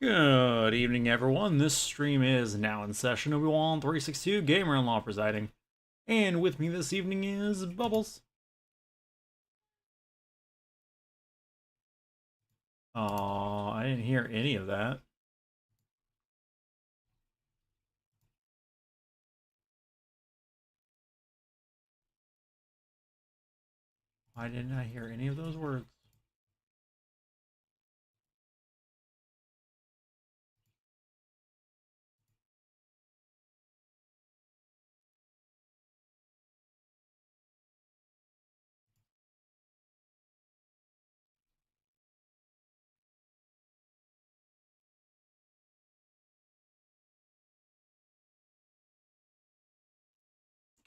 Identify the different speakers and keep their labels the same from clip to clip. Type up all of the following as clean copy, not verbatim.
Speaker 1: Good evening, everyone. This stream is now in session. Obi-Wan 362 Gamer in Law presiding. And with me this evening is Bubbles. I didn't hear any of that. Why didn't I hear any of those words?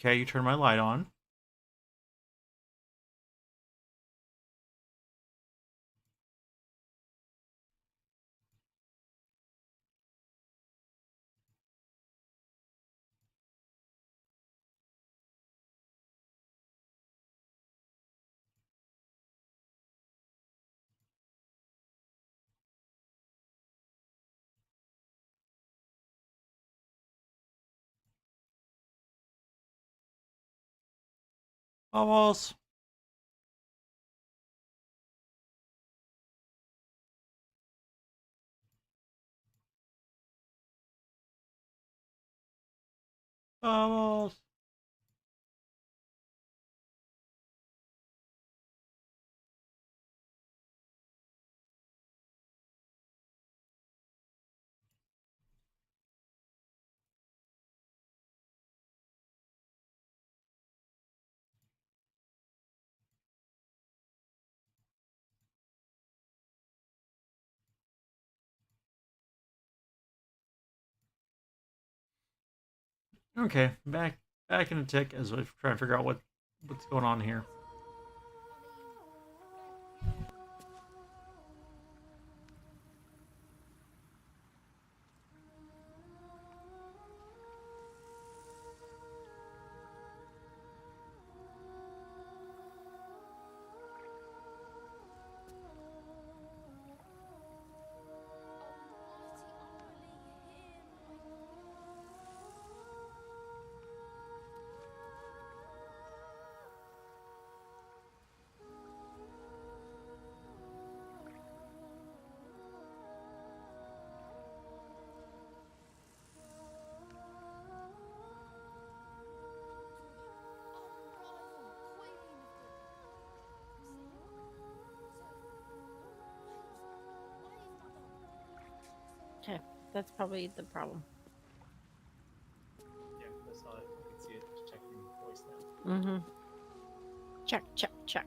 Speaker 1: Okay, you turn my light on. Bubbles. Bubbles. Okay, back in a tick as we try to figure out what's going on here.
Speaker 2: Okay, that's probably the problem.
Speaker 3: Yeah, that's all I can see it. Just checking voice now.
Speaker 2: Mm-hmm. Check, check, check.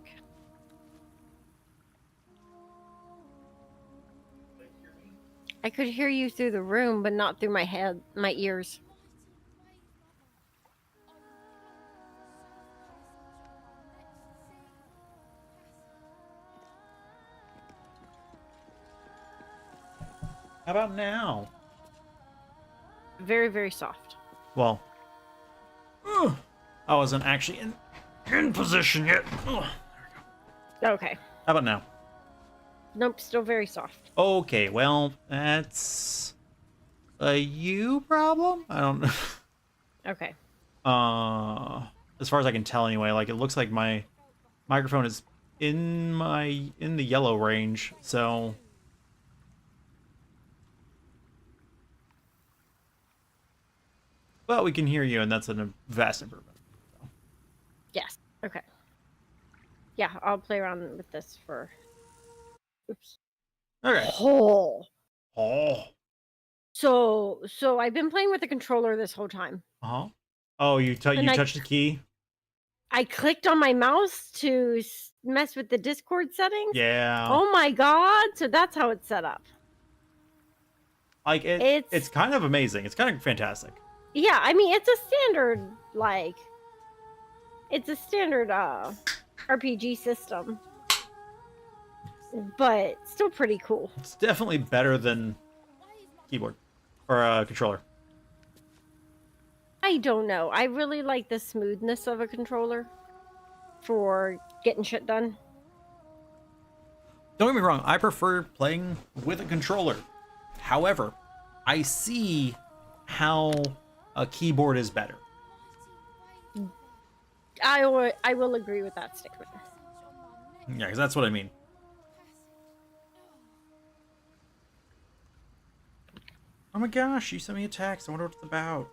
Speaker 3: Can you hear me?
Speaker 2: I could hear you through the room, but not through my head, my ears.
Speaker 1: How about now?
Speaker 2: Very, very soft.
Speaker 1: Well, I wasn't actually in position yet.
Speaker 2: Okay.
Speaker 1: How about now?
Speaker 2: Nope, still very soft.
Speaker 1: Okay, well, that's a you problem? I don't know.
Speaker 2: Okay.
Speaker 1: As far as I can tell anyway, like it looks like my microphone is in the yellow range, so but we can hear you and that's a vast improvement. So.
Speaker 2: Yes. Okay. Yeah, I'll play around with this for. Oops.
Speaker 1: Okay.
Speaker 2: Oh.
Speaker 1: Oh.
Speaker 2: So I've been playing with the controller this whole time.
Speaker 1: Uh-huh. Oh, you touched the key?
Speaker 2: I clicked on my mouse to mess with the Discord settings.
Speaker 1: Yeah.
Speaker 2: Oh my god! So that's how it's set up.
Speaker 1: Like it's kind of amazing. It's kind of fantastic.
Speaker 2: Yeah, I mean it's a standard RPG system, but still pretty cool.
Speaker 1: It's definitely better than keyboard or controller.
Speaker 2: I don't know. I really like the smoothness of a controller for getting shit done.
Speaker 1: Don't get me wrong, I prefer playing with a controller. However, I see how a keyboard is better.
Speaker 2: I will agree with that statement.
Speaker 1: Yeah, because that's what I mean. Oh my gosh, you sent me a text. I wonder what it's about.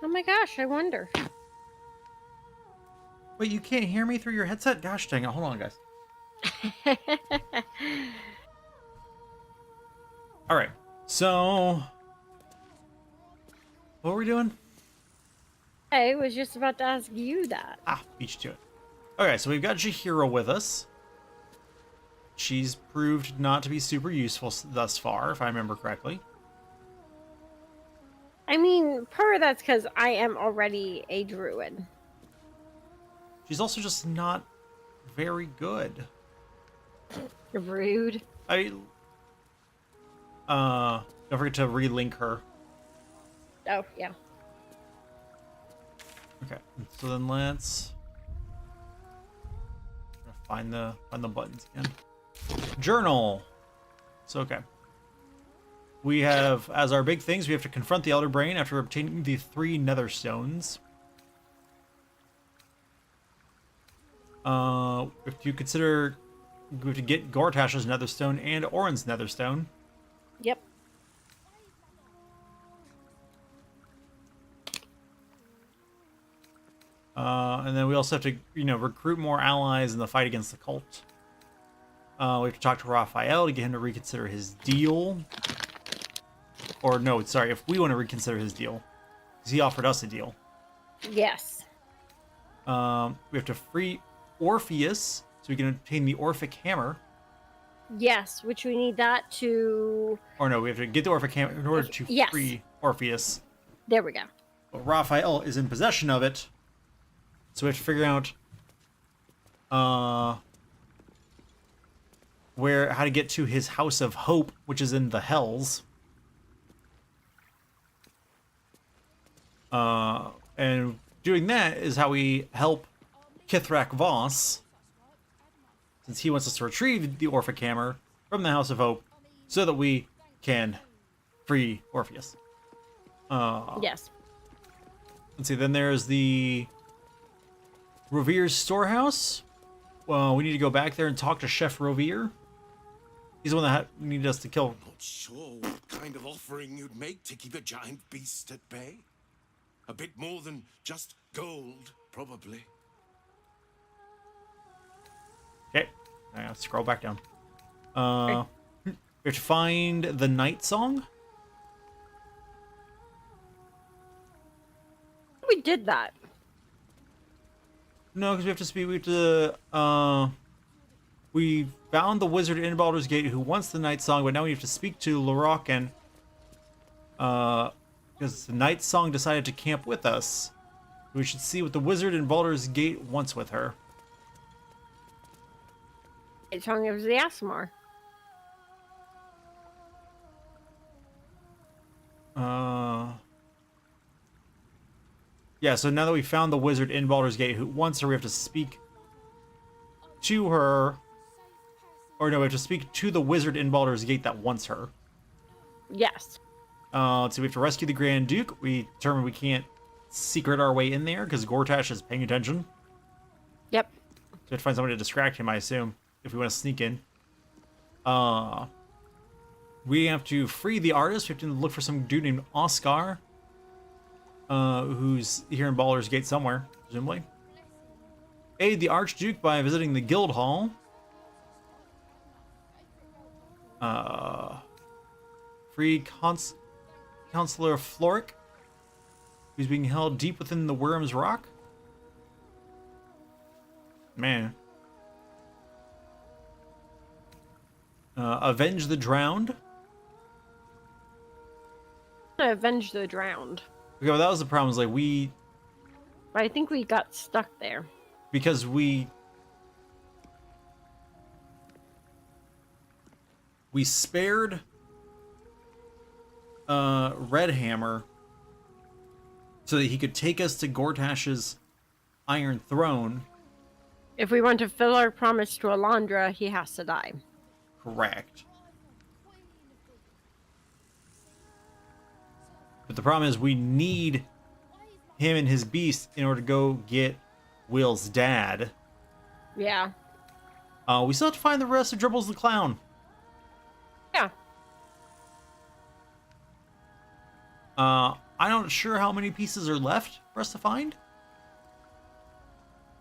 Speaker 2: Oh my gosh, I wonder.
Speaker 1: Wait, you can't hear me through your headset? Gosh dang it. Hold on, guys. Alright, so... what were we doing?
Speaker 2: I was just about to ask you that.
Speaker 1: Ah, beat you to it. Okay, so we've got Jahira with us. She's proved not to be super useful thus far, if I remember correctly.
Speaker 2: I mean, part of that's because I am already a druid.
Speaker 1: She's also just not very good.
Speaker 2: Rude.
Speaker 1: Don't forget to relink her.
Speaker 2: Oh, yeah.
Speaker 1: Okay, so then let's find the buttons again. Journal. So okay. We have, as our big things, we have to confront the Elder Brain after obtaining the 3 Nether Stones. We have to consider, we have to get Gortash's Netherstone and Orin's Netherstone.
Speaker 2: Yep.
Speaker 1: And then we also have to, recruit more allies in the fight against the cult. We have to talk to Raphael to get him to reconsider his deal. Or no, sorry, if we want to reconsider his deal. Because he offered us a deal.
Speaker 2: Yes.
Speaker 1: We have to free Orpheus so we can obtain the Orphic Hammer.
Speaker 2: Yes, which we need that to...
Speaker 1: Or no, we have to get the Orphic Hammer in order to
Speaker 2: Yes.
Speaker 1: free Orpheus.
Speaker 2: There we go.
Speaker 1: But Raphael is in possession of it. So we have to figure out how to get to his House of Hope, which is in the Hells. And doing that is how we help Kithrak Voss, since he wants us to retrieve the Orphic Hammer from the House of Hope so that we can free Orpheus.
Speaker 2: Yes.
Speaker 1: Let's see, then there's the Rovir's storehouse. Well, we need to go back there and talk to Chef Rovir. He's the one that needed us to kill.
Speaker 4: Not sure what kind of offering you'd make to keep a giant beast at bay. A bit more than just gold, probably.
Speaker 1: Okay, scroll back down. We have to find the Night Song.
Speaker 2: We did that.
Speaker 1: No, because we found the wizard in Baldur's Gate who wants the Night Song, but now we have to speak to Lorokan. Because the Night Song decided to camp with us. We should see what the wizard in Baldur's Gate wants with her.
Speaker 2: It's telling us the Asimar.
Speaker 1: Yeah, so now that we found the wizard in Baldur's Gate who wants her, we have to speak to her. Or no, we have to speak to the wizard in Baldur's Gate that wants her.
Speaker 2: Yes.
Speaker 1: So we have to rescue the Grand Duke. We determined we can't secret our way in there because Gortash is paying attention.
Speaker 2: Yep.
Speaker 1: So we have to find somebody to distract him, I assume, if we want to sneak in. We have to free the artist. We have to look for some dude named Oscar, who's here in Baldur's Gate somewhere, presumably. Aid the Archduke by visiting the Guild Hall. Free Counselor Floric, who's being held deep within the Worm's Rock. Man. Avenge the Drowned.
Speaker 2: Avenge the drowned.
Speaker 1: Okay, well, that was the problem. Is like
Speaker 2: But I think we got stuck there.
Speaker 1: because we spared Red Hammer so that he could take us to Gortash's Iron Throne.
Speaker 2: If we want to fill our promise to Alondra, he has to die.
Speaker 1: Correct. But the problem is we need him and his beast in order to go get Will's dad.
Speaker 2: Yeah.
Speaker 1: We still have to find the rest of Dribbles the Clown.
Speaker 2: Yeah.
Speaker 1: I'm not sure how many pieces are left for us to find.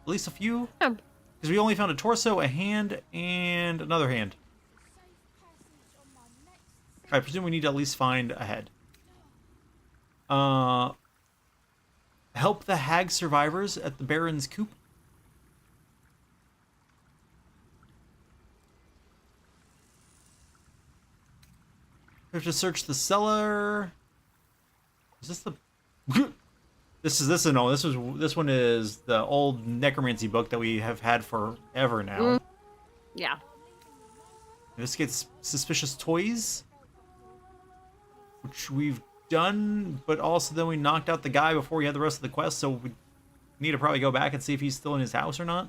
Speaker 1: At least a few.
Speaker 2: Yeah.
Speaker 1: Because we only found a torso, a hand, and another hand. I presume we need to at least find a head. Help the hag survivors at the Baron's coop. We have to search the cellar. Is this the? This one is the old necromancy book that we have had forever now.
Speaker 2: Yeah.
Speaker 1: Investigate suspicious toys, which we've done, but also then we knocked out the guy before we had the rest of the quest, so we need to probably go back and see if he's still in his house or not.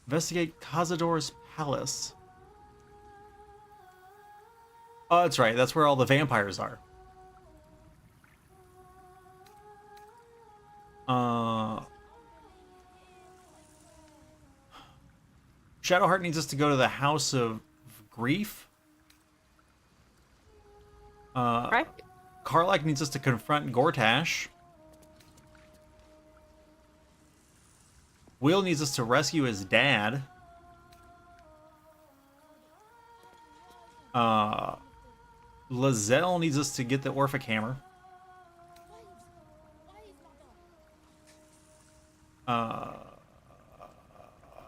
Speaker 1: Investigate Cazador's palace. Oh, that's right. That's where all the vampires are. Shadowheart needs us to go to the House of Grief.
Speaker 2: Right?
Speaker 1: Karlak needs us to confront Gortash. Will needs us to rescue his dad. Lazelle needs us to get the Orphic Hammer.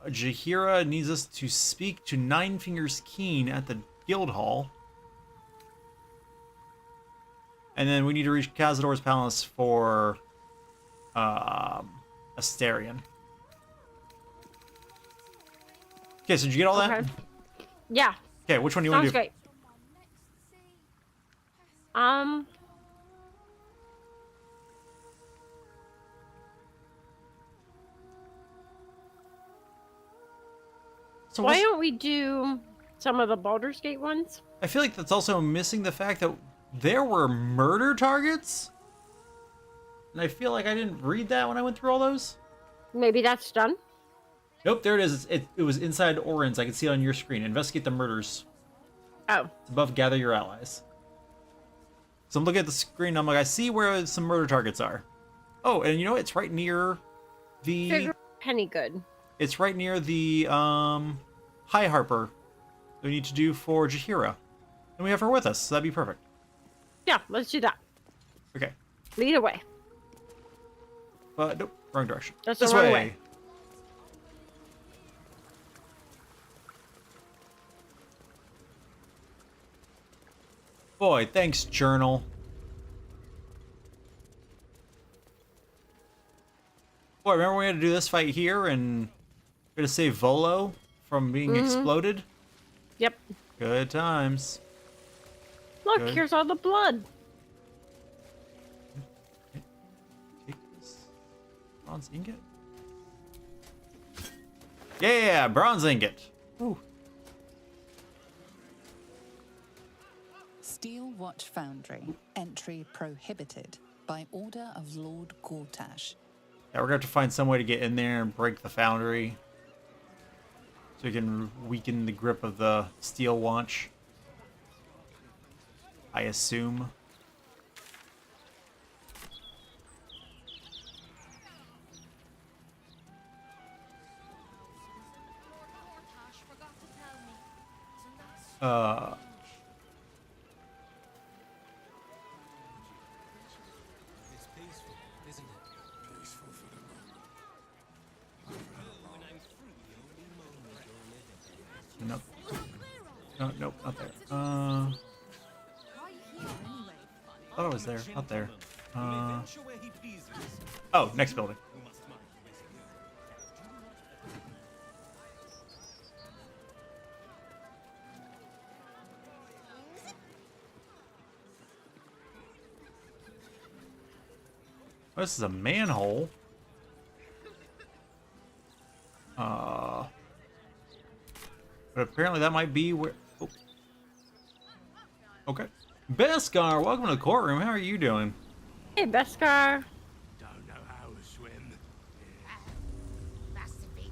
Speaker 1: Jahira needs us to speak to Nine Fingers Keen at the Guild Hall. And then we need to reach Cazador's palace for Asterion. Okay, so did you get all that?
Speaker 2: Yeah.
Speaker 1: Okay, which one do you want
Speaker 2: Sounds
Speaker 1: to do?
Speaker 2: great.
Speaker 1: So
Speaker 2: Why don't we do some of the Baldur's Gate ones?
Speaker 1: I feel like that's also missing the fact that there were murder targets. And I feel like I didn't read that when I went through all those.
Speaker 2: Maybe that's done.
Speaker 1: Nope, there it is. It was inside Orin's. I can see it on your screen. Investigate the murders.
Speaker 2: Oh.
Speaker 1: It's above gather your allies. So I'm looking at the screen. I'm like, I see where some murder targets are. Oh, and you know, it's right near the...
Speaker 2: Figure penny good.
Speaker 1: It's right near the High Harper that we need to do for Jahira. And we have her with us, so that'd be perfect.
Speaker 2: Yeah, let's do that.
Speaker 1: Okay.
Speaker 2: Lead away.
Speaker 1: Nope, wrong direction.
Speaker 2: That's
Speaker 1: this
Speaker 2: the wrong
Speaker 1: way.
Speaker 2: way.
Speaker 1: Boy, thanks, Journal. Boy, remember we had to do this fight here and we had to save Volo from being exploded?
Speaker 2: Yep.
Speaker 1: Good times.
Speaker 2: Look,
Speaker 1: Good.
Speaker 2: here's all the blood.
Speaker 1: Take this bronze ingot. Yeah, bronze ingot. Ooh.
Speaker 5: Steel Watch Foundry. Entry prohibited by order of Lord Gortash.
Speaker 1: Yeah, we're gonna have to find some way to get in there and break the foundry, so we can weaken the grip of the steel watch. I assume.
Speaker 6: It's peaceful, isn't it?
Speaker 4: Peaceful for the moment.
Speaker 6: When I'm free, the only moment you're living.
Speaker 1: Nope. No, nope, not there. Thought I was there. Not there.
Speaker 6: Venture where he pleases.
Speaker 1: Oh, next building.
Speaker 6: We must mind the best.
Speaker 1: Oh, this is a manhole. But apparently that might be where... Oh. Okay. Beskar, welcome to the courtroom. How are you doing?
Speaker 2: Hey, Beskar.
Speaker 4: Don't know how to swim.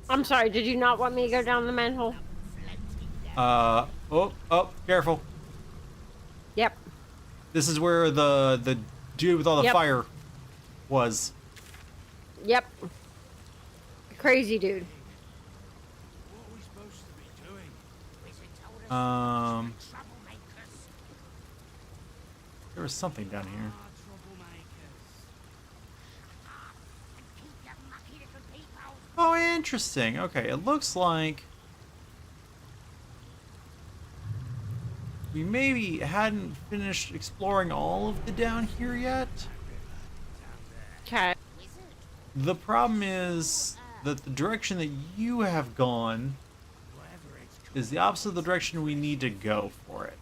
Speaker 2: I'm sorry, did you not want me to go down the manhole?
Speaker 1: Oh, careful.
Speaker 2: Yep.
Speaker 1: This is where the dude with all the
Speaker 2: Yep.
Speaker 1: fire was.
Speaker 2: Yep. Crazy dude.
Speaker 4: What are we supposed to be doing?
Speaker 1: There was something down here. Oh, interesting. Okay, it looks like we maybe hadn't finished exploring all of the down here yet.
Speaker 2: Okay.
Speaker 1: The problem is that the direction that you have gone is the opposite of the direction we need to go for it.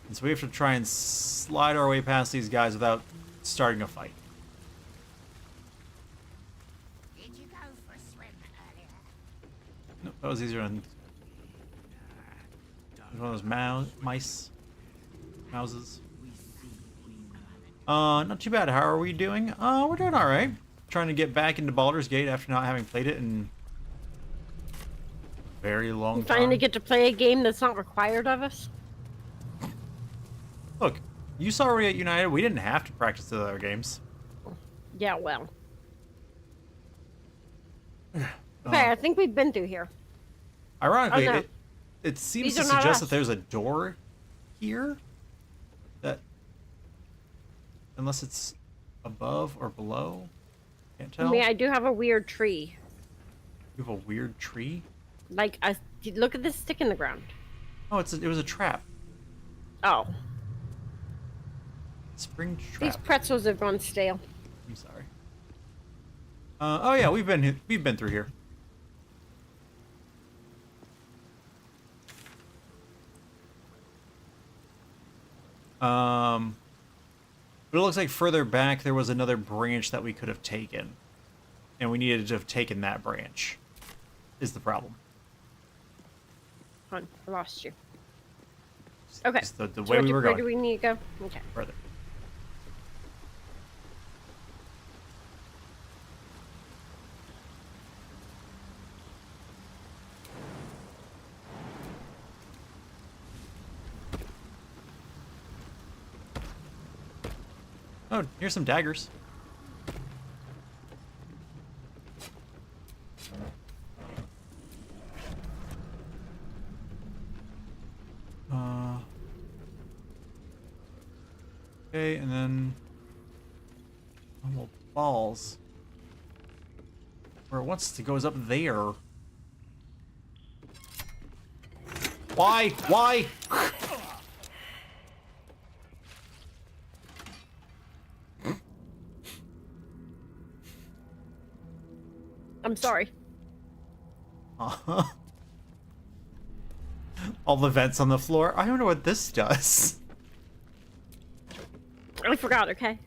Speaker 1: And so we have to try and slide our way past these guys without starting a fight.
Speaker 7: Did you go for a swim earlier?
Speaker 1: No, that was easier than one of those mouses. Not too bad. How are we doing? We're doing all right. Trying to get back into Baldur's Gate after not having played it in a very long
Speaker 2: You
Speaker 1: time.
Speaker 2: finally get to play a game that's not required of us?
Speaker 1: Look, you saw we at United. We didn't have to practice the other games.
Speaker 2: Yeah, well. Okay, I think we've been through here.
Speaker 1: Ironically,
Speaker 2: Oh, no.
Speaker 1: it seems
Speaker 2: These
Speaker 1: to
Speaker 2: are not
Speaker 1: suggest
Speaker 2: us.
Speaker 1: that there's a door here. That, unless it's above or below, can't tell.
Speaker 2: I mean, I do have a weird tree.
Speaker 1: You have a weird tree.
Speaker 2: Like, look at this stick in the ground.
Speaker 1: Oh, it was a trap.
Speaker 2: Oh,
Speaker 1: Spring
Speaker 2: these
Speaker 1: trap.
Speaker 2: pretzels have gone stale.
Speaker 1: I'm sorry. Oh yeah, we've been through here. But it looks like further back there was another branch that we could have taken, and we needed to have taken that branch. Is the problem?
Speaker 2: Hold on, I lost you. Okay.
Speaker 1: Just the
Speaker 2: So
Speaker 1: way we were
Speaker 2: where
Speaker 1: going.
Speaker 2: do we need to go? Okay.
Speaker 1: Further. Oh, here's some daggers. Okay, and then oh, well, balls. Where it wants to go is up there. Why? Why?
Speaker 2: I'm sorry.
Speaker 1: All the vents on the floor. I wonder what this does.
Speaker 2: I forgot, okay?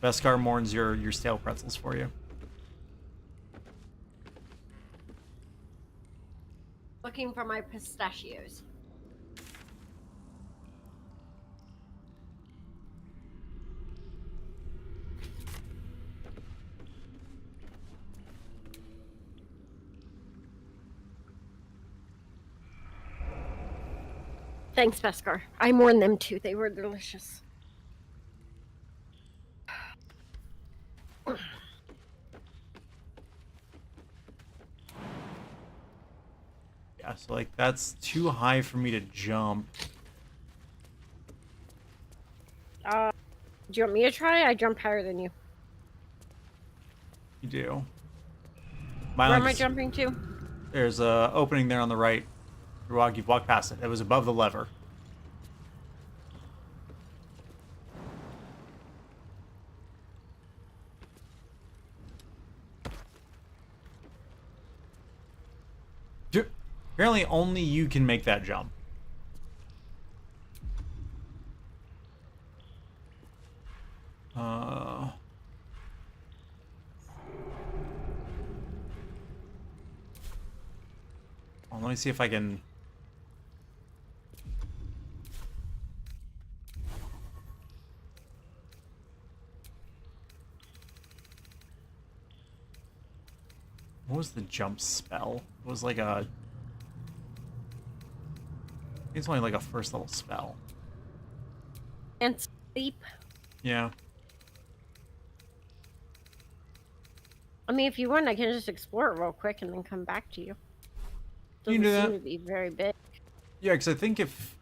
Speaker 1: Beskar mourns your stale pretzels for you.
Speaker 2: Looking for my pistachios. Thanks, Beskar. I mourned them too. They were delicious.
Speaker 1: Yeah, so like that's too high for me to jump.
Speaker 2: Do you want me to try? I jump higher than you.
Speaker 1: You do.
Speaker 2: Where am I
Speaker 1: Mine's-
Speaker 2: jumping to?
Speaker 1: There's a opening there on the right. You've walked past it. It was above the lever. Apparently only you can make that jump. Well, let me see if I can. What was the jump spell? It was like a. I think it's only like a first level spell.
Speaker 2: And sleep.
Speaker 1: Yeah.
Speaker 2: I mean, if you want, I can just explore it real quick and then come back to you.
Speaker 1: You can
Speaker 2: Doesn't
Speaker 1: do
Speaker 2: seem
Speaker 1: that.
Speaker 2: to be very big.
Speaker 1: Yeah, because I think if.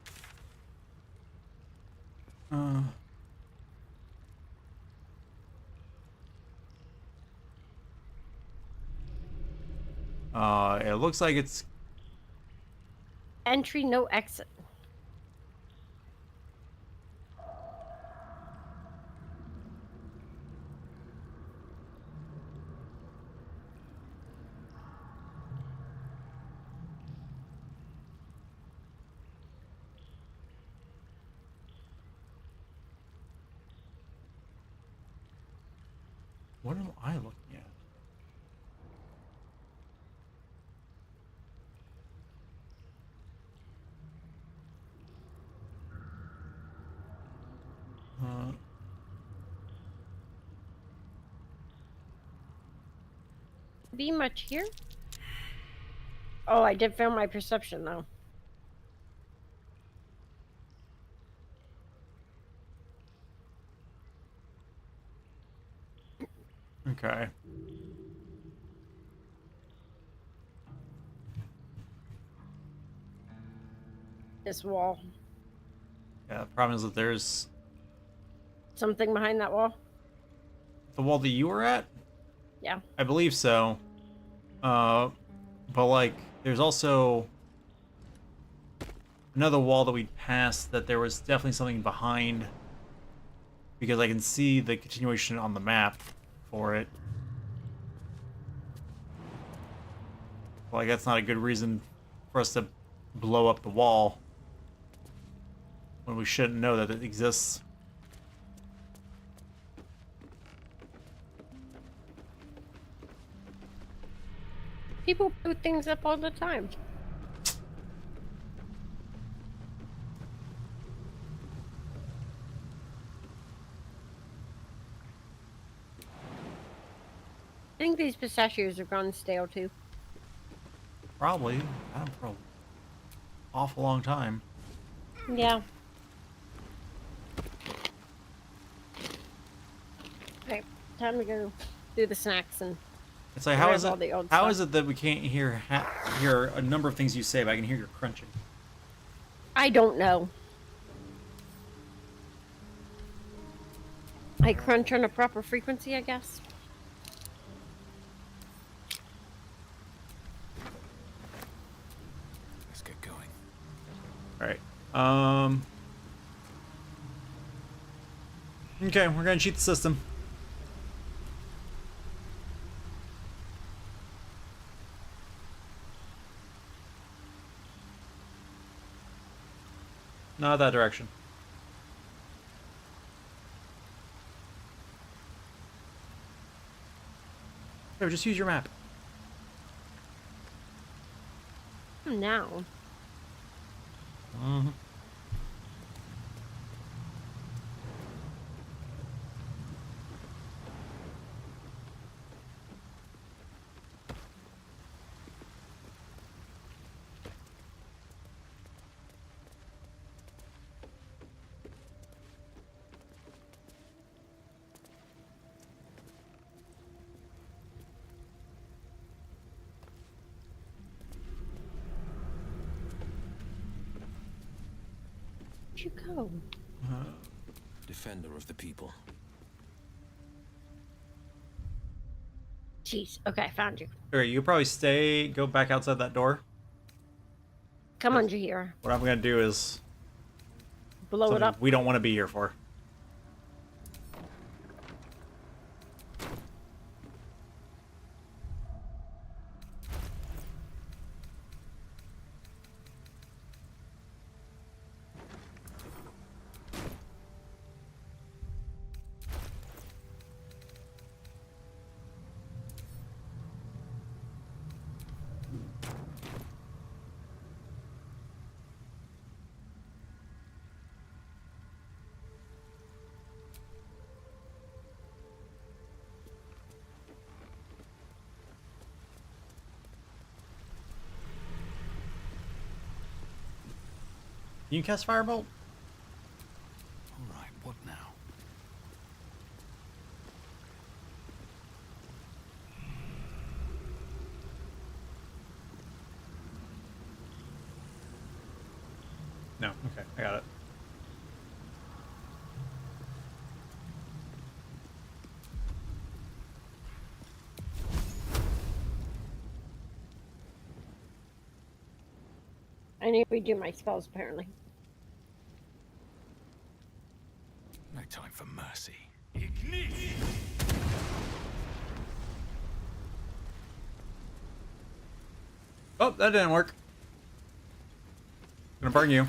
Speaker 1: It looks like it's.
Speaker 2: Entry, no exit.
Speaker 1: What am I looking at?
Speaker 2: Be much here? Oh, I did fail my perception though.
Speaker 1: Okay.
Speaker 2: This wall.
Speaker 1: Yeah, the problem is that there's
Speaker 2: Something behind that wall?
Speaker 1: the wall that you were at.
Speaker 2: Yeah.
Speaker 1: I believe so. But like, there's also another wall that we passed that there was definitely something behind, because I can see the continuation on the map for it. Like, that's not a good reason for us to blow up the wall when we shouldn't know that it exists.
Speaker 2: People put things up all the time. I think these pistachios have gone stale too.
Speaker 1: Probably. I don't for an awful long time.
Speaker 2: Yeah. Okay, time to go do the snacks and
Speaker 1: It's like,
Speaker 2: Get
Speaker 1: how
Speaker 2: rid
Speaker 1: is
Speaker 2: of all
Speaker 1: it?
Speaker 2: the old
Speaker 1: How
Speaker 2: stuff.
Speaker 1: is it that we can't hear a number of things you say, but I can hear your crunching?
Speaker 2: I don't know. I crunch on a proper frequency, I guess.
Speaker 4: Let's get going.
Speaker 1: All right. Okay, we're gonna cheat the system. Not that direction. No, just use your map.
Speaker 2: Now.
Speaker 1: Mm-hmm.
Speaker 2: Where'd you go?
Speaker 6: Defender of the people.
Speaker 2: Jeez. Okay, I found you.
Speaker 1: Okay, you probably go back outside that door.
Speaker 2: Come on, Jahir.
Speaker 1: What I'm gonna do is
Speaker 2: Blow it
Speaker 1: something
Speaker 2: up.
Speaker 1: we don't want to be here for. Can you cast Firebolt?
Speaker 4: All right, what now?
Speaker 1: No. Okay, I got it.
Speaker 2: I need to redo my spells apparently.
Speaker 4: No time for mercy.
Speaker 1: Oh, that didn't work. Gonna burn you.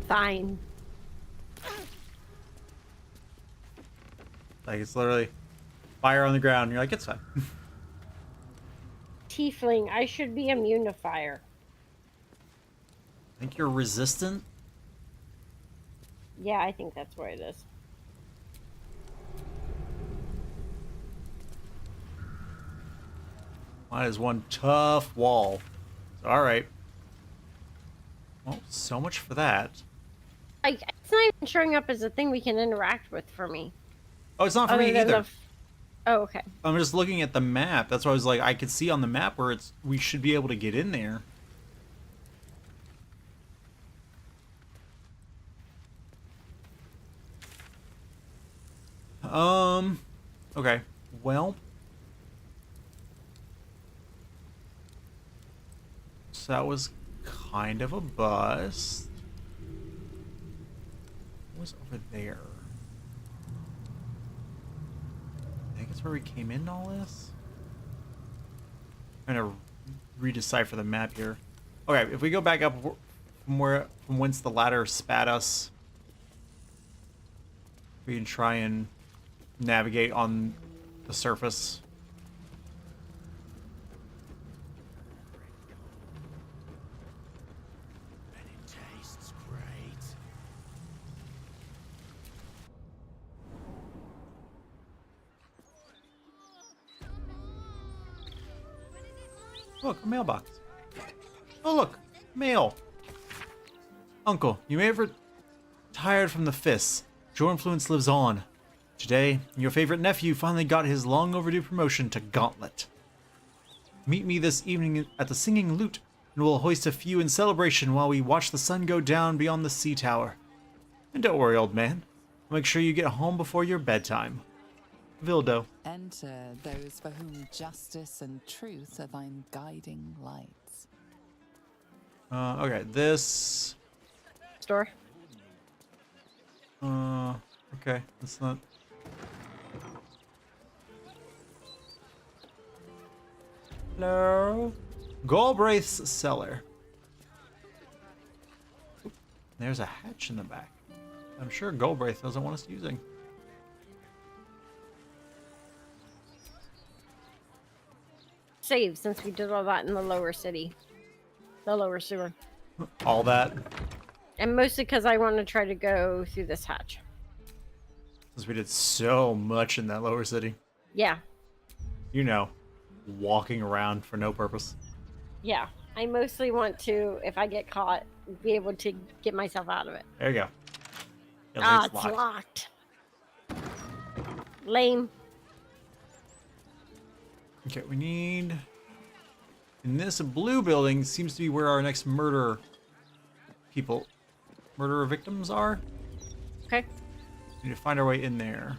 Speaker 2: Fine.
Speaker 1: Like, it's literally fire on the ground. You're like, it's fine.
Speaker 2: Tiefling, I should be immune to fire.
Speaker 1: I think you're resistant.
Speaker 2: Yeah, I think that's what it is.
Speaker 1: Mine is one tough wall. So, all right. Well, so much for that.
Speaker 2: It's not even showing up as a thing we can interact with for me.
Speaker 1: Oh, it's not for
Speaker 2: Other
Speaker 1: me
Speaker 2: than
Speaker 1: either.
Speaker 2: Oh, okay.
Speaker 1: I'm just looking at the map. That's why I was like, I could see on the map where we should be able to get in there. Okay. Well. So that was kind of a bust. What was over there? I think it's where we came into all this. Trying to redecipher the map here. Okay, if we go back up from whence the ladder spat us, we can try and navigate on the surface.
Speaker 4: And it tastes great.
Speaker 1: Look, a mailbox. Oh, look, mail. Uncle, you may have retired from the fists. Your influence lives on. Today, your favorite nephew finally got his long overdue promotion to Gauntlet. Meet me this evening at the Singing Lute, and we'll hoist a few in celebration while we watch the sun go down beyond the sea tower. And don't worry, old man. I'll make sure you get home before your bedtime. Vildo.
Speaker 5: Enter those for whom justice and truth are thine guiding lights.
Speaker 1: Okay, this...
Speaker 2: Store.
Speaker 1: Okay, that's not... Hello? Galbraith's cellar. There's a hatch in the back. I'm sure Galbraith doesn't want us using.
Speaker 2: Save, since we did all that in the lower city. The lower sewer.
Speaker 1: All that.
Speaker 2: And mostly because I want to try to go through this hatch.
Speaker 1: Since we did so much in that lower city.
Speaker 2: Yeah.
Speaker 1: You know, walking around for no purpose.
Speaker 2: Yeah. I mostly want to, if I get caught, be able to get myself out of it.
Speaker 1: There you go. Yeah,
Speaker 2: Ah,
Speaker 1: it's
Speaker 2: it's
Speaker 1: locked.
Speaker 2: locked. Lame.
Speaker 1: Okay, we need... In this blue building seems to be where our next murderer victims are.
Speaker 2: Okay.
Speaker 1: We need to find our way in there.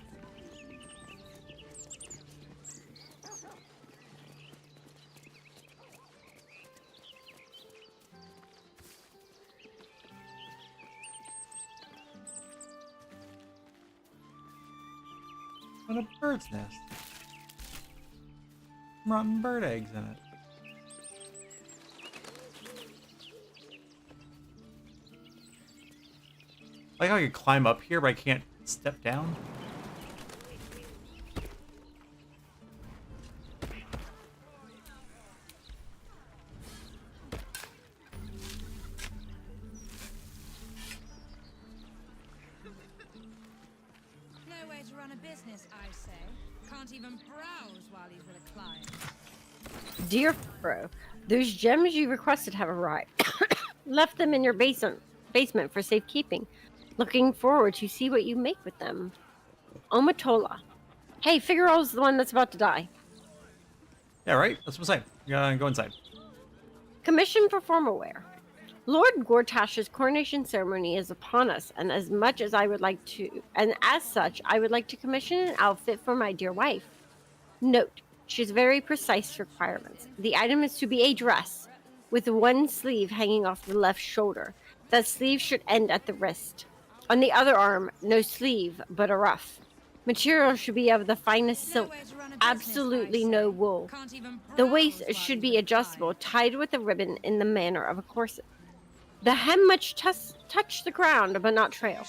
Speaker 1: What a bird's nest. Rotten bird eggs in it. I like how I can climb up here, but I can't step down.
Speaker 8: No way to run a business, I say. Can't even browse while he's with a client.
Speaker 2: Dear Fro, those gems you requested have arrived. Left them in your basement for safekeeping. Looking forward to see what you make with them. Omatola. Hey, Figueroa's the one that's about to die.
Speaker 1: Yeah, right? That's what I'm saying. You gotta go inside.
Speaker 2: Commission for formal wear. Lord Gortash's coronation ceremony is upon us, and as such, I would like to commission an outfit for my dear wife. Note, she has very precise requirements. The item is to be a dress, with one sleeve hanging off the left shoulder. That sleeve should end at the wrist. On the other arm, no sleeve, but a ruff. Material should be of the finest silk. Absolutely no wool. The waist should be adjustable, tied with a ribbon in the manner of a corset. The hem must touch the ground, but not trail.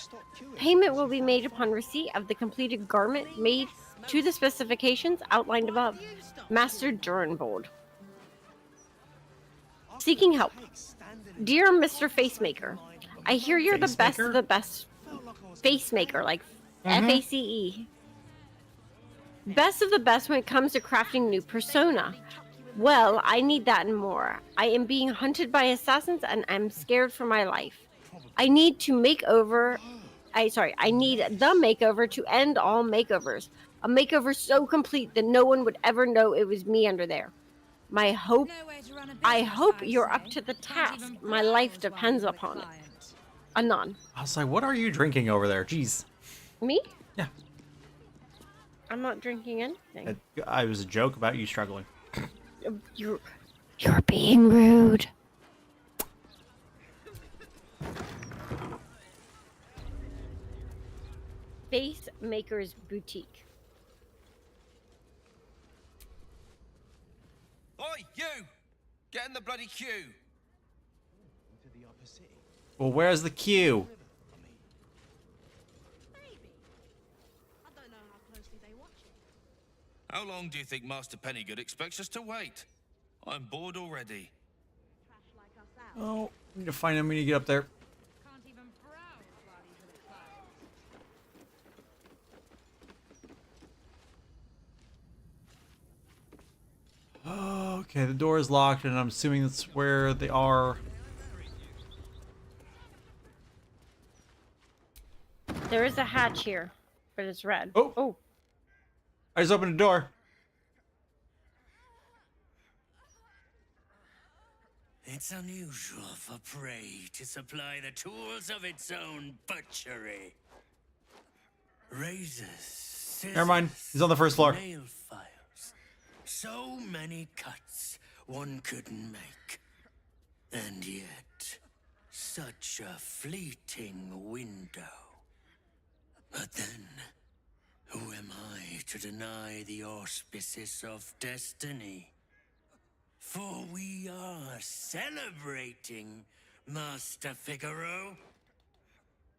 Speaker 2: Payment will be made upon receipt of the completed garment made to the specifications outlined above. Master Durenbold. Seeking help. Dear Mr. Facemaker, I hear you're the best of the best. Facemaker, like F-A-C-E. Best of the best when it comes to crafting new persona. Well, I need that and more. I am being hunted by assassins and I'm scared for my life. I need the makeover to end all makeovers. A makeover so complete that no one would ever know it was me under there. I hope you're up to the task. My life depends upon it. Anon.
Speaker 1: I was like, what are you drinking over there? Jeez.
Speaker 2: Me?
Speaker 1: Yeah.
Speaker 2: I'm not drinking anything.
Speaker 1: I was a joke about you struggling.
Speaker 2: You're being rude. Face Maker's Boutique.
Speaker 6: Oi, you! Get in the bloody queue!
Speaker 1: Well, where's the queue?
Speaker 6: How long do you think Master Pennygood expects us to wait? I'm bored already.
Speaker 1: Oh, we need to find him when you get up there. Okay, the door is locked, and I'm assuming that's where they are.
Speaker 2: There is a hatch here, but it's red.
Speaker 1: Oh. I just opened the door.
Speaker 8: It's unusual for prey to supply the tools of its own butchery. Razors, scissors,
Speaker 1: Never mind. He's on the first floor.
Speaker 8: nail files. So many cuts one couldn't make. And yet, such a fleeting window. But then, who am I to deny the auspices of destiny? For we are celebrating, Master Figaro.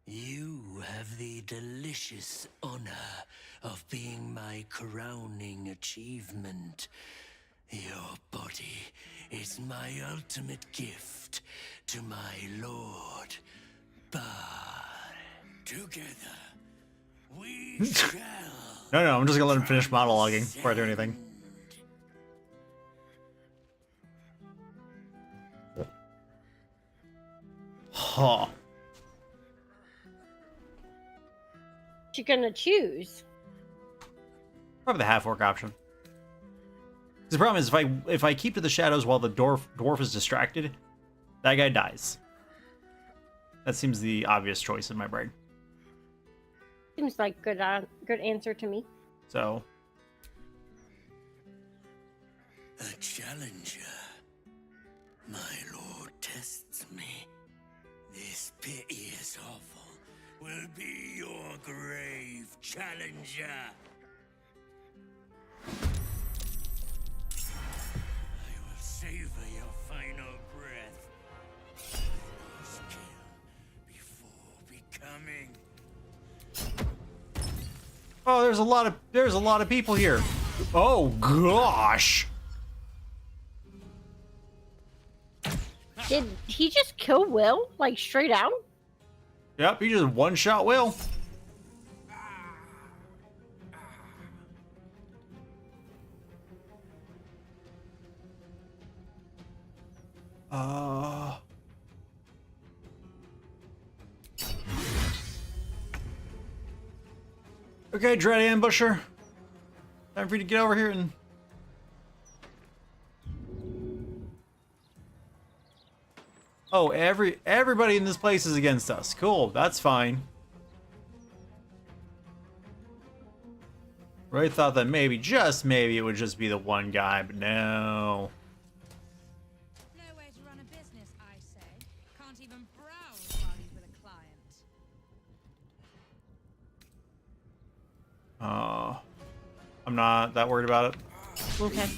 Speaker 8: You have the delicious honor of being my crowning achievement. Your body is my ultimate gift to my lord, Bard. Together, we shall...
Speaker 1: No, I'm just gonna let him finish monologuing before I do anything. Huh.
Speaker 2: What you gonna choose?
Speaker 1: Probably the half-orc option. The problem is if I keep to the shadows while the dwarf is distracted, that guy dies. That seems the obvious choice in my brain.
Speaker 2: Seems like good answer to me.
Speaker 1: So.
Speaker 8: A challenger. My lord tests me. This piteous hovel will be your grave, challenger. I will savor your final breath. Must kill before becoming.
Speaker 1: Oh, there's a lot of people here. Oh gosh.
Speaker 2: Did he just kill Will? Like straight out?
Speaker 1: Yep, he just one-shot Will. Okay, Dread Ambusher. Time for you to get over here and... Oh, everybody in this place is against us. Cool, that's fine. Really thought that maybe, just maybe, it would just be the one guy, but no.
Speaker 9: No way to run a business, I say. Can't even browse while he's with a client.
Speaker 1: I'm not that worried about it.
Speaker 2: Okay.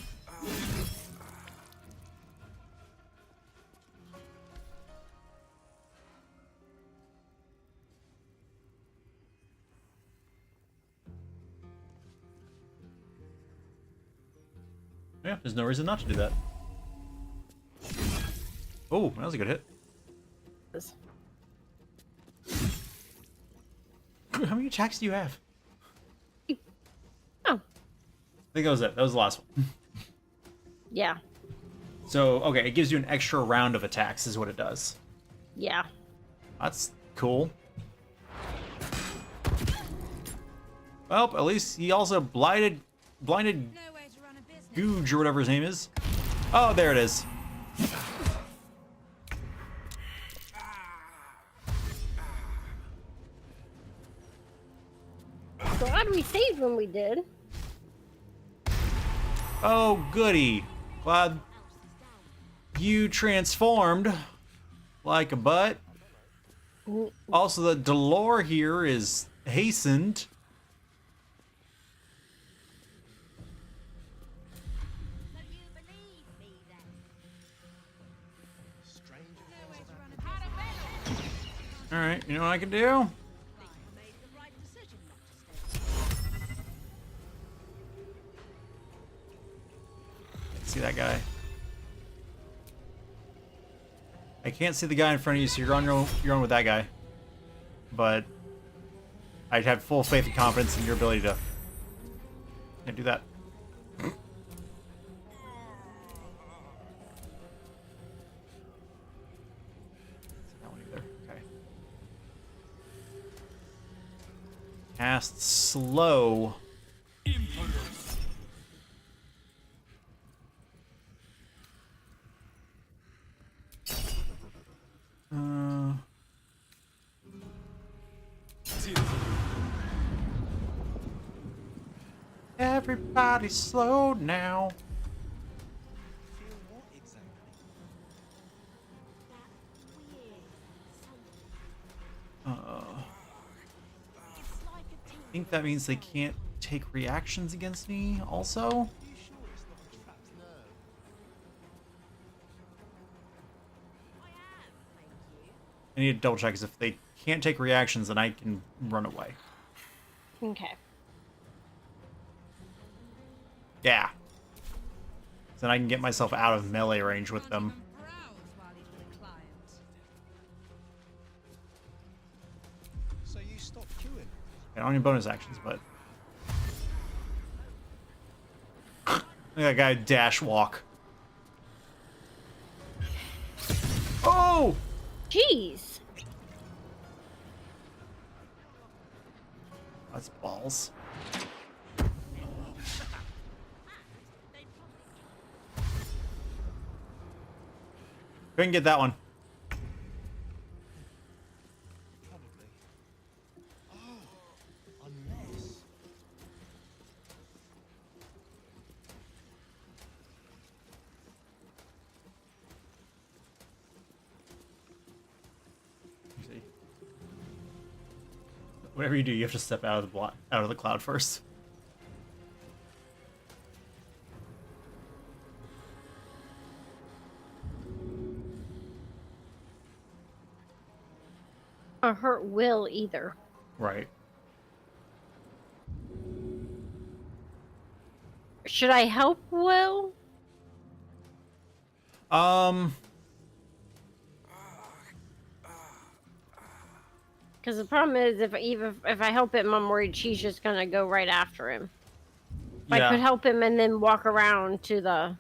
Speaker 1: Yeah, there's no reason not to do that. Oh, that was a good hit. How many attacks do you have?
Speaker 2: Oh.
Speaker 1: I think that was it. That was the last one.
Speaker 2: Yeah.
Speaker 1: So, okay, it gives you an extra round of attacks is what it does.
Speaker 2: Yeah.
Speaker 1: That's cool. Well, at least he also blinded
Speaker 9: No way to run a business.
Speaker 1: Googe or whatever his name is. Oh, there it is.
Speaker 2: Glad we saved when we did.
Speaker 1: Oh, goody. Glad you transformed like a butt. Also, the Dolor here is hastened.
Speaker 7: So you believe me then?
Speaker 1: Alright, you know what I can do?
Speaker 7: I made the right decision not to stay.
Speaker 1: See that guy. I can't see the guy in front of you, so you're on with that guy. But I'd have full faith and confidence in your ability to do that. That one either. Okay. Cast slow. Everybody slow now. I think that means they can't take reactions against me also. I need to double check, because if they can't take reactions, then I can run away.
Speaker 2: Okay.
Speaker 1: Yeah. Then I can get myself out of melee range with
Speaker 9: Can't
Speaker 1: them.
Speaker 9: even browse while he's with a client.
Speaker 10: So you stopped queuing?
Speaker 1: I don't need bonus actions, but... Look at that guy dash walk. Oh!
Speaker 2: Jeez.
Speaker 1: That's balls. Couldn't get that one.
Speaker 10: Probably. Oh, unless.
Speaker 1: See. Whatever you do, you have to step out of the cloud first.
Speaker 2: Or hurt Will either.
Speaker 1: Right.
Speaker 2: Should I help Will? Because the problem is, if I help him, I'm worried she's just gonna go right after him. If I could help him and then walk around to the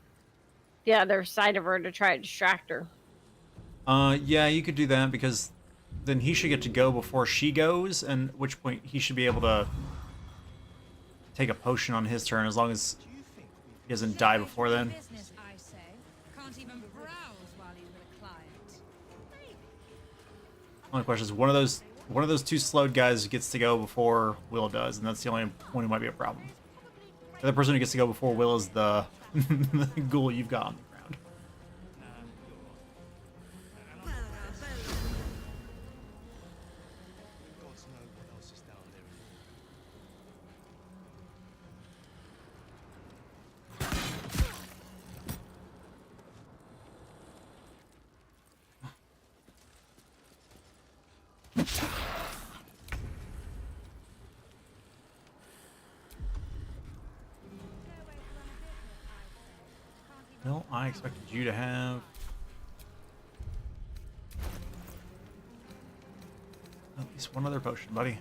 Speaker 2: other side of her to try to distract her.
Speaker 1: Yeah, you could do that because then he should get to go before she goes, and at which point he should be able to take a potion on his turn as long as
Speaker 10: Do you think we
Speaker 1: he doesn't die before then.
Speaker 9: Business, I say. Can't even browse while he's with a client.
Speaker 1: Only question is one of those two slowed guys gets to go before Will does, and that's the only one who might be a problem. The other person who gets to go before Will is the, the ghoul you've got on the ground.
Speaker 10: gods know what else is down there in the
Speaker 1: Well, I expected you to have at least one other potion, buddy.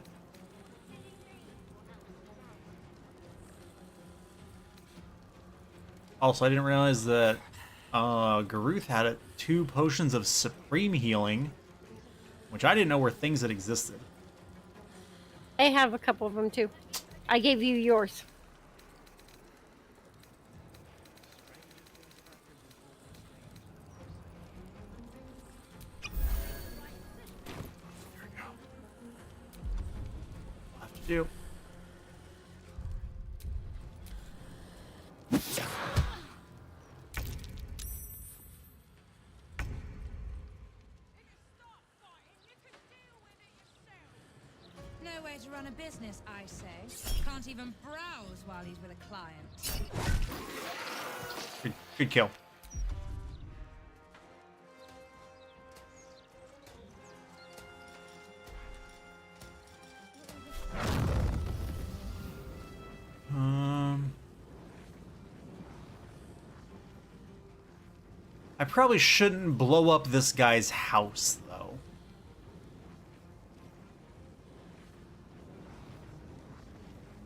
Speaker 1: Also, I didn't realize that Garuth had 2 potions of supreme healing, which I didn't know were things that existed.
Speaker 2: I have a couple of them too. I gave you yours.
Speaker 1: There we go. We'll have to do.
Speaker 9: No way to run a business, I say. Can't even browse while he's with a client.
Speaker 1: Good kill. I probably shouldn't blow up this guy's house, though.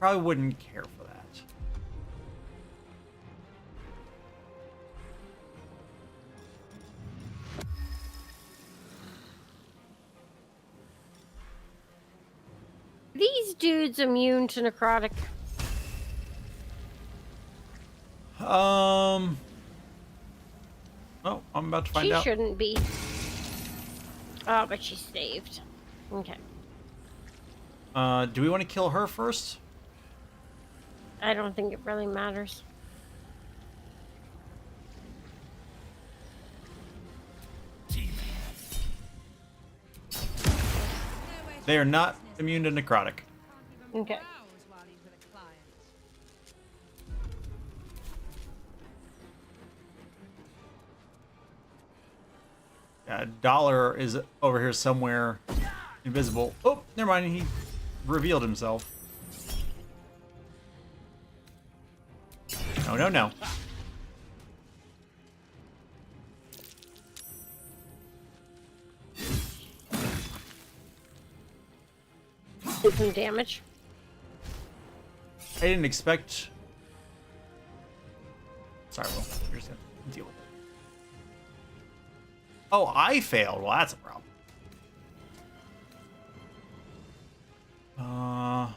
Speaker 1: Probably wouldn't care for that.
Speaker 2: These dudes immune to necrotic.
Speaker 1: Oh, I'm about to find
Speaker 2: She
Speaker 1: out.
Speaker 2: shouldn't be. Oh, but she's saved. Okay.
Speaker 1: Do we want to kill her first?
Speaker 2: I don't think it really matters.
Speaker 1: They are not immune to necrotic.
Speaker 2: Okay.
Speaker 9: Browse while he's with a client.
Speaker 1: Dollar is over here somewhere, invisible. Oh, never mind. He revealed himself. No, no, no.
Speaker 2: Did some damage.
Speaker 1: I didn't expect. Sorry, Will. You're just gonna deal with it. Oh, I failed. Well, that's a problem.
Speaker 4: My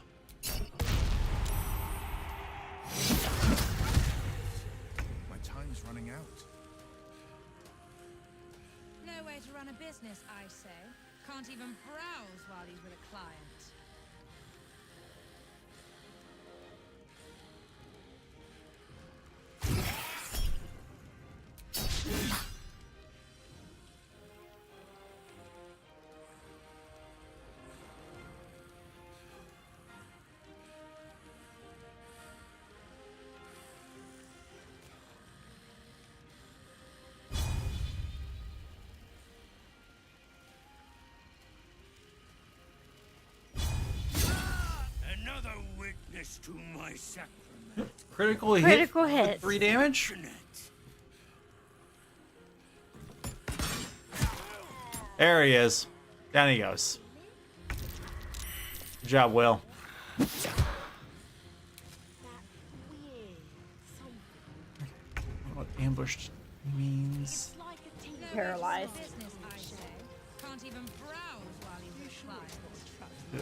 Speaker 4: time's running out.
Speaker 9: No way to run a business, I say. Can't even browse while he's with a client.
Speaker 8: Another witness to my sacrament.
Speaker 1: Critical hit.
Speaker 2: Critical
Speaker 1: with
Speaker 2: hits.
Speaker 1: 3 damage. There he is. Down he goes. Good job, Will.
Speaker 7: That weird something.
Speaker 1: What ambushed means.
Speaker 7: Like a teen.
Speaker 9: No
Speaker 2: paralyzed.
Speaker 9: Business, I say. Can't even browse while he's with clients.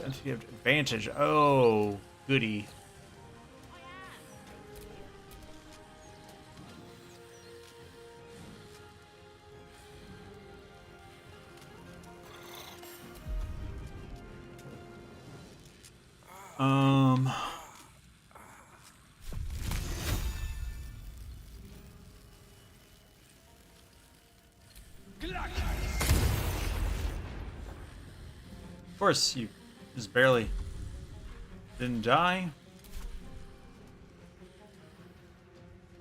Speaker 1: Entity of advantage. Oh, goody. Um. Of course, you just barely didn't die.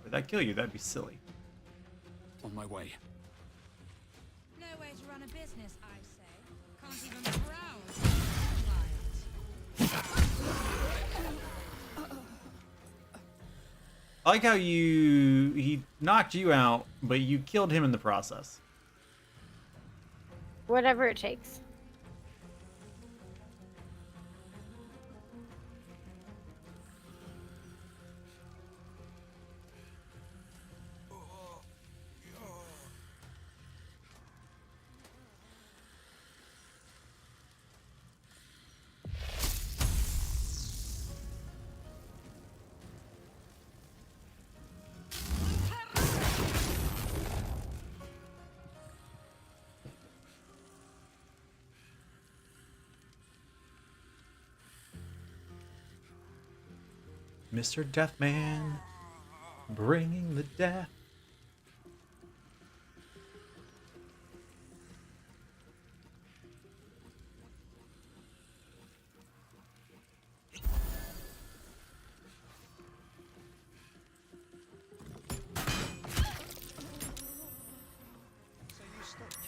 Speaker 1: Would that kill you? That'd be silly.
Speaker 10: On my way.
Speaker 9: No way to run a business, I say. Can't even browse while he's with clients.
Speaker 1: I like how he knocked you out, but you killed him in the process.
Speaker 2: Whatever it takes.
Speaker 1: Mr. Deathman, bringing the death.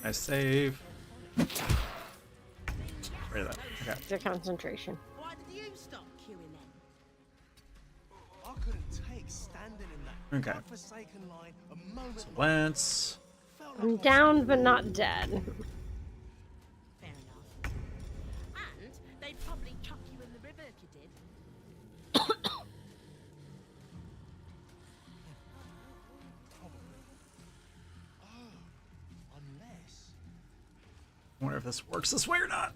Speaker 1: I save. Rid of that. Okay.
Speaker 2: The concentration.
Speaker 7: Why did you stop queuing then?
Speaker 10: I couldn't take standing in that
Speaker 1: Okay.
Speaker 10: godforsaken line a moment.
Speaker 1: Lance.
Speaker 10: Felt
Speaker 2: I'm
Speaker 10: like
Speaker 2: down but not dead.
Speaker 7: Fair enough. And they'd probably chuck you in the river if you did.
Speaker 10: unless.
Speaker 1: I wonder if this works this way or not.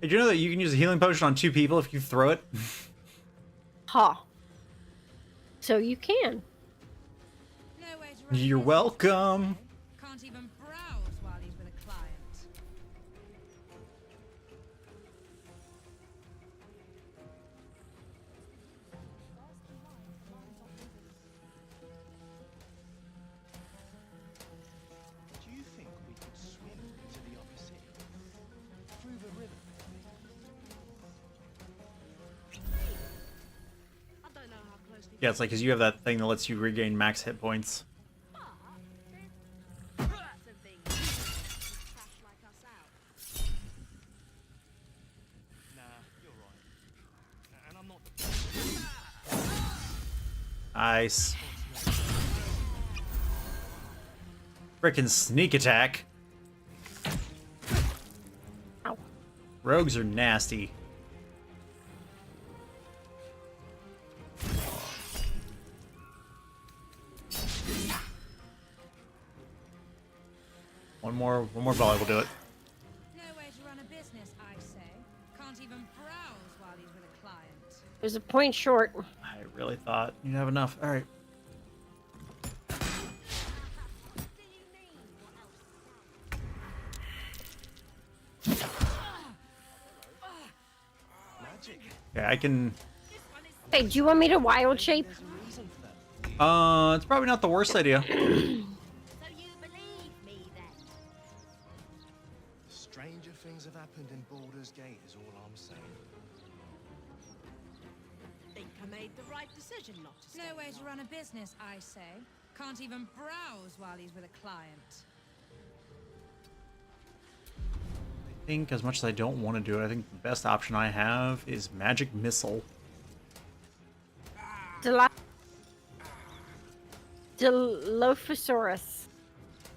Speaker 1: Did you know that you can use a healing potion on 2 people if you throw it?
Speaker 2: Ha. So you can.
Speaker 9: No way to run a
Speaker 1: You're
Speaker 9: business,
Speaker 1: welcome.
Speaker 9: I say. Can't even browse while he's with a client.
Speaker 10: Do you think we could swim to the opposite? Through the river?
Speaker 7: I don't know how closely.
Speaker 1: Yeah, it's like because you have that thing that lets you regain max hit points.
Speaker 7: But there's lots of things trash like us out.
Speaker 10: Nah, you're right. And I'm not the
Speaker 1: Nice. Frickin' sneak attack.
Speaker 2: Ow.
Speaker 1: Rogues are nasty. One more volley will do it.
Speaker 9: No way to run a business, I say. Can't even browse while he's with a client.
Speaker 2: There's a point short.
Speaker 1: I really thought you'd have enough. All right.
Speaker 7: What do you mean? What else?
Speaker 10: magic.
Speaker 1: Okay, I can.
Speaker 7: This one is
Speaker 2: Hey, do you want me to wild shape?
Speaker 10: There's a reason for that.
Speaker 1: It's probably not the worst idea.
Speaker 7: so you believe me then?
Speaker 10: Stranger things have happened in Baldur's Gate, is all I'm saying.
Speaker 7: Think I made the right decision not to stay.
Speaker 9: No way to run a business, I say. Can't even browse while he's with a client.
Speaker 1: I think as much as I don't want to do it, I think the best option I have is magic missile.
Speaker 2: Dilophosaurus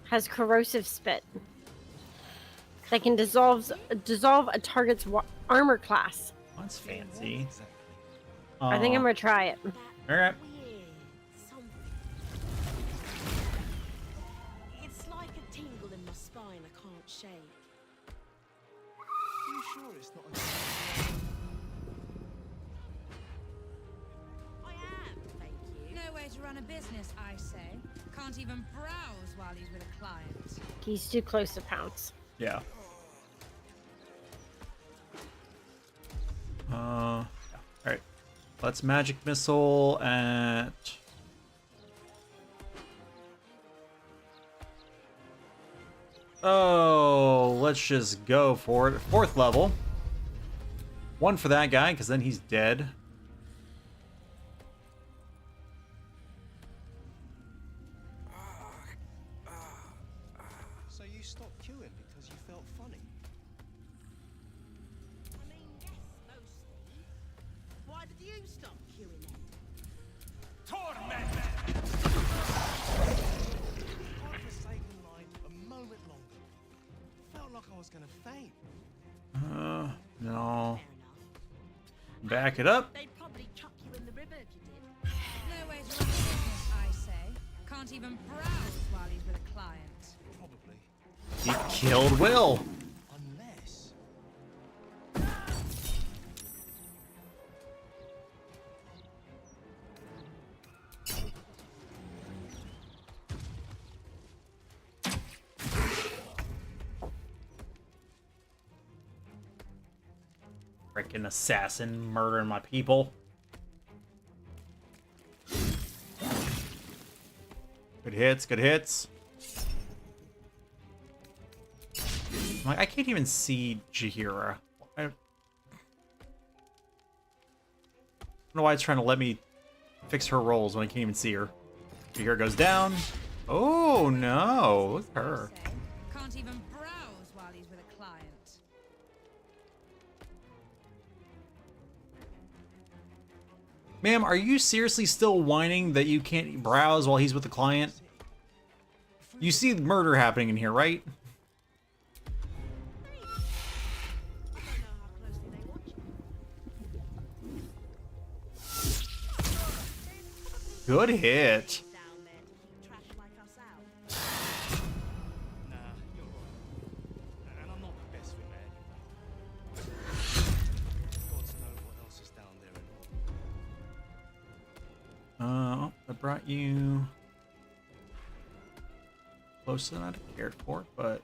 Speaker 2: has corrosive spit that can dissolve a target's armor class.
Speaker 1: That's fancy.
Speaker 10: Exactly.
Speaker 2: I think I'm gonna try it.
Speaker 1: All right.
Speaker 7: Weird something. It's like a tingle in my spine I can't shake.
Speaker 10: You sure it's not a...
Speaker 7: I am, thank you.
Speaker 9: No way to run a business, I say. Can't even browse while he's with a client.
Speaker 2: He's too close to pounce.
Speaker 1: Yeah. All right. Let's magic missile at. Oh, let's just go for it. 4th level. 1 for that guy, because then he's dead.
Speaker 10: So you stopped queuing because you felt funny?
Speaker 7: I mean, yes, mostly. Why did you stop queuing then?
Speaker 10: Godforsaken line a moment longer. Felt like I was gonna faint.
Speaker 1: No.
Speaker 7: Fair enough.
Speaker 1: Back it up.
Speaker 7: They'd probably chuck you in the river if you did.
Speaker 9: No way to run a business, I say. Can't even browse while he's with a client.
Speaker 10: Probably.
Speaker 1: He killed Will.
Speaker 10: Unless...
Speaker 1: Freaking assassin murdering my people. Good hits, good hits. I'm like, I can't even see Jahira. I don't know why it's trying to let me fix her rolls when I can't even see her. Jahira goes down. Oh no, look at her.
Speaker 9: I say. Can't even browse while he's with a client.
Speaker 1: Ma'am, are you seriously still whining that you can't browse while he's with the client? You see murder happening in here, right?
Speaker 7: I don't know how closely they watch you.
Speaker 1: Good hit.
Speaker 7: Down there to keep trash like us out.
Speaker 10: Nah, you're right. And I'm not the best with that anyway. Gods know what else is down there and all.
Speaker 1: I brought you closer than I'd have cared for, but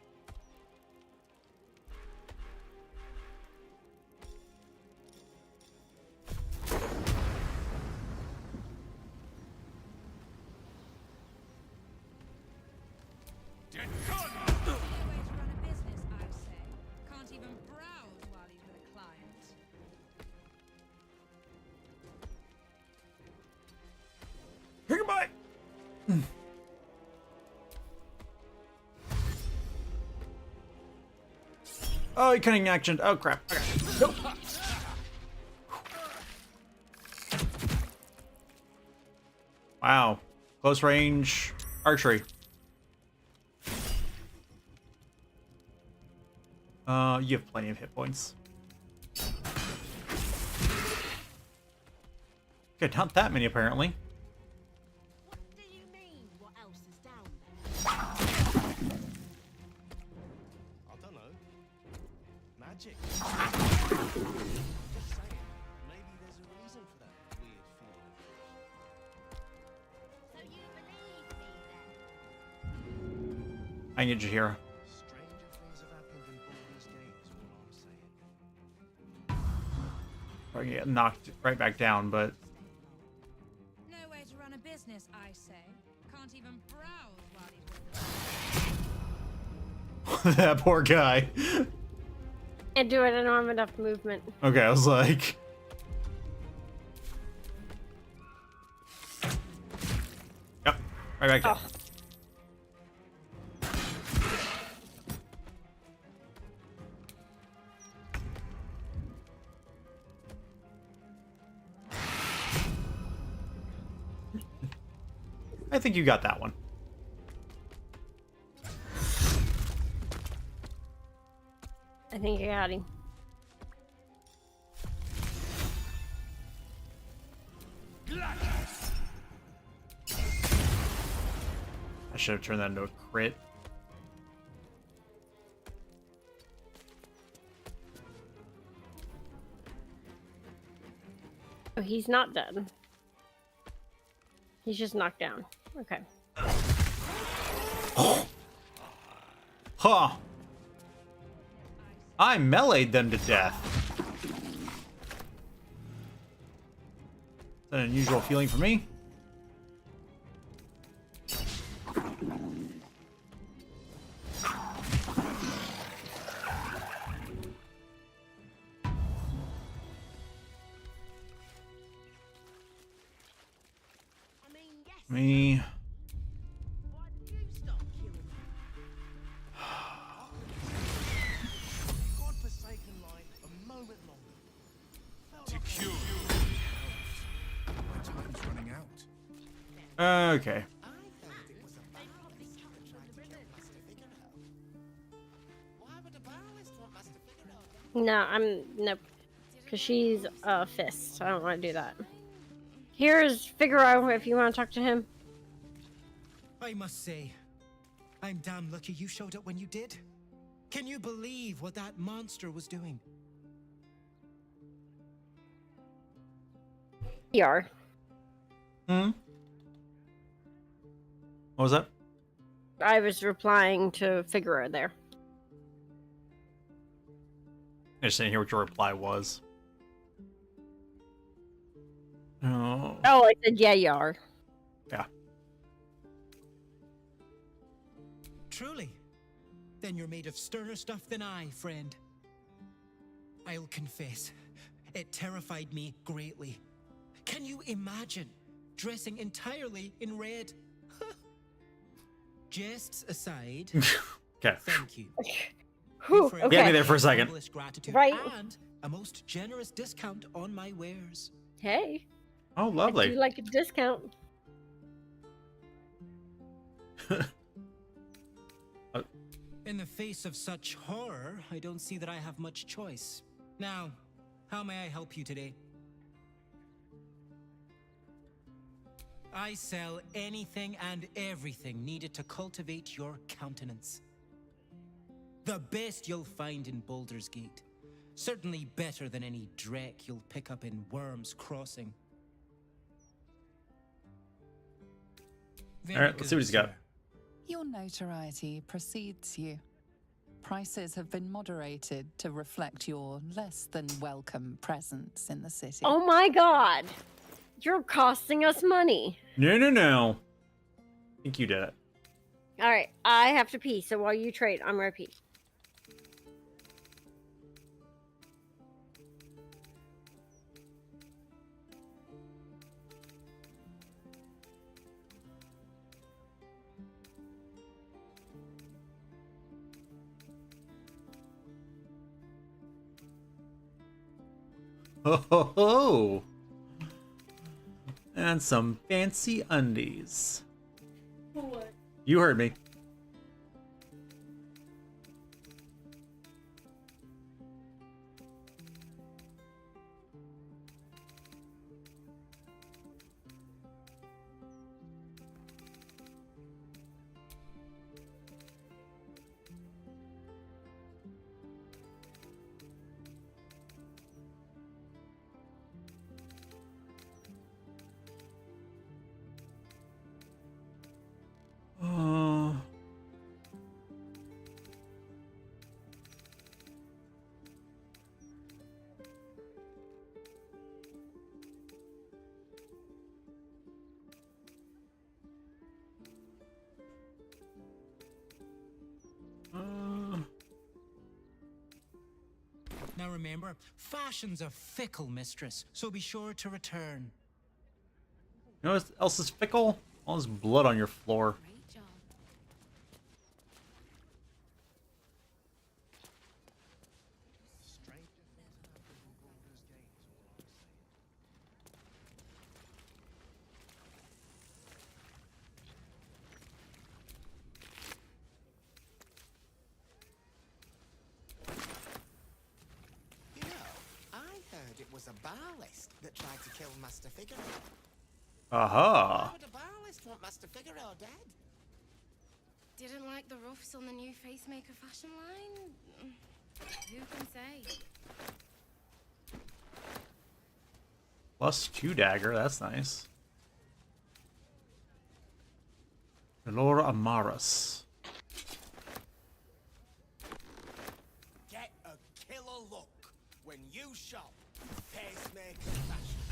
Speaker 9: No way to run a business, I say. Can't even browse while he's with a client.
Speaker 1: goodbye. Oh, you cutting action. Oh crap. Okay. Nope. Wow. Close range archery. You have plenty of hit points. Okay, not that many apparently.
Speaker 7: What do you mean? What else is down there?
Speaker 10: I don't know. Magic. Just saying. Maybe there's a reason for that weird feeling.
Speaker 7: So you believe me then?
Speaker 1: I need you here.
Speaker 10: Stranger things have happened in Baldur's Gate is what I'm saying.
Speaker 1: Probably get knocked right back down, but
Speaker 9: No way to run a business, I say. Can't even browse while he's with a
Speaker 1: that poor guy.
Speaker 2: And do it, I don't have enough movement.
Speaker 1: Okay, I was like, yep, right back down.
Speaker 2: Oh.
Speaker 1: I think you got that one.
Speaker 2: I think I got him.
Speaker 1: should have turned that into a crit.
Speaker 2: Oh, he's not dead. He's just knocked down. Okay.
Speaker 1: Huh. I meleeed them to death. That's an unusual feeling for me.
Speaker 7: I mean, yes.
Speaker 1: Me.
Speaker 7: Why did you stop killing me?
Speaker 10: Godforsaken line a moment longer.
Speaker 4: To cure. My time's running out.
Speaker 1: Okay.
Speaker 2: No, nope. Because she's a fist. I don't want to do that. Here's Figaro if you want to talk to him.
Speaker 11: I must say, I'm damn lucky you showed up when you did. Can you believe what that monster was doing?
Speaker 2: PR.
Speaker 1: Hmm? What was that?
Speaker 2: I was replying to Figaro there.
Speaker 1: I just didn't hear what your reply was. Oh.
Speaker 2: Oh, I said yeah, you are.
Speaker 1: Yeah.
Speaker 11: Truly? Then you're made of sterner stuff than I, friend. I'll confess, it terrified me greatly. Can you imagine dressing entirely in red? Jests aside,
Speaker 1: Okay.
Speaker 11: thank you.
Speaker 2: Whew,
Speaker 11: For
Speaker 2: okay.
Speaker 1: Get me there for a second.
Speaker 11: endless gratitude
Speaker 2: Right.
Speaker 11: and a most generous discount on my wares.
Speaker 2: Hey,
Speaker 1: Oh,
Speaker 2: I
Speaker 1: lovely.
Speaker 2: do like a discount.
Speaker 11: In the face of such horror, I don't see that I have much choice. Now, how may I help you today? I sell anything and everything needed to cultivate your countenance. The best you'll find in Baldur's Gate. Certainly better than any dreck you'll pick up in Worm's Crossing.
Speaker 1: All right, let's see what he's got.
Speaker 5: Your notoriety precedes you. Prices have been moderated to reflect your less than welcome presence in the city.
Speaker 2: Oh my god. You're costing us money.
Speaker 1: No. I think you did it.
Speaker 2: Alright, I have to pee, so while you trade, I'm gonna pee.
Speaker 1: Ho ho ho! And some fancy undies.
Speaker 2: What?
Speaker 1: You heard me.
Speaker 11: Now remember, fashion's a fickle mistress, so be sure to return.
Speaker 1: You know what else is fickle? All this blood on your floor.
Speaker 9: Great job.
Speaker 12: You know, I heard it was a ballast that tried to kill Master Figaro.
Speaker 1: Aha.
Speaker 12: Why would a ballast want Master Figaro dead?
Speaker 13: Didn't like the ruffs on the new facemaker fashion line? Who can say?
Speaker 1: +2 dagger, that's nice. Lord Amaris.
Speaker 12: Get a killer look when you shop Pacemaker Fashion.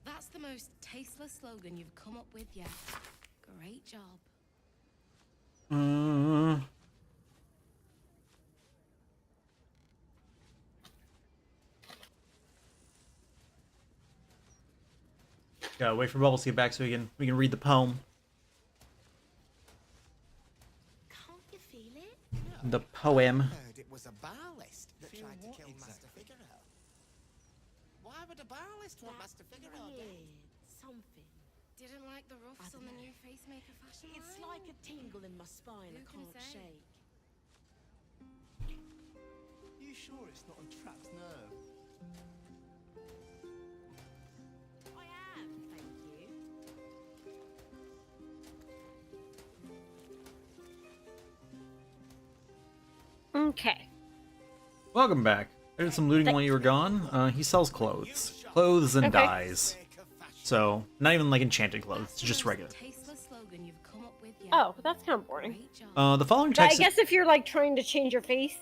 Speaker 13: That's the most tasteless slogan you've come up with yet. Great job.
Speaker 1: Gotta wait for Bubbles to get back so we can read the poem.
Speaker 13: Can't you feel it?
Speaker 1: The poem.
Speaker 12: Heard it was a balist that tried to kill Master Figaro. Why would a balist want Master Figaro dead?
Speaker 7: Something.
Speaker 13: Didn't like the ruffs on the new facemaker fashion line?
Speaker 7: It's like a tingle in my spine I
Speaker 13: Who can
Speaker 7: can't
Speaker 13: say?
Speaker 7: shake.
Speaker 10: You sure it's not a trapped nerve?
Speaker 7: I am, thank you.
Speaker 2: Okay.
Speaker 1: Welcome back. I did some looting while you were gone. He sells clothes. Clothes and
Speaker 2: Okay.
Speaker 1: dyes. So, not even like enchanted clothes, just regular.
Speaker 13: Tasteless slogan you've come up with yet.
Speaker 2: Oh, that's kind of boring.
Speaker 13: Great job.
Speaker 1: The following
Speaker 2: But I
Speaker 1: text...
Speaker 2: guess if you're like trying to change your face,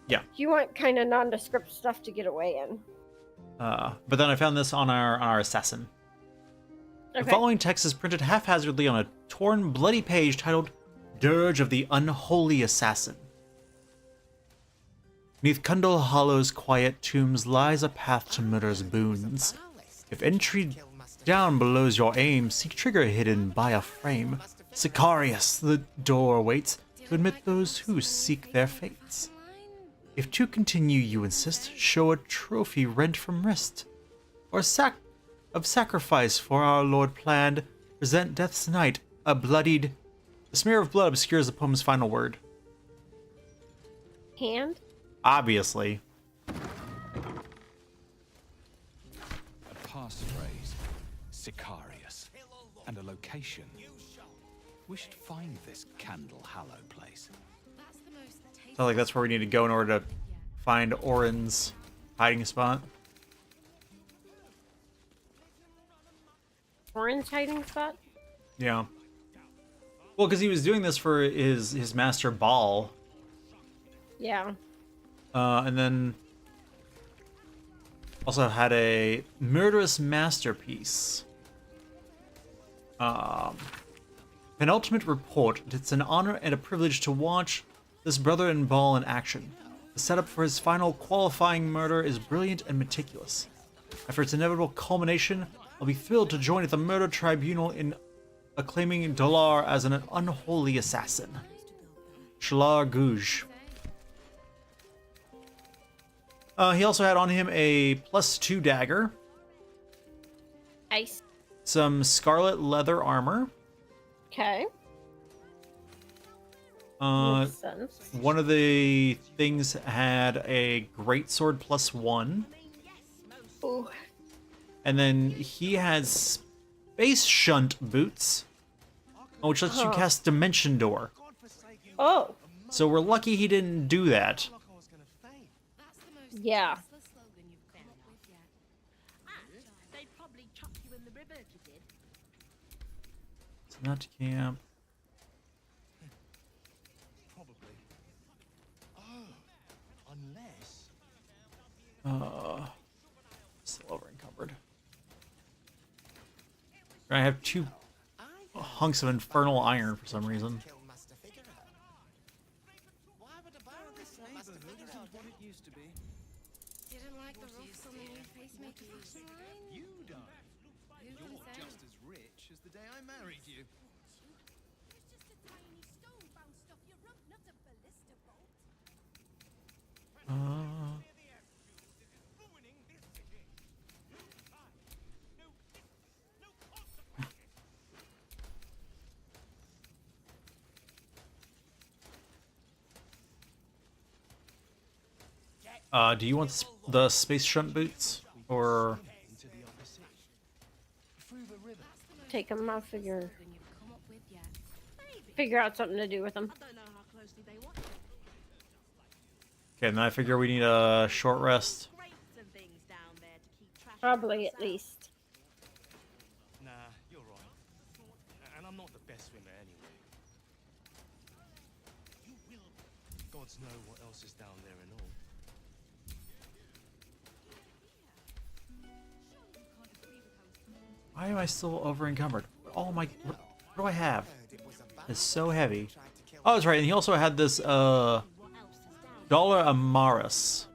Speaker 1: Yeah.
Speaker 2: you want kind of nondescript stuff to get away in.
Speaker 1: But then I found this on our assassin. The
Speaker 2: Okay.
Speaker 1: following text is printed haphazardly on a torn, bloody page titled Dirge of the Unholy Assassin. Neath Kundal Hollow's quiet tombs lies a path to murder's boons. If entry down belows your aim, seek trigger hidden by a frame. Sicarius, the door waits to admit those who seek their fates. If to continue you insist, show a trophy rent from wrist, or of sacrifice for our Lord planned, present death's night, a bloodied... The smear of blood obscures the poem's final word.
Speaker 2: Hand?
Speaker 1: Obviously.
Speaker 14: A passphrase, Sicarius, and a location. We should find this Candle Hallow place.
Speaker 13: That's the most tasteless.
Speaker 1: Sounds like that's where we need to go in order to find Orin's hiding spot.
Speaker 2: Orange hiding spot?
Speaker 1: Yeah. Well, because he was doing this for his master Ball.
Speaker 2: Yeah.
Speaker 1: And then also had a murderous masterpiece. Penultimate report. It's an honor and a privilege to watch this brother in Ball in action. The setup for his final qualifying murder is brilliant and meticulous. After its inevitable culmination, I'll be thrilled to join at the murder tribunal in acclaiming Dolar as an unholy assassin. Shalar Guj. He also had on him a +2 dagger,
Speaker 2: Ice.
Speaker 1: some scarlet leather armor.
Speaker 2: Okay.
Speaker 1: Uh,
Speaker 2: Makes sense.
Speaker 1: one of the things had a greatsword +1,
Speaker 2: Ooh.
Speaker 1: and then he had space shunt boots, which lets you cast Dimension Door.
Speaker 2: Oh.
Speaker 1: So we're lucky he didn't do that.
Speaker 13: That's the most
Speaker 2: Yeah.
Speaker 13: tasteless slogan you've come up with yet.
Speaker 7: And they'd probably chuck you in the river if you did.
Speaker 1: So not to camp.
Speaker 10: Probably. Oh, unless.
Speaker 1: Still over encumbered. I have 2 hunks of infernal iron for some reason.
Speaker 12: Kill Master Figaro. Why would a balist want Master Figaro
Speaker 10: What
Speaker 12: dead?
Speaker 10: it used to be.
Speaker 13: Didn't like the ruffs on the new facemaker fashion line?
Speaker 10: You don't.
Speaker 13: Who can
Speaker 10: You're
Speaker 13: say?
Speaker 10: just as rich as the day I married you.
Speaker 9: It's just a tiny stone-bound stuff you rub, not a ballista bolt.
Speaker 1: Do you want the space shunt boots? Or...
Speaker 10: Into the opposite. Through the river.
Speaker 2: Take them off of your...
Speaker 13: Slogan you've come up with yet.
Speaker 7: Maybe.
Speaker 2: figure out something to do with them.
Speaker 7: I don't know how closely they watch.
Speaker 1: Okay, then I figure we need a short rest.
Speaker 7: Crates and things down there to keep trash.
Speaker 2: Probably at least.
Speaker 10: Nah, you're right. And I'm not the best swimmer anyway. Gods know what else is down there and all.
Speaker 1: Why am I still over encumbered? Oh my, what do I have? It's so heavy. Oh, that's right, and he also had this, Dollar Amaris,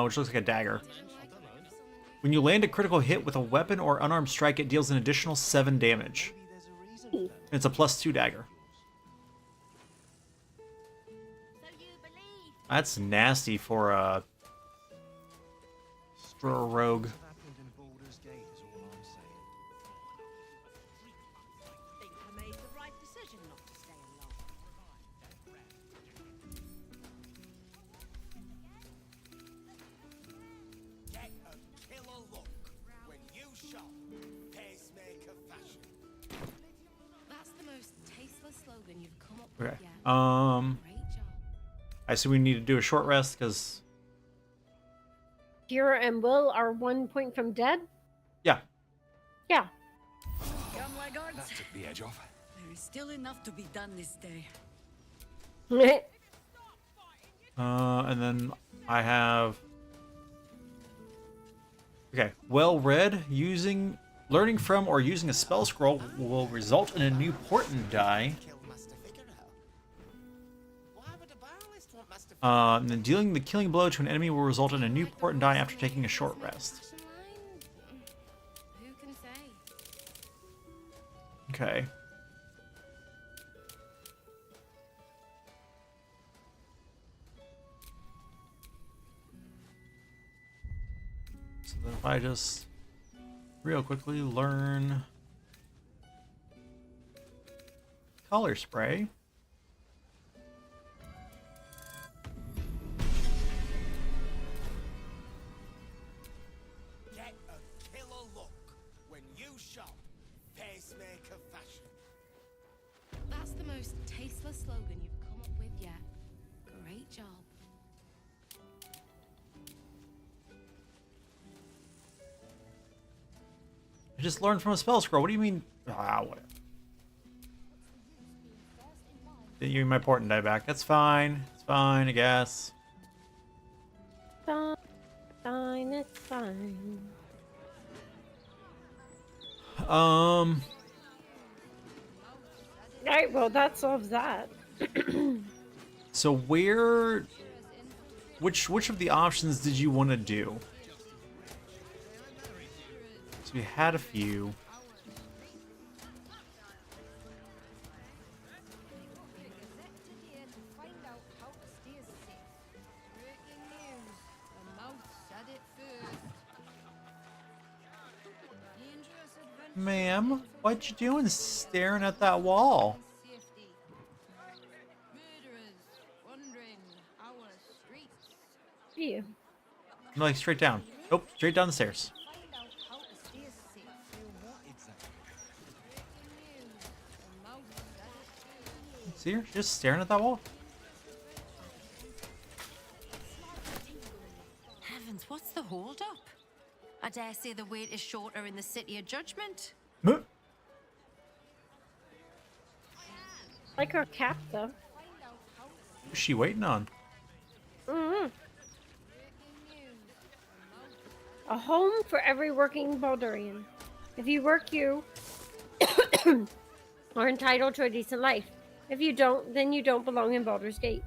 Speaker 1: which looks like a dagger. When you land a critical hit with a weapon or unarmed strike, it deals an additional 7 damage. And it's a +2 dagger. That's nasty for a rogue.
Speaker 10: Happened in Baldur's Gate is all I'm saying.
Speaker 7: I think I made the right decision not to stay along.
Speaker 12: Get a killer look when you shop pacemaker fashion.
Speaker 13: That's the most tasteless slogan you've come up
Speaker 1: Okay.
Speaker 13: with yet. Great job.
Speaker 1: I see we need to do a short rest because
Speaker 2: Kira and Will are 1 point from dead.
Speaker 1: yeah.
Speaker 2: Yeah.
Speaker 15: Come, laggards.
Speaker 14: That took the edge off.
Speaker 15: There is still enough to be done this day.
Speaker 1: And then I have. Okay, well read. Learning from or using a spell scroll will result in a new portent die. And then dealing the killing blow to an enemy will result in a new portent die after taking a short rest.
Speaker 13: Who can say?
Speaker 1: Okay. So then if I just real quickly learn color spray.
Speaker 12: Get a killer look when you shop pacemaker fashion.
Speaker 13: That's the most tasteless slogan you've come up with yet. Great job.
Speaker 1: I just learned from a spell scroll. What do you mean? Ah, whatever. Didn't give me my portent die back. That's fine. It's fine, I guess.
Speaker 2: Fine, fine, it's fine. Right, well, that solves that.
Speaker 1: So which of the options did you want to do? So we had a few. Ma'am, what you doing staring at that wall?
Speaker 2: You.
Speaker 1: No, like straight down. Nope, straight down the stairs. See her? She's just staring at that wall.
Speaker 13: Heavens, what's the hold up? I dare say the wait is shorter in the City of Judgment.
Speaker 1: Huh?
Speaker 2: Like her cap, though.
Speaker 1: Who's she waiting on?
Speaker 2: A home for every working Baldurian. If you work, you are entitled to a decent life. If you don't, then you don't belong in Baldur's Gate.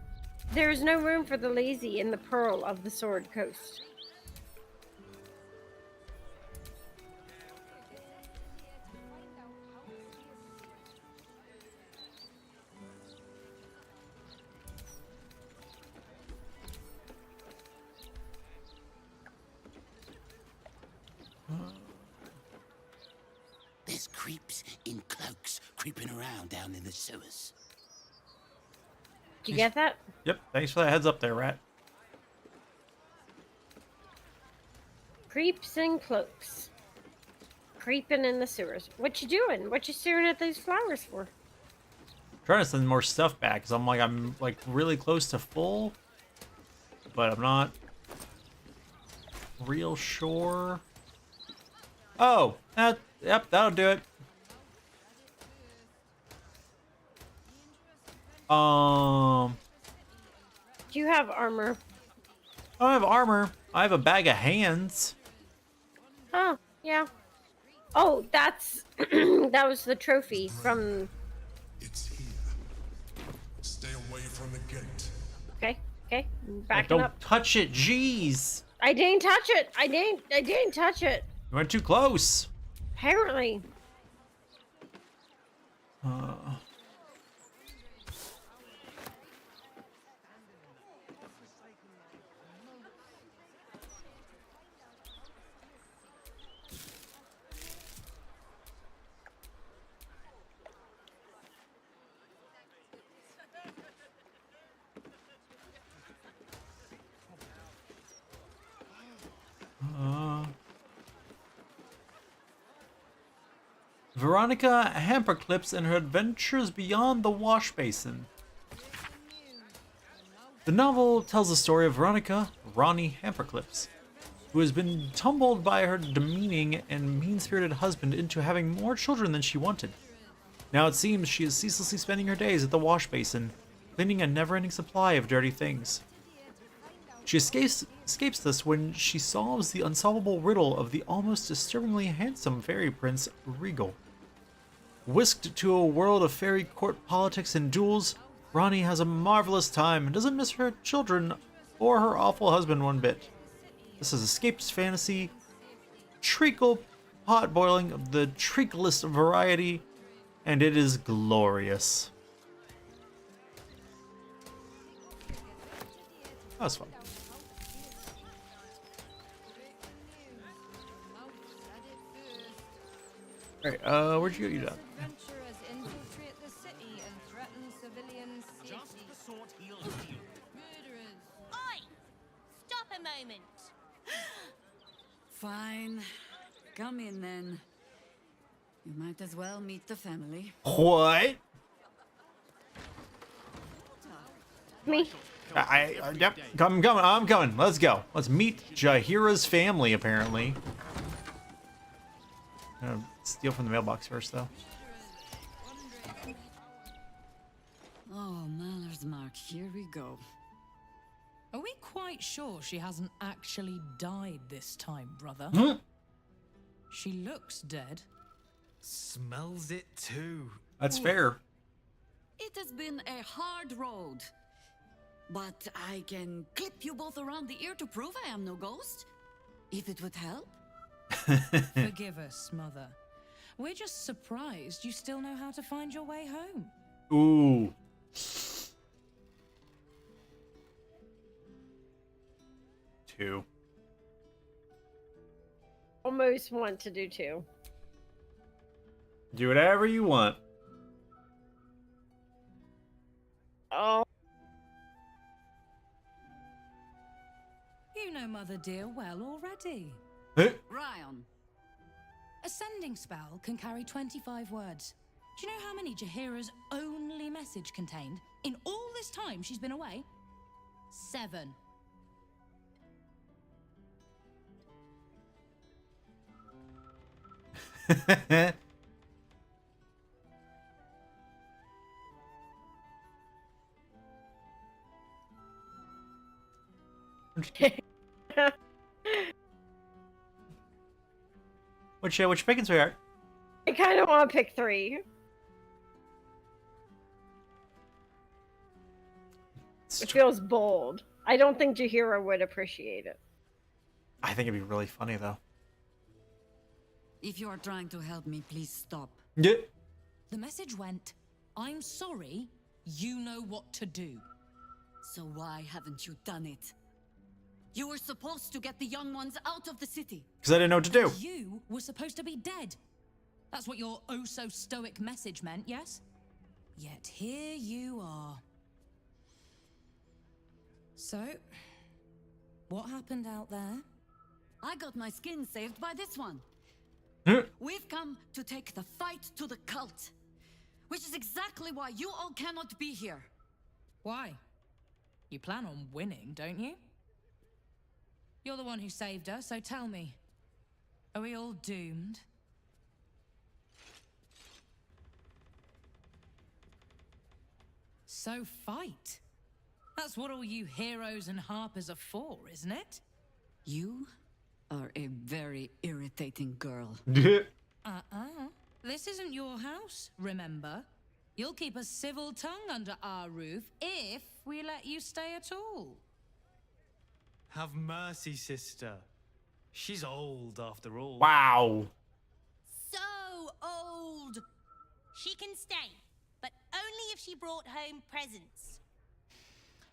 Speaker 2: There is no room for the lazy in the Pearl of the Sword Coast.
Speaker 8: There's creeps in cloaks creeping around down in the sewers.
Speaker 2: Did you get that?
Speaker 1: Yep, thanks for that heads up there, Rat.
Speaker 2: Creeps and cloaks. Creeping in the sewers. What you doing? What you staring at those flowers for?
Speaker 1: trying to send more stuff back because I'm like really close to full, but I'm not real sure. Oh, yep, that'll do it.
Speaker 2: Do you have armor?
Speaker 1: I don't have armor. I have a bag of hands.
Speaker 2: Oh, yeah. Oh, that's that was the trophy from.
Speaker 4: It's here. Stay away from the gate.
Speaker 2: Okay, backing
Speaker 1: Don't
Speaker 2: up.
Speaker 1: touch it, jeez.
Speaker 2: I didn't touch it. I didn't touch it.
Speaker 1: You went too close.
Speaker 2: Apparently.
Speaker 1: Veronica Hamperclips and her adventures beyond the wash basin. The novel tells the story of Veronica, Ronnie Hamperclips, who has been tumbled by her demeaning and mean-spirited husband into having more children than she wanted. Now it seems she is ceaselessly spending her days at the wash basin, cleaning a never-ending supply of dirty things. She escapes this when she solves the unsolvable riddle of the almost disturbingly handsome fairy prince Regal. Whisked to a world of fairy court politics and duels, Ronnie has a marvelous time and doesn't miss her children or her awful husband one bit. This is escapist fantasy, treacle pot boiling of the treaclest variety, and it is glorious. That was fun. Alright, where'd you go? You done?
Speaker 9: Adventurers infiltrate the city and threaten civilians' safety.
Speaker 10: Just the sort he'll deal.
Speaker 9: Murderers.
Speaker 7: Oi! Stop a moment.
Speaker 15: Fine. Come in then. You might as well meet the family.
Speaker 1: What?
Speaker 2: Me.
Speaker 1: Yep, I'm coming. Let's go. Let's meet Jahira's family, apparently. Steal from the mailbox first, though.
Speaker 15: Oh, Maller's Mark, here we go.
Speaker 16: Are we quite sure she hasn't actually died this time, brother?
Speaker 1: Hmm?
Speaker 16: She looks dead.
Speaker 10: Smells it too.
Speaker 1: That's fair.
Speaker 15: It has been a hard road. But I can clip you both around the ear to prove I am no ghost. If it would help.
Speaker 16: Forgive us, Mother. We're just surprised you still know how to find your way home.
Speaker 1: Ooh. Two.
Speaker 2: Almost want to do two.
Speaker 1: Do whatever you want.
Speaker 2: Oh.
Speaker 16: You know Mother dear well already.
Speaker 15: Ryan.
Speaker 16: A sending spell can carry 25 words. Do you know how many Jahira's only message contained in all this time she's been away? 7.
Speaker 1: Which picking, sweetheart?
Speaker 2: I kind of want to pick 3. It feels bold. I don't think Jahira would appreciate it.
Speaker 1: I think it'd be really funny, though.
Speaker 15: If you are trying to help me, please stop.
Speaker 1: Yeah.
Speaker 16: The message went, I'm sorry, you know what to do.
Speaker 15: So why haven't you done it? You were supposed to get the young ones out of the city.
Speaker 1: Because I didn't know what to do.
Speaker 16: You were supposed to be dead. That's what your oh-so-stoic message meant, yes? Yet here you are. So, what happened out there?
Speaker 15: I got my skin saved by this one. We've come to take the fight to the cult. which is exactly why you all cannot be here.
Speaker 16: Why? You plan on winning, don't you? You're the one who saved us, so tell me. Are we all doomed? So fight. That's what all you heroes and harpers are for, isn't it?
Speaker 15: You are a very irritating girl.
Speaker 16: This isn't your house, remember? You'll keep a civil tongue under our roof if we let you stay at all.
Speaker 10: Have mercy, sister. She's old after all.
Speaker 1: Wow.
Speaker 7: So old. She can stay, but only if she brought home presents.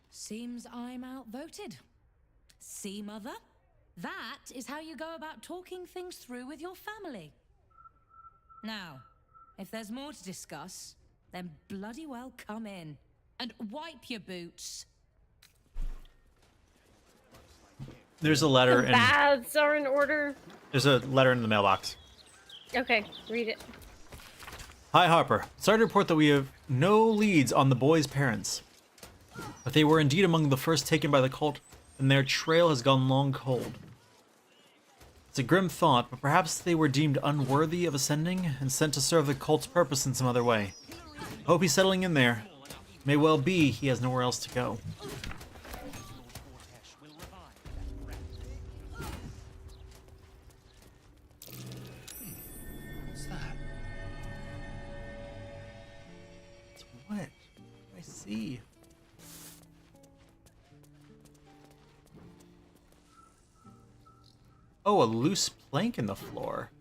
Speaker 16: Seems I'm outvoted. See, Mother? That is how you go about talking things through with your family. Now, if there's more to discuss, then bloody well come in. And wipe your boots.
Speaker 1: There's a letter
Speaker 2: The
Speaker 1: in.
Speaker 2: baths are in order.
Speaker 1: There's a letter in the mailbox.
Speaker 2: Okay, read it.
Speaker 1: Hi, Harper. Sorry to report that we have no leads on the boys' parents. But they were indeed among the first taken by the cult, and their trail has gone long cold. It's a grim thought, but perhaps they were deemed unworthy of ascending and sent to serve the cult's purpose in some other way. Hope he's settling in there. May well be he has nowhere else to go.
Speaker 14: What's that?
Speaker 1: It's what? I see. Oh, a loose plank in the floor.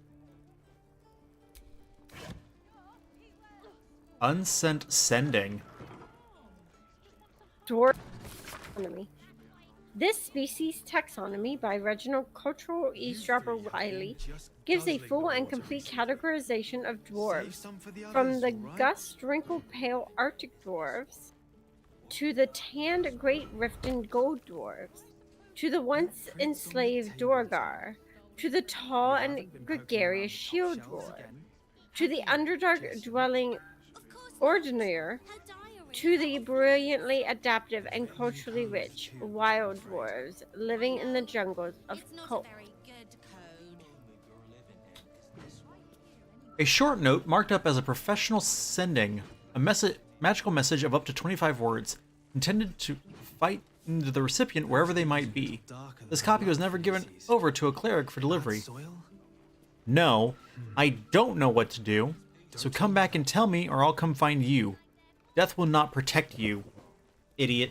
Speaker 1: Unsent sending.
Speaker 2: Dwarf taxonomy. This species taxonomy by Reginald Cultural Eavesdropper Riley gives a full and complete categorization of dwarves, from the gust wrinkled pale Arctic dwarves to the tanned great rifted gold dwarves, to the once enslaved Dorgar, to the tall and gregarious shield dwarf, to the underdark dwelling Ordinaire, to the brilliantly adaptive and culturally rich wild dwarves living in the jungles of Cult.
Speaker 1: A short note marked up as a professional sending, a magical message of up to 25 words, intended to fight into the recipient wherever they might be. This copy was never given over to a cleric for delivery. No, I don't know what to do, so come back and tell me or I'll come find you. Death will not protect you, idiot.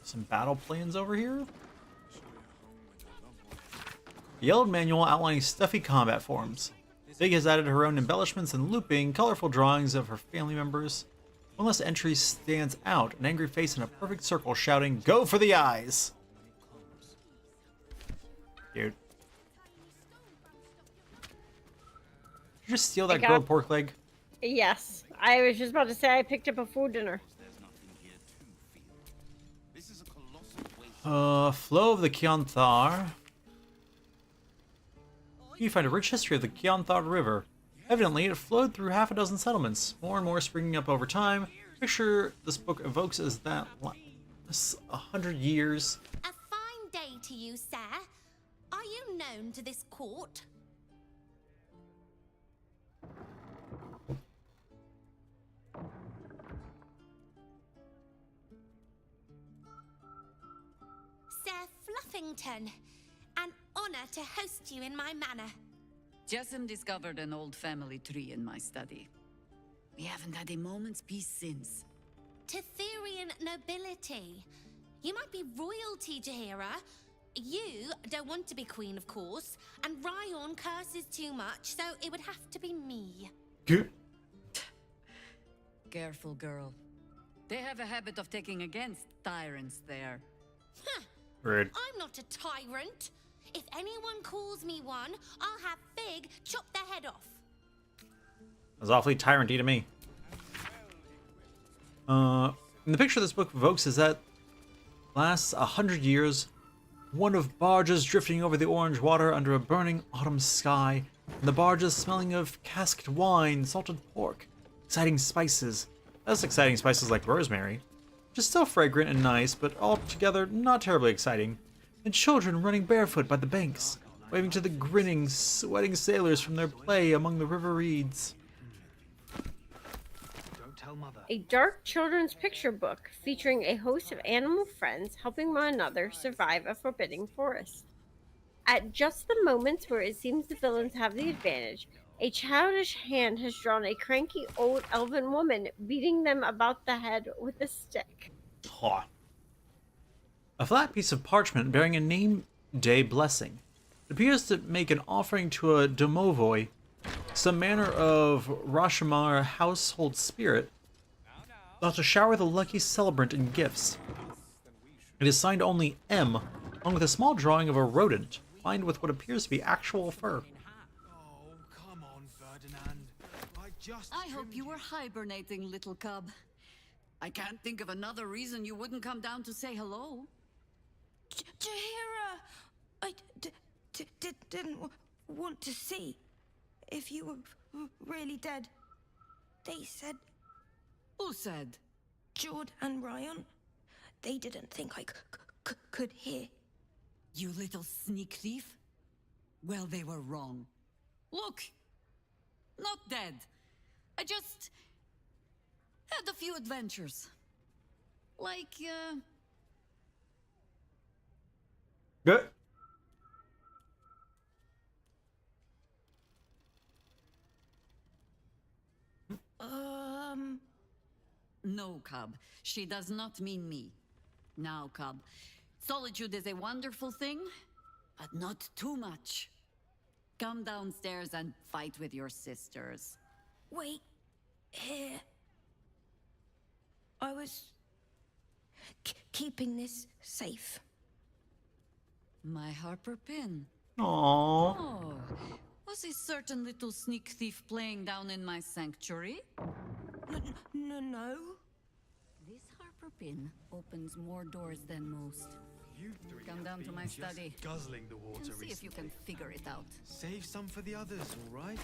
Speaker 1: Some battle plans over here. The yellowed manual outlining stuffy combat forms. Big has added her own embellishments and looping, colorful drawings of her family members. One less entry stands out, an angry face in a perfect circle shouting, "Go for the eyes!" Dude. Did you just steal that grilled pork leg?
Speaker 2: Yes, I was just about to say I picked up a food dinner.
Speaker 1: Flow of the Kionthar. You find a rich history of the Kionthar River. Evidently, it flowed through half a dozen settlements, more and more springing up over time. Picture this book evokes as that 100 years.
Speaker 7: A fine day to you, sir. Are you known to this court? Sir Fluffington, an honor to host you in my manor.
Speaker 15: Jessamine discovered an old family tree in my study. We haven't had a moment's peace since.
Speaker 7: Tetherian nobility. You might be royalty, Jaheira. You don't want to be queen, of course, and Ryon curses too much, so it would have to be me.
Speaker 15: Careful, girl. They have a habit of taking against tyrants there.
Speaker 1: Rude.
Speaker 7: I'm not a tyrant. If anyone calls me one, I'll have Fig chop their head off.
Speaker 1: That was awfully tyranty to me. And the picture this book evokes is that lasts 100 years, one of barges drifting over the orange water under a burning autumn sky, and the barges smelling of casked wine, salted pork, exciting spices. Less exciting spices like rosemary, just still fragrant and nice, but altogether not terribly exciting. And children running barefoot by the banks, waving to the grinning, sweating sailors from their play among the river reeds.
Speaker 2: A dark children's picture book featuring a host of animal friends helping one another survive a forbidding forest. At just the moments where it seems the villains have the advantage, a childish hand has drawn a cranky old elven woman beating them about the head with a stick.
Speaker 1: Huh. A flat piece of parchment bearing a name day blessing. It appears to make an offering to a domovoi, some manner of Rashomar household spirit, thought to shower the lucky celebrant in gifts. It is signed only M, along with a small drawing of a rodent, lined with what appears to be actual fur.
Speaker 15: I hope you were hibernating, little cub. I can't think of another reason you wouldn't come down to say hello.
Speaker 9: Jaheira, I didn't want to see if you were really dead. They said...
Speaker 15: Who said?
Speaker 9: Jord and Ryan. They didn't think I could hear.
Speaker 15: You little sneak thief? Well, they were wrong. Look, not dead. I just had a few adventures. Like,
Speaker 1: Good.
Speaker 15: No, cub. She does not mean me. Now, cub. Solitude is a wonderful thing, but not too much. Come downstairs and fight with your sisters.
Speaker 9: Wait, here. I was keeping this safe.
Speaker 15: My Harper pin.
Speaker 1: Aww.
Speaker 15: Oh, was a certain little sneak thief playing down in my sanctuary?
Speaker 9: No.
Speaker 15: This Harper pin opens more doors than most. Come down to my study.
Speaker 10: Guzzling the water
Speaker 15: And see if you can figure it out.
Speaker 10: Save some for the others, all right?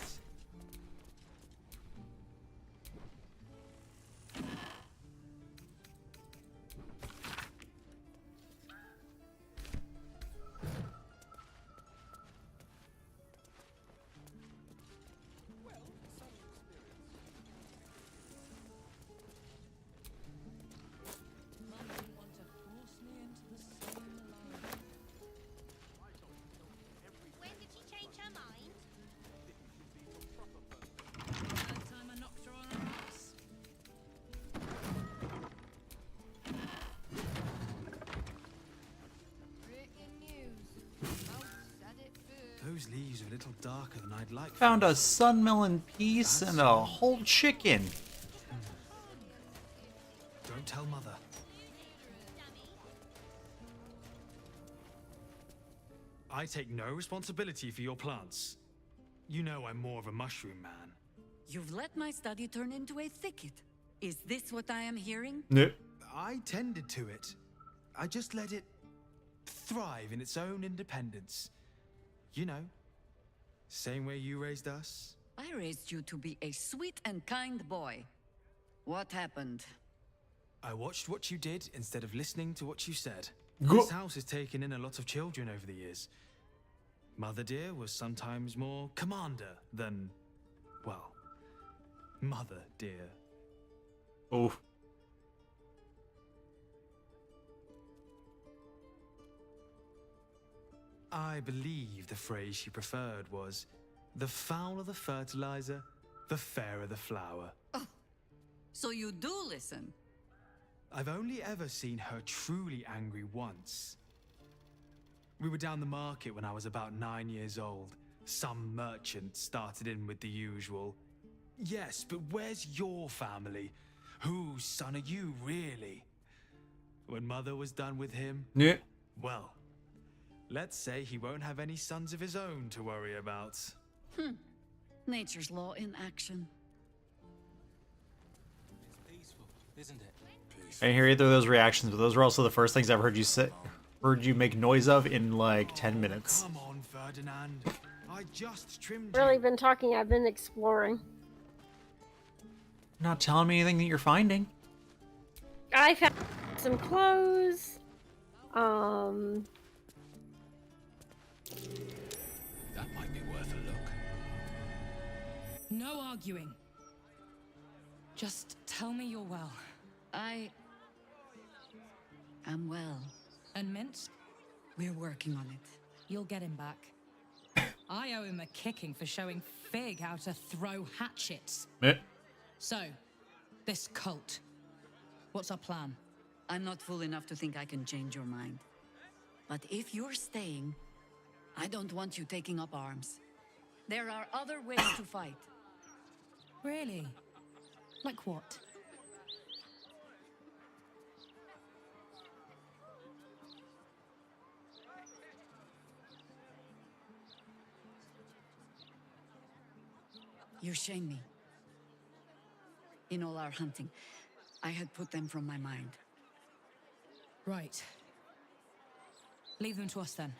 Speaker 7: When did she change her mind?
Speaker 16: That time I knocked her on her ass.
Speaker 9: Breaking news. Said it first.
Speaker 10: Those leaves are a little darker than I'd like.
Speaker 1: Found a sunmelon piece and a whole chicken.
Speaker 10: Don't tell Mother. I take no responsibility for your plants. You know I'm more of a mushroom man.
Speaker 15: You've let my study turn into a thicket. Is this what I am hearing?
Speaker 1: No.
Speaker 10: I tended to it. I just let it thrive in its own independence. You know, same way you raised us.
Speaker 15: I raised you to be a sweet and kind boy. What happened?
Speaker 10: I watched what you did instead of listening to what you said.
Speaker 1: Go-
Speaker 10: This house has taken in a lot of children over the years. Mother dear was sometimes more commander than, well, mother dear.
Speaker 1: Oh.
Speaker 10: I believe the phrase she preferred was, the fouler the fertilizer, the fairer the flower.
Speaker 15: Oh, so you do listen?
Speaker 10: I've only ever seen her truly angry once. We were down the market when I was about 9 years old. Some merchant started in with the usual, yes, but where's your family? Whose son are you, really? When Mother was done with him,
Speaker 1: Yeah.
Speaker 10: well, let's say he won't have any sons of his own to worry about.
Speaker 15: Nature's law in action.
Speaker 14: It's peaceful, isn't it?
Speaker 1: I didn't hear either of those reactions, but those were also the first things I've heard you make noise of in like 10 minutes.
Speaker 10: Come on, Ferdinand. I just trimmed
Speaker 2: Really been talking, I've been exploring.
Speaker 1: Not telling me anything that you're finding.
Speaker 2: I found some clothes.
Speaker 14: That might be worth a look.
Speaker 16: No arguing. Just tell me you're well.
Speaker 15: I am well.
Speaker 16: And Minsk?
Speaker 15: We're working on it.
Speaker 16: You'll get him back. I owe him a kicking for showing Fig how to throw hatchets. So, this cult. What's our plan?
Speaker 15: I'm not fool enough to think I can change your mind. But if you're staying, I don't want you taking up arms. There are other ways to fight.
Speaker 16: Really? Like what?
Speaker 15: You shame me. In all our hunting, I had put them from my mind.
Speaker 16: Right. Leave them to us then.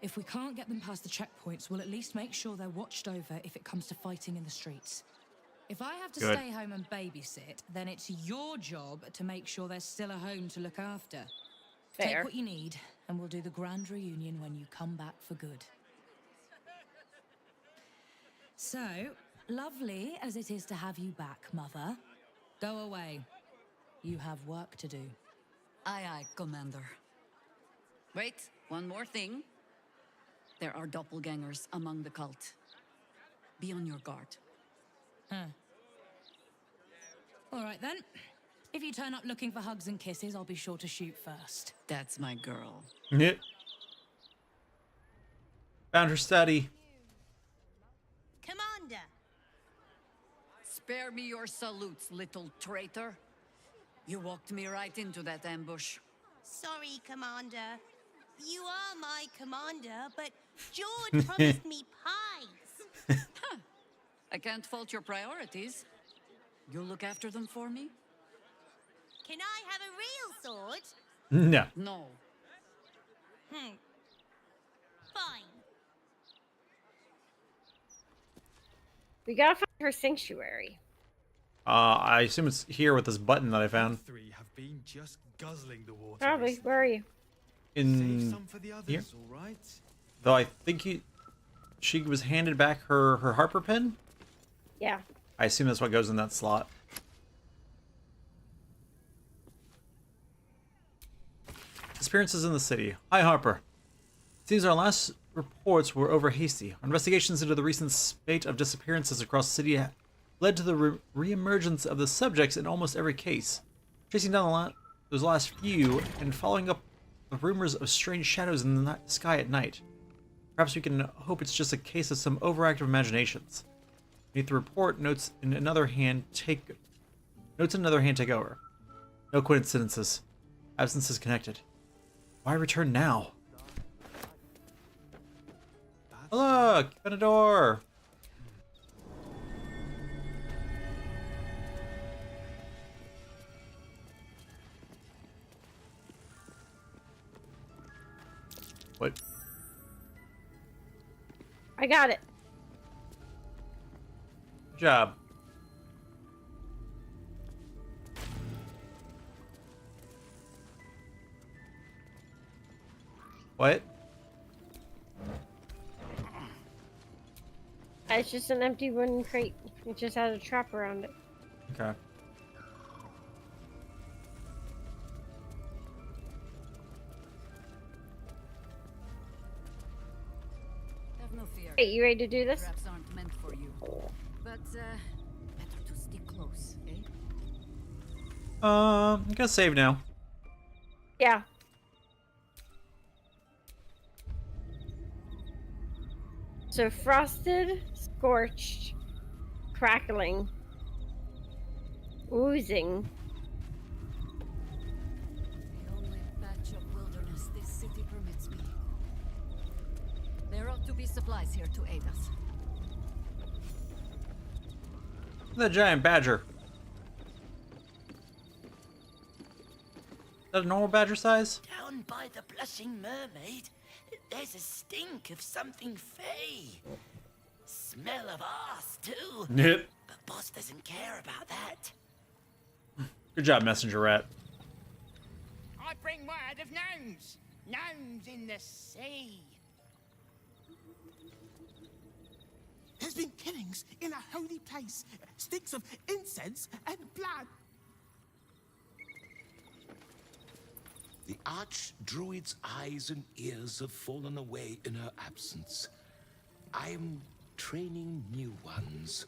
Speaker 16: If we can't get them past the checkpoints, we'll at least make sure they're watched over if it comes to fighting in the streets. If I have to stay home and babysit, then it's your job to make sure there's still a home to look after.
Speaker 2: Fair.
Speaker 16: Take what you need, and we'll do the grand reunion when you come back for good. So, lovely as it is to have you back, Mother, go away. You have work to do.
Speaker 15: Aye, aye, Commander. Wait, one more thing. There are doppelgangers among the cult. Be on your guard.
Speaker 16: Huh. All right then. If you turn up looking for hugs and kisses, I'll be sure to shoot first.
Speaker 15: That's my girl.
Speaker 1: Yep. Found her study.
Speaker 7: Commander.
Speaker 15: Spare me your salutes, little traitor. You walked me right into that ambush.
Speaker 7: Sorry, Commander. You are my commander, but George promised me pies.
Speaker 15: I can't fault your priorities. You'll look after them for me?
Speaker 7: Can I have a real sword?
Speaker 1: No.
Speaker 15: No.
Speaker 7: Fine.
Speaker 2: We gotta find her sanctuary.
Speaker 1: I assume it's here with this button that I found.
Speaker 10: Three have been just guzzling the water.
Speaker 2: Probably. Where are you?
Speaker 10: Save
Speaker 1: In
Speaker 10: some for the others,
Speaker 1: here.
Speaker 10: all right?
Speaker 1: Though I think she was handed back her Harper pen.
Speaker 2: Yeah.
Speaker 1: I assume that's what goes in that slot. Disappearances in the city. Hi, Harper. Seems our last reports were over hasty. Our investigations into the recent spate of disappearances across the city led to the re-emergence of the subjects in almost every case. Tracing down those last few and following up the rumors of strange shadows in the sky at night. Perhaps we can hope it's just a case of some overactive imaginations. Beneath the report, notes in another hand take over. No coincidences. Absences connected. Why return now? Oh, look! Open a door! What?
Speaker 2: I got it.
Speaker 1: Good job. What?
Speaker 2: It's just an empty wooden crate. It just has a trap around it.
Speaker 1: Okay.
Speaker 15: Have no fear.
Speaker 2: Hey, you ready to do this?
Speaker 15: Traps aren't meant for you. But, better to stick close, eh?
Speaker 1: I'm gonna save now.
Speaker 2: Yeah. So frosted, scorched, crackling, oozing.
Speaker 15: The only patch of wilderness this city permits me. There ought to be supplies here to aid us.
Speaker 1: The giant badger. that a normal badger size?
Speaker 12: Down by the Blushing Mermaid, there's a stink of something fey. Smell of arse, too.
Speaker 1: Yep.
Speaker 12: But boss doesn't care about that.
Speaker 1: Good job, messenger rat.
Speaker 12: I bring word of gnomes. Gnomes in the sea.
Speaker 17: There's been killings in a holy place. Stinks of incense and blood.
Speaker 4: The Archdruid's eyes and ears have fallen away in her absence. I'm training new ones.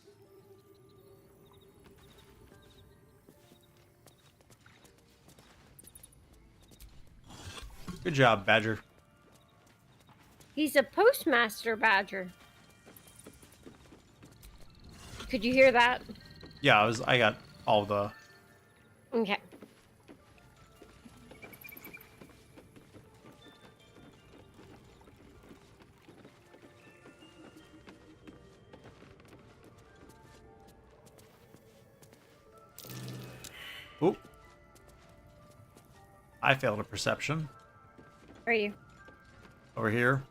Speaker 1: Good job, Badger.
Speaker 2: He's a postmaster badger. Could you hear that?
Speaker 1: Yeah, I got all the...
Speaker 2: Okay.
Speaker 1: Oop. I failed a perception.
Speaker 2: Where are you?
Speaker 1: Over here.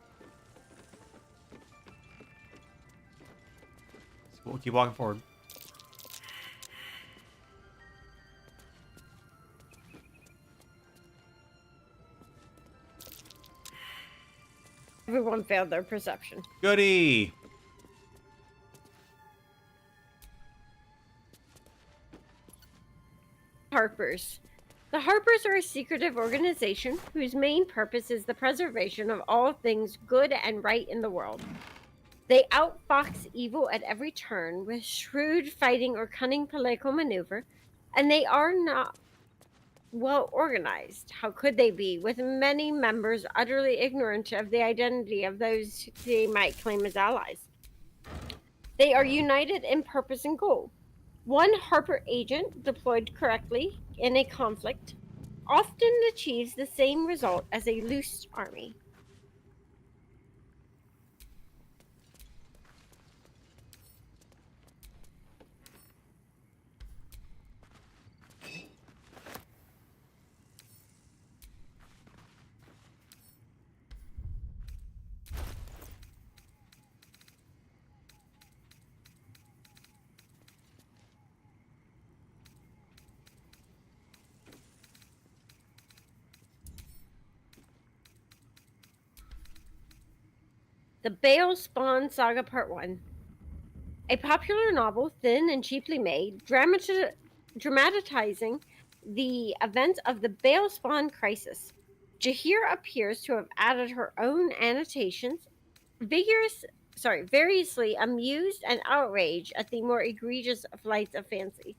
Speaker 1: So we'll keep walking forward.
Speaker 2: Everyone failed their perception.
Speaker 1: Goody!
Speaker 2: Harpers. The Harpers are a secretive organization whose main purpose is the preservation of all things good and right in the world. They outfox evil at every turn with shrewd fighting or cunning political maneuver, and they are not well organized. How could they be, with many members utterly ignorant of the identity of those they might claim as allies? They are united in purpose and goal. One Harper agent deployed correctly in a conflict often achieves the same result as a loose army. The Bale Spawn Saga Part 1. A popular novel, thin and cheaply made, dramatizing the events of the Bale Spawn crisis. Jahir appears to have added her own annotations, variously amused and outraged at the more egregious flights of fancy.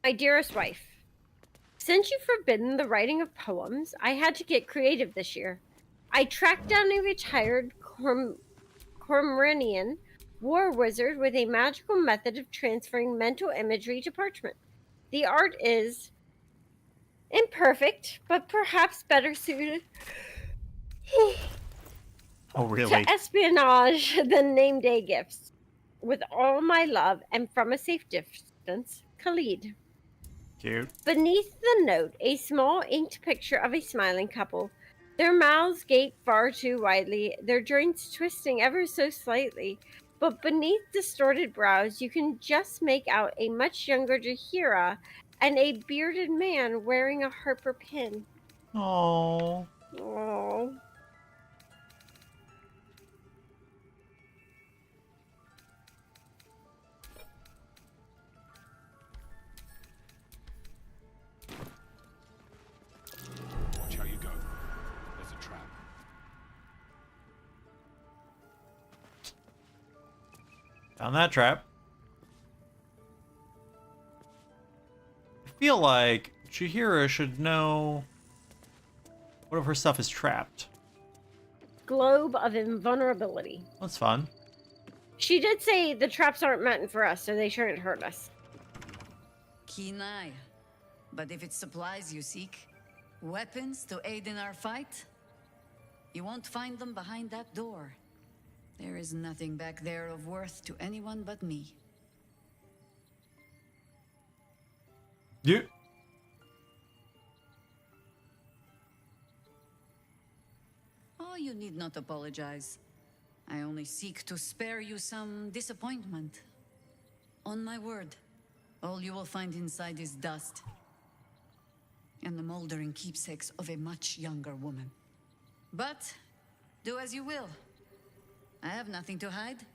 Speaker 2: My dearest wife, since you've forbidden the writing of poems, I had to get creative this year. I tracked down a retired Cormoranian war wizard with a magical method of transferring mental imagery to parchment. The art is imperfect, but perhaps better suited
Speaker 1: Oh, really?
Speaker 2: to espionage than name day gifts. With all my love and from a safe distance, Khalid.
Speaker 1: Cute.
Speaker 2: Beneath the note, a small inked picture of a smiling couple. Their mouths gape far too widely, their joints twisting ever so slightly. But beneath distorted brows, you can just make out a much younger Jahira and a bearded man wearing a Harper pin.
Speaker 1: Aww.
Speaker 2: Aww.
Speaker 14: Watch how you go. There's a trap.
Speaker 1: Found that trap. I feel like Chihira should know what of her stuff is trapped.
Speaker 2: Globe of invulnerability.
Speaker 1: That's fun.
Speaker 2: She did say the traps aren't meant for us, so they shouldn't hurt us.
Speaker 15: Kenai. But if it's supplies you seek, weapons to aid in our fight, you won't find them behind that door. There is nothing back there of worth to anyone but me.
Speaker 1: Yeah.
Speaker 15: Oh, you need not apologize. I only seek to spare you some disappointment. On my word, all you will find inside is dust. And the moldering keepsakes of a much younger woman. But, do as you will. I have nothing to hide.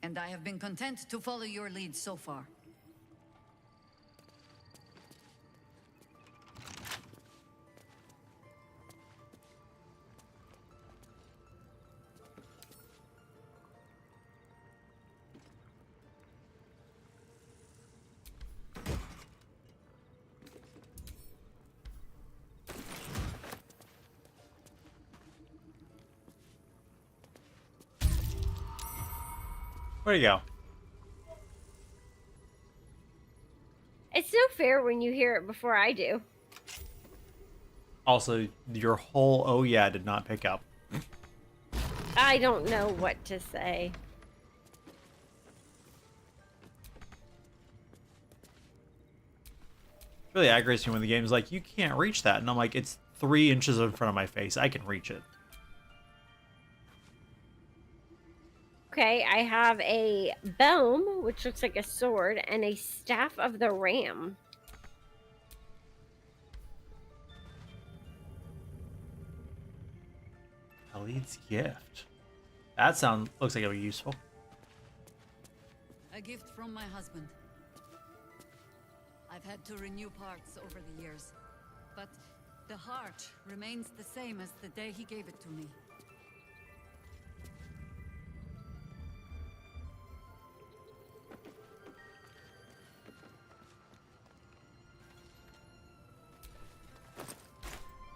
Speaker 15: And I have been content to follow your lead so far.
Speaker 1: Where you go?
Speaker 2: It's no fair when you hear it before I do.
Speaker 1: Also, your whole oh yeah did not pick up.
Speaker 2: I don't know what to say.
Speaker 1: Really aggravates me when the game's like, you can't reach that. And I'm like, it's 3 inches in front of my face. I can reach it.
Speaker 2: Okay, I have a belm, which looks like a sword, and a staff of the ram.
Speaker 1: Khalid's gift. That looks like it'll be useful.
Speaker 15: A gift from my husband. I've had to renew parts over the years, but the heart remains the same as the day he gave it to me.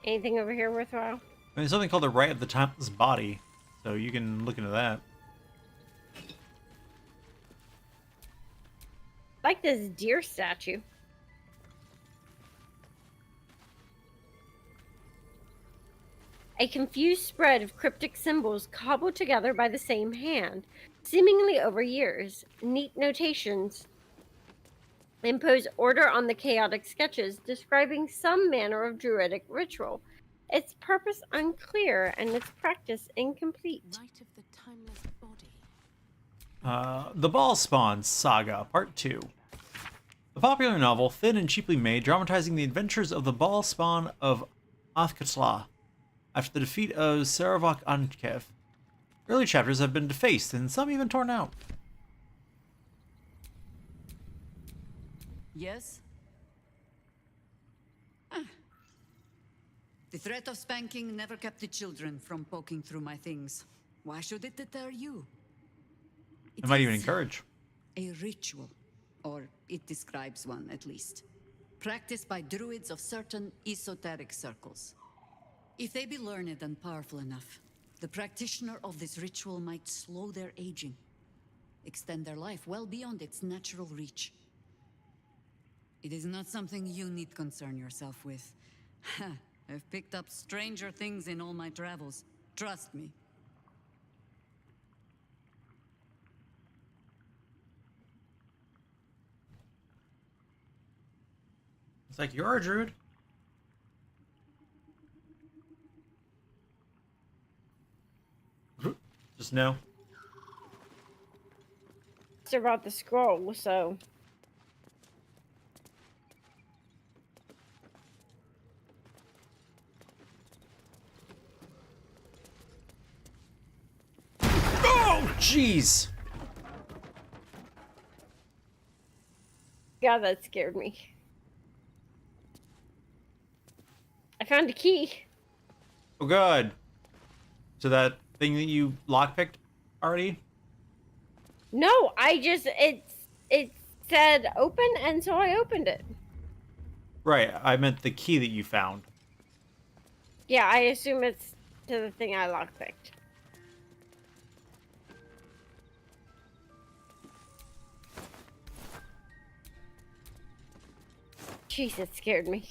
Speaker 2: Anything over here worthwhile?
Speaker 1: I mean, there's something called the Right of the Timeless Body, so you can look into that.
Speaker 2: I like this deer statue. A confused spread of cryptic symbols cobbled together by the same hand, seemingly over years. Neat notations impose order on the chaotic sketches, describing some manner of druidic ritual. Its purpose unclear and its practice incomplete.
Speaker 13: Right of the timeless body.
Speaker 1: The Ball Spawn Saga, Part 2. The popular novel, thin and cheaply made, dramatizing the adventures of the Ball Spawn of Athkatla after the defeat of Saravok Ankev. Early chapters have been defaced and some even torn out.
Speaker 15: Yes? The threat of spanking never kept the children from poking through my things. Why should it deter you?
Speaker 1: It might even encourage.
Speaker 15: A ritual, or it describes one at least, practiced by druids of certain esoteric circles. If they be learned and powerful enough, the practitioner of this ritual might slow their aging, extend their life well beyond its natural reach. It is not something you need concern yourself with. I've picked up stranger things in all my travels. Trust me.
Speaker 1: It's like, you're a druid. Just no.
Speaker 2: It's about the scroll, so...
Speaker 1: Oh, jeez!
Speaker 2: God, that scared me. I found a key.
Speaker 1: Oh, God. So that thing that you lockpicked already?
Speaker 2: No, it said open, and so I opened it.
Speaker 1: Right, I meant the key that you found.
Speaker 2: Yeah, I assume it's to the thing I lockpicked. Jeez, it scared me.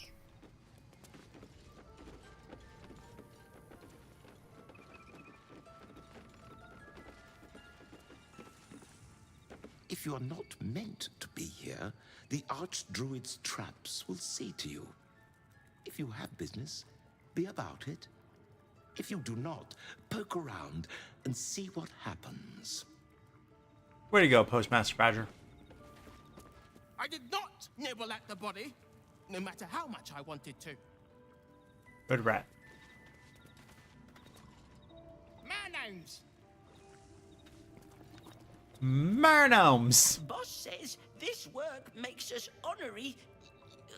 Speaker 4: If you are not meant to be here, the Archdruid's traps will say to you. If you have business, be about it. If you do not, poke around and see what happens.
Speaker 1: Way to go, Postmaster Badger.
Speaker 17: I did not nibble at the body, no matter how much I wanted to.
Speaker 1: Good rat.
Speaker 17: Manomes!
Speaker 1: Marnomes!
Speaker 12: Boss says this work makes us honorary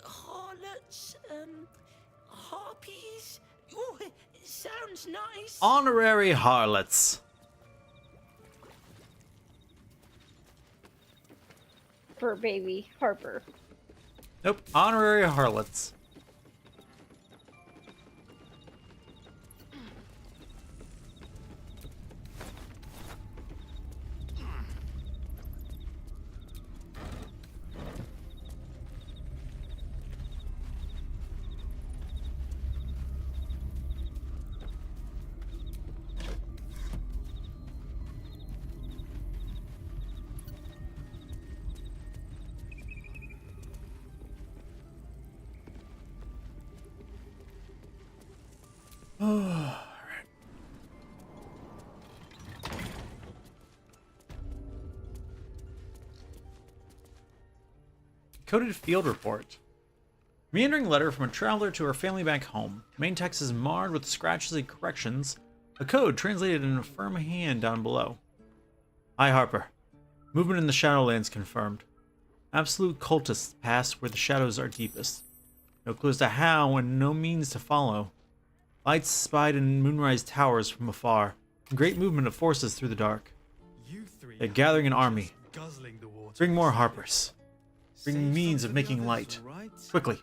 Speaker 12: harlots, harpies. Ooh, it sounds nice.
Speaker 1: Honorary harlots.
Speaker 2: For baby Harper.
Speaker 1: Nope, honorary harlots. Coded field report. Meandering letter from a traveler to her family back home. Main text is marred with scratches and corrections. A code translated in a firm hand down below. Hi, Harper. Movement in the Shadowlands confirmed. Absolute cultists pass where the shadows are deepest. No clue as to how and no means to follow. Lights spied in Moonrise Towers from afar. Great movement of forces through the dark. They're gathering an army. Bring more Harpers. Bring means of making light. Quickly.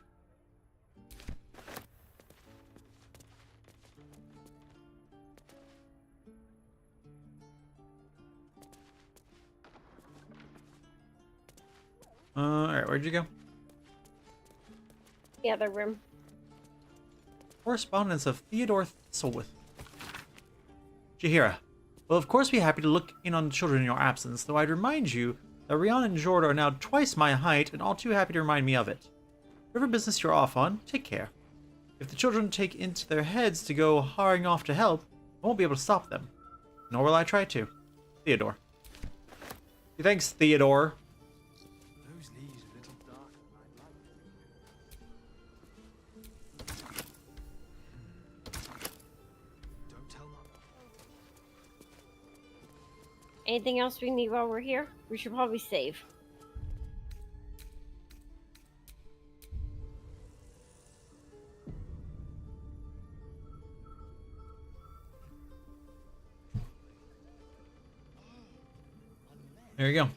Speaker 1: Alright, where'd you go?
Speaker 2: The other room.
Speaker 1: Correspondence of Theodore Thistlewood. Jaheira, will of course be happy to look in on the children in your absence, though I'd remind you that Rihanna and Jord are now twice my height and all too happy to remind me of it. Whatever business you're off on, take care. If the children take into their heads to go hurrying off to help, I won't be able to stop them. Nor will I try to. Theodore. Thanks, Theodore.
Speaker 2: Anything else we need while we're here? We should probably save.
Speaker 1: There you go.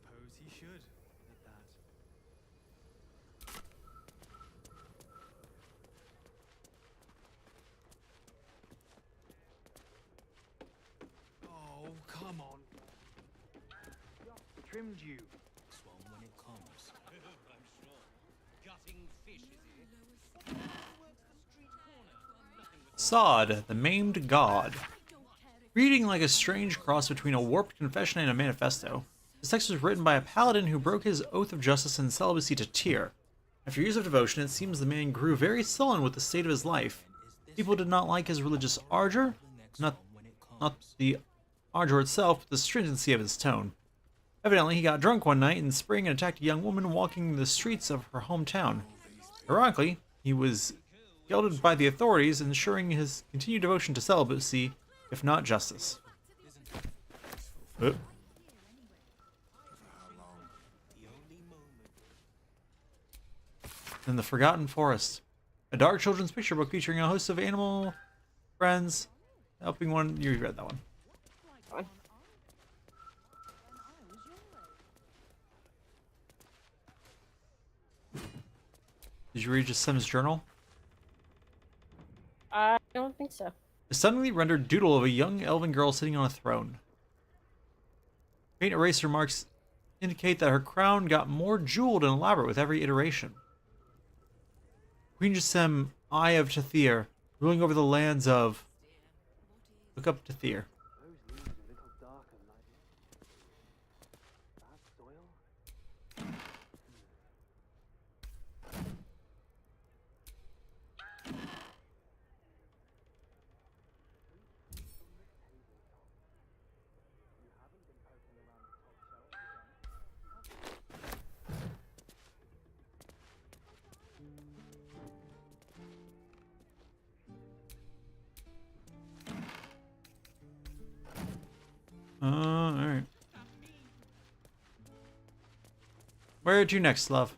Speaker 10: Suppose he should at that. Oh, come on. Just trimmed you.
Speaker 8: Swan when it comes. I'm sure. Gutting fish, is it?
Speaker 1: Sod, the maimed god. Reading like a strange cross between a warped confession and a manifesto, this text was written by a paladin who broke his oath of justice and celibacy to Tyr. After years of devotion, it seems the man grew very sullen with the state of his life. People did not like his religious ardor, not the ardor itself, but the stringency of his tone. Evidently, he got drunk one night in spring and attacked a young woman walking the streets of her hometown. Ironically, he was gelded by the authorities, ensuring his continued devotion to celibacy, if not justice. In the Forgotten Forest, a dark children's picture book featuring a host of animal friends helping one. You read that one. Did you read just Sim's journal?
Speaker 2: I don't think so.
Speaker 1: A suddenly rendered doodle of a young elven girl sitting on a throne. Faint eraser marks indicate that her crown got more jeweled and elaborate with every iteration. Queen Jesem, Eye of Tathir, ruling over the lands of... Look up Tathir. Alright. Where to next, love?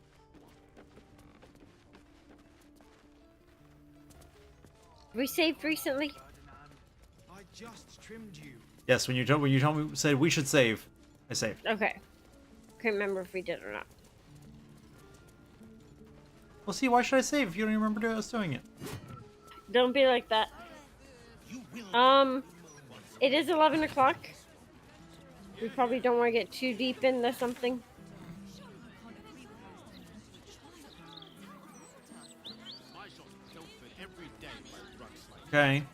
Speaker 2: We saved recently.
Speaker 10: I just trimmed you.
Speaker 1: Yes, when you told me said we should save, I saved.
Speaker 2: Okay. Couldn't remember if we did or not.
Speaker 1: Well, see, why should I save if you don't even remember us doing it?
Speaker 2: Don't be like that. It is 11 o'clock. We probably don't want to get too deep into something.
Speaker 1: Okay.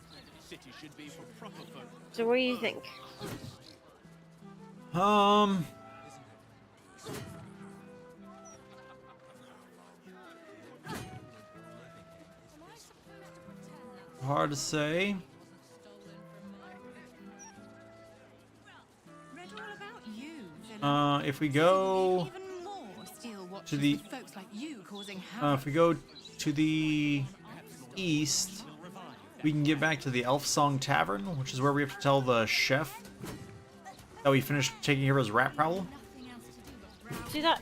Speaker 2: So what do you think?
Speaker 1: Hard to say. If we go to the if we go to the east, we can get back to the Elf Song Tavern, which is where we have to tell the chef that we finished taking care of his rat problem.
Speaker 2: See that?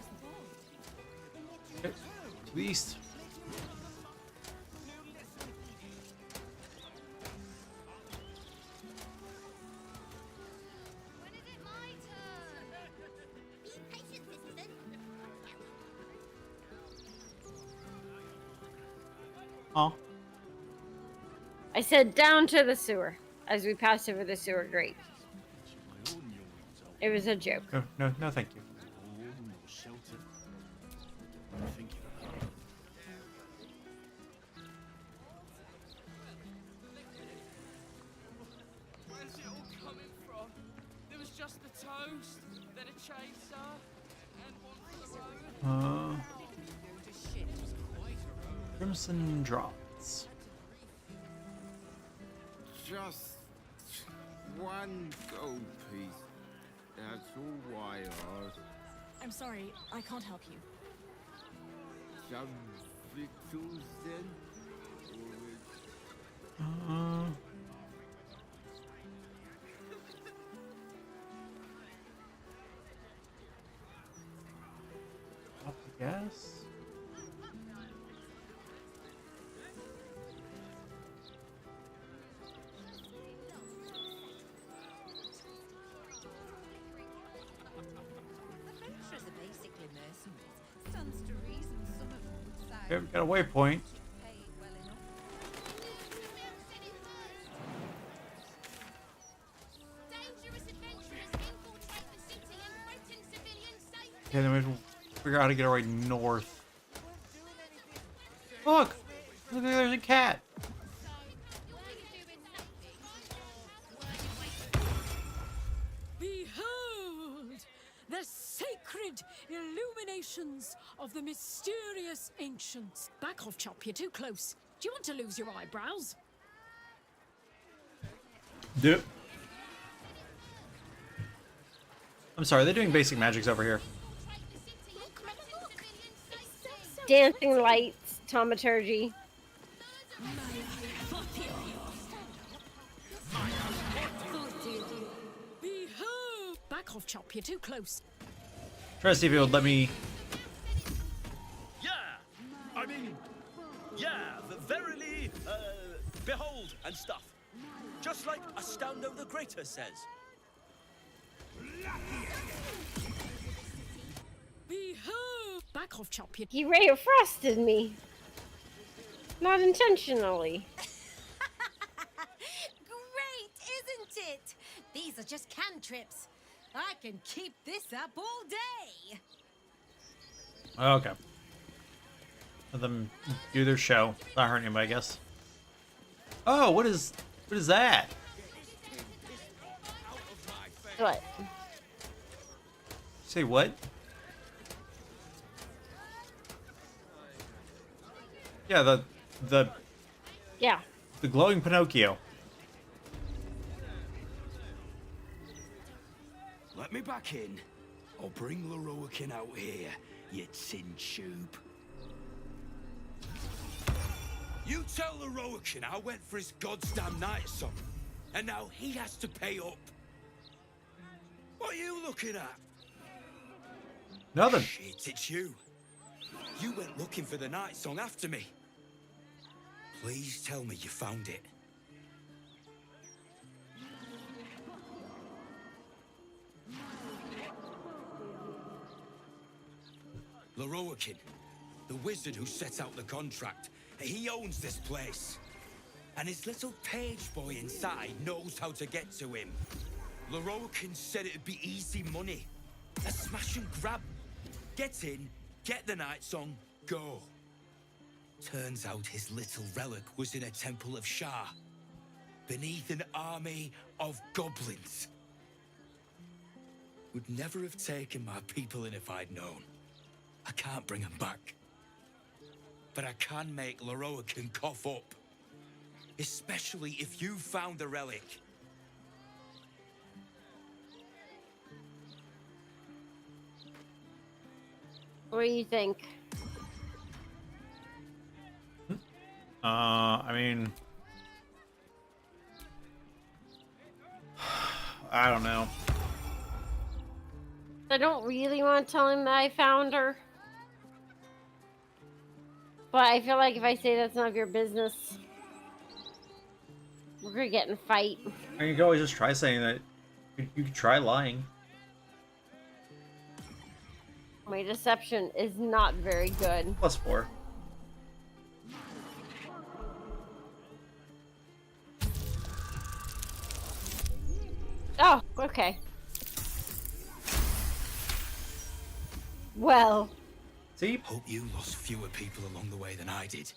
Speaker 1: Okay, to the east. Oh.
Speaker 2: I said down to the sewer as we passed over the sewer grate. It was a joke.
Speaker 1: No, thank you.
Speaker 18: Where's it all coming from? There was just the toast, then a chaser, and one for the road.
Speaker 1: Crimson Drops.
Speaker 19: Just one gold piece. That's all I ask.
Speaker 20: I'm sorry, I can't help you.
Speaker 19: Some victuals then?
Speaker 1: Up, I guess. Okay, we got a waypoint. Okay, then we have to figure out how to get our way north. Look! Look, there's a cat!
Speaker 21: Behold! The sacred illuminations of the mysterious ancients. Back off, Chop, you're too close. Do you want to lose your eyebrows?
Speaker 1: Dude. I'm sorry, they're doing basic magics over here.
Speaker 2: Dancing lights, taumaturgy.
Speaker 21: Behold! Back off, Chop, you're too close.
Speaker 1: Try to see if it would let me.
Speaker 22: Yeah! I mean, yeah, verily, behold and stuff. Just like Astondo the Greater says.
Speaker 21: Behold! Back off, Chop, you.
Speaker 2: He ray of frosted me. Not intentionally.
Speaker 13: it! These are just cantrips. I can keep this up all day.
Speaker 1: Okay. Let them do their show. Not hurting anybody, I guess. Oh, what is that?
Speaker 2: What?
Speaker 1: Say what? Yeah, the
Speaker 2: Yeah.
Speaker 1: The glowing Pinocchio.
Speaker 3: Let me back in. I'll bring Leroican out here, you tin tube. You tell Leroican I went for his goddamn night song, and now he has to pay up. What are you looking at?
Speaker 1: Nothing.
Speaker 3: Shit, it's you. You went looking for the night song after me. Please tell me you found it. Leroican, the wizard who set out the contract, he owns this place. And his little page boy inside knows how to get to him. Leroican said it'd be easy money. A smash and grab. Get in, get the night song, go. Turns out his little relic was in a temple of Shah, beneath an army of goblins. Would never have taken my people in if I'd known. I can't bring them back. But I can make Leroican cough up. Especially if you found the relic.
Speaker 2: What do you think?
Speaker 1: I mean, I don't know.
Speaker 2: I don't really want to tell him that I found her. But I feel like if I say that's none of your business, we're gonna get in a fight.
Speaker 1: I mean, you could always just try saying that. You could try lying.
Speaker 2: My deception is not very good.
Speaker 1: +4.
Speaker 2: Oh, okay. Well.
Speaker 1: See?
Speaker 3: Hope you lost fewer people along the way than I did.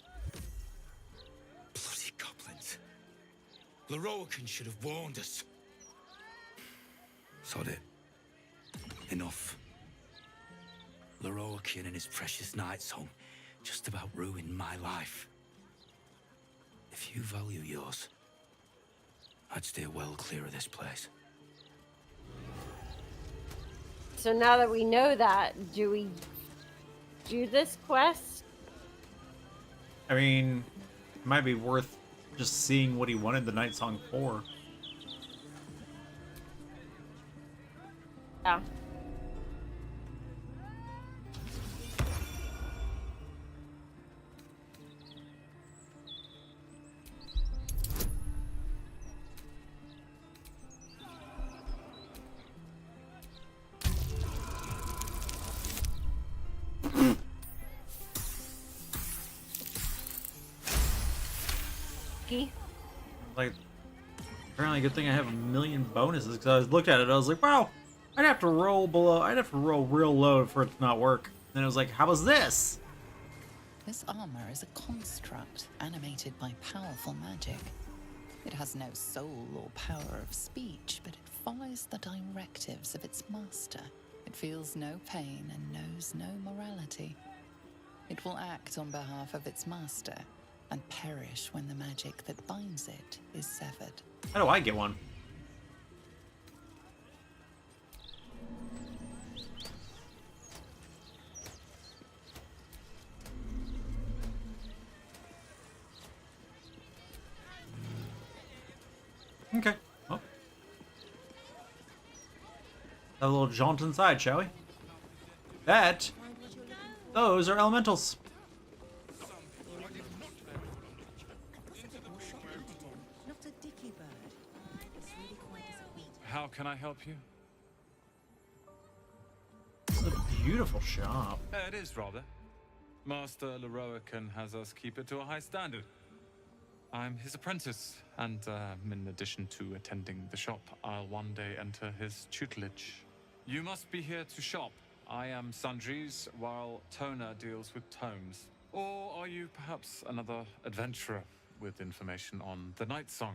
Speaker 3: Bloody goblins. Leroican should have warned us. Sod it. Enough. Leroican and his precious night song just about ruined my life. If you value yours, I'd steer well clear of this place.
Speaker 2: So now that we know that, do we do this quest?
Speaker 1: I mean, it might be worth just seeing what he wanted the night song for.
Speaker 2: Yeah.
Speaker 1: Like, apparently, good thing I have a million bonuses because I looked at it. I was like, wow, I'd have to roll real low for it to not work. Then I was like, how was this?
Speaker 5: This armor is a construct animated by powerful magic. It has no soul or power of speech, but it follows the directives of its master. It feels no pain and knows no morality. It will act on behalf of its master and perish when the magic that binds it is severed.
Speaker 1: How do I get one? Okay. Well, a little jaunt inside, shall we? Those are elementals.
Speaker 14: How can I help you?
Speaker 1: It's a beautiful shop.
Speaker 14: It is rather. Master Leroican has us keep it to a high standard. I'm his apprentice, and in addition to attending the shop, I'll one day enter his tutelage. You must be here to shop. I am Sundries, while Tona deals with tomes. Or are you perhaps another adventurer with information on the Night Song?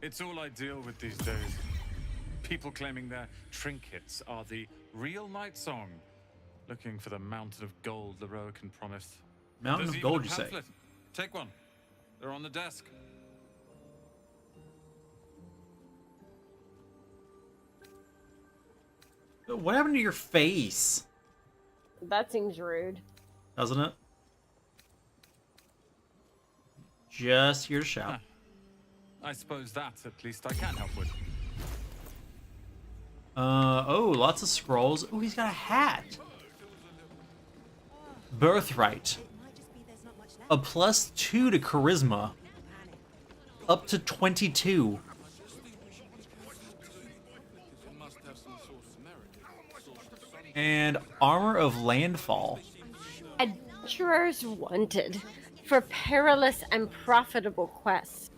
Speaker 14: It's all I deal with these days. People claiming their trinkets are the real Night Song, looking for the mountain of gold Leroican promised.
Speaker 1: Mountain
Speaker 14: There's
Speaker 1: of
Speaker 14: even
Speaker 1: gold,
Speaker 14: a
Speaker 1: you say?
Speaker 14: pamphlet. Take one. They're on the desk.
Speaker 1: What happened to your face?
Speaker 2: That seems rude.
Speaker 1: Doesn't it? Just here to shout.
Speaker 14: I suppose that at least I can help with.
Speaker 1: Oh, lots of scrolls. Oh, he's got a hat. Birthright. A +2 to charisma. Up to 22. And armor of landfall.
Speaker 2: Adventurers wanted for perilous and profitable quests.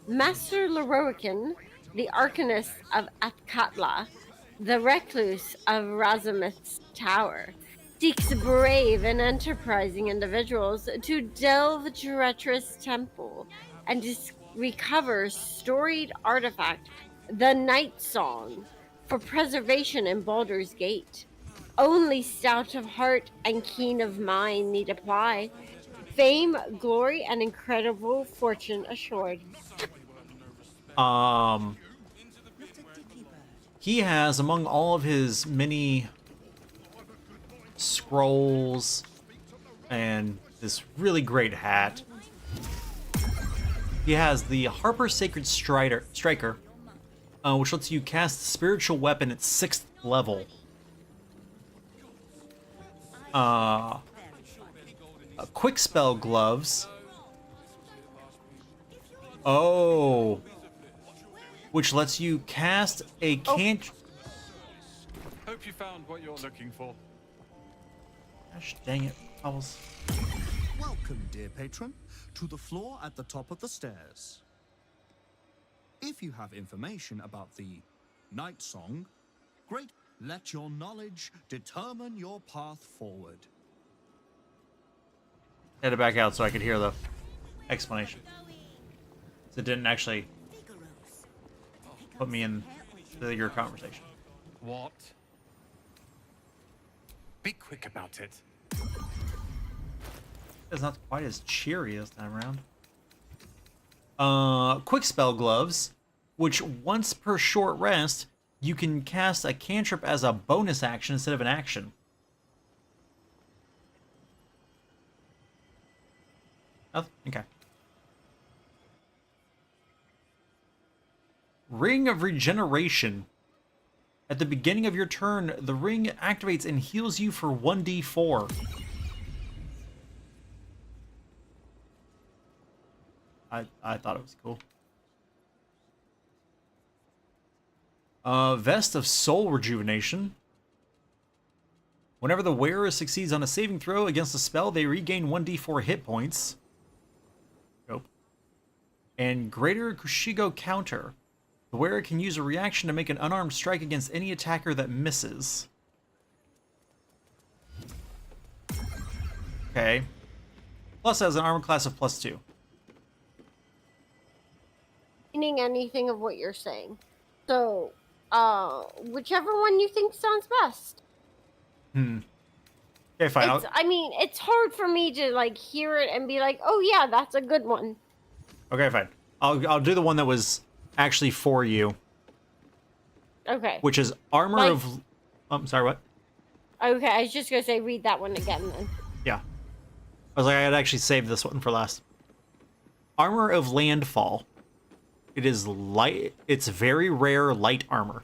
Speaker 2: Master Leroican, the Arcanist of Atkatla, the Recluse of Razamith's Tower, seeks brave and enterprising individuals to delve treacherous temple and recover storied artifact, the Night Song, for preservation in Baldur's Gate. Only stout of heart and keen of mind need apply. Fame, glory, and incredible fortune assured.
Speaker 1: He has, among all of his many scrolls and this really great hat, he has the Harper Sacred Striker, which lets you cast spiritual weapon at 6th level. Quick spell gloves. Oh. Which lets you cast a cantrip.
Speaker 14: Hope you found what you're looking for.
Speaker 1: Gosh dang it, Bubbles.
Speaker 6: Welcome, dear patron, to the floor at the top of the stairs. If you have information about the Night Song, great. Let your knowledge determine your path forward.
Speaker 1: Had to back out so I could hear the explanation. So it didn't actually put me in your conversation.
Speaker 14: What? Be quick about it.
Speaker 1: It's not quite as cheery this time around. Quick spell gloves, which once per short rest, you can cast a cantrip as a bonus action instead of an action. Oh, okay. Ring of Regeneration. At the beginning of your turn, the ring activates and heals you for 1d4. I thought it was cool. Vest of Soul Rejuvenation. Whenever the wearer succeeds on a saving throw against a spell, they regain 1d4 hit points. Nope. And Greater Kushigo Counter. The wearer can use a reaction to make an unarmed strike against any attacker that misses. Okay. Plus has an armor class of +2.
Speaker 2: Meaning anything of what you're saying. So, whichever one you think sounds best.
Speaker 1: Okay, fine.
Speaker 2: I mean, it's hard for me to like hear it and be like, "Oh yeah, that's a good one."
Speaker 1: Okay, fine. I'll do the one that was actually for you.
Speaker 2: Okay.
Speaker 1: Which is armor
Speaker 2: Like-
Speaker 1: of. I'm sorry. What?
Speaker 2: Okay, I was just gonna say read that one again then.
Speaker 1: Yeah. I was like, I had actually saved this one for last. Armor of Landfall. It is light. It's very rare light armor.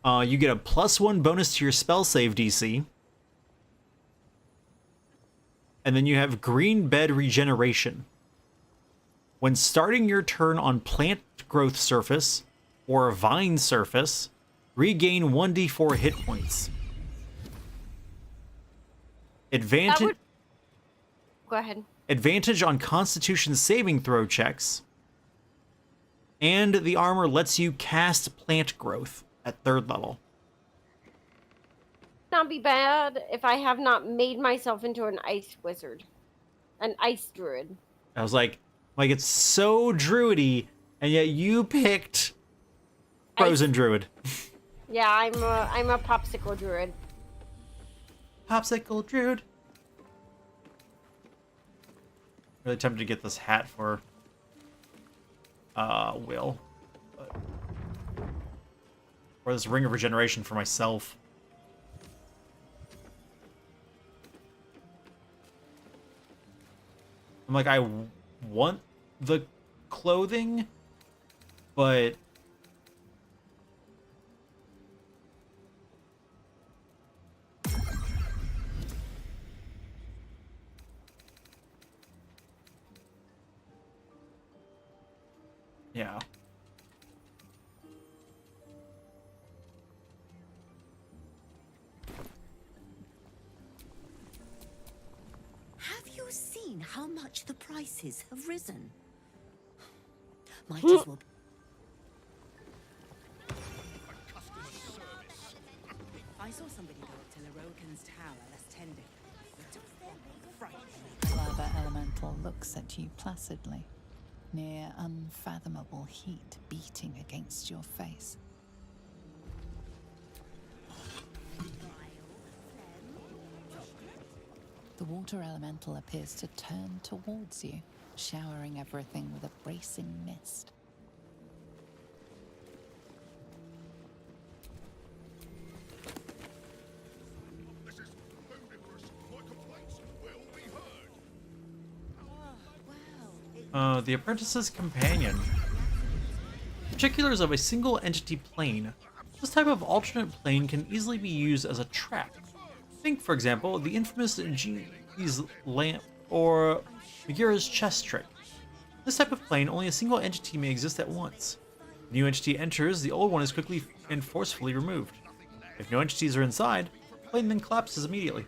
Speaker 1: You get a +1 bonus to your spell save DC. And then you have Green Bed Regeneration. When starting your turn on plant growth surface or a vine surface, regain 1d4 hit points. Advantage.
Speaker 2: Go ahead.
Speaker 1: Advantage on Constitution saving throw checks. And the armor lets you cast plant growth at 3rd level.
Speaker 2: Not be bad if I have not made myself into an ice wizard, an ice druid.
Speaker 1: I was like it's so druidy, and yet you picked frozen druid.
Speaker 2: Yeah, I'm a popsicle druid.
Speaker 1: Popsicle druid. Really tempted to get this hat for Will. Or this ring of regeneration for myself. I'm like, I want the clothing, but yeah.
Speaker 9: Have you seen how much the prices have risen? Might as well.
Speaker 11: I saw somebody go up to Lerokin's tower last tending.
Speaker 5: The lava elemental looks at you placidly, near unfathomable heat beating against your face. The water elemental appears to turn towards you, showering everything with a bracing mist.
Speaker 1: The Apprentice's Companion. Particulars of a single entity plane. This type of alternate plane can easily be used as a trap. Think, for example, the infamous Genie's lamp or Megira's chess trick. This type of plane, only a single entity may exist at once. If a new entity enters, the old one is quickly and forcefully removed. If no entities are inside, the plane then collapses immediately.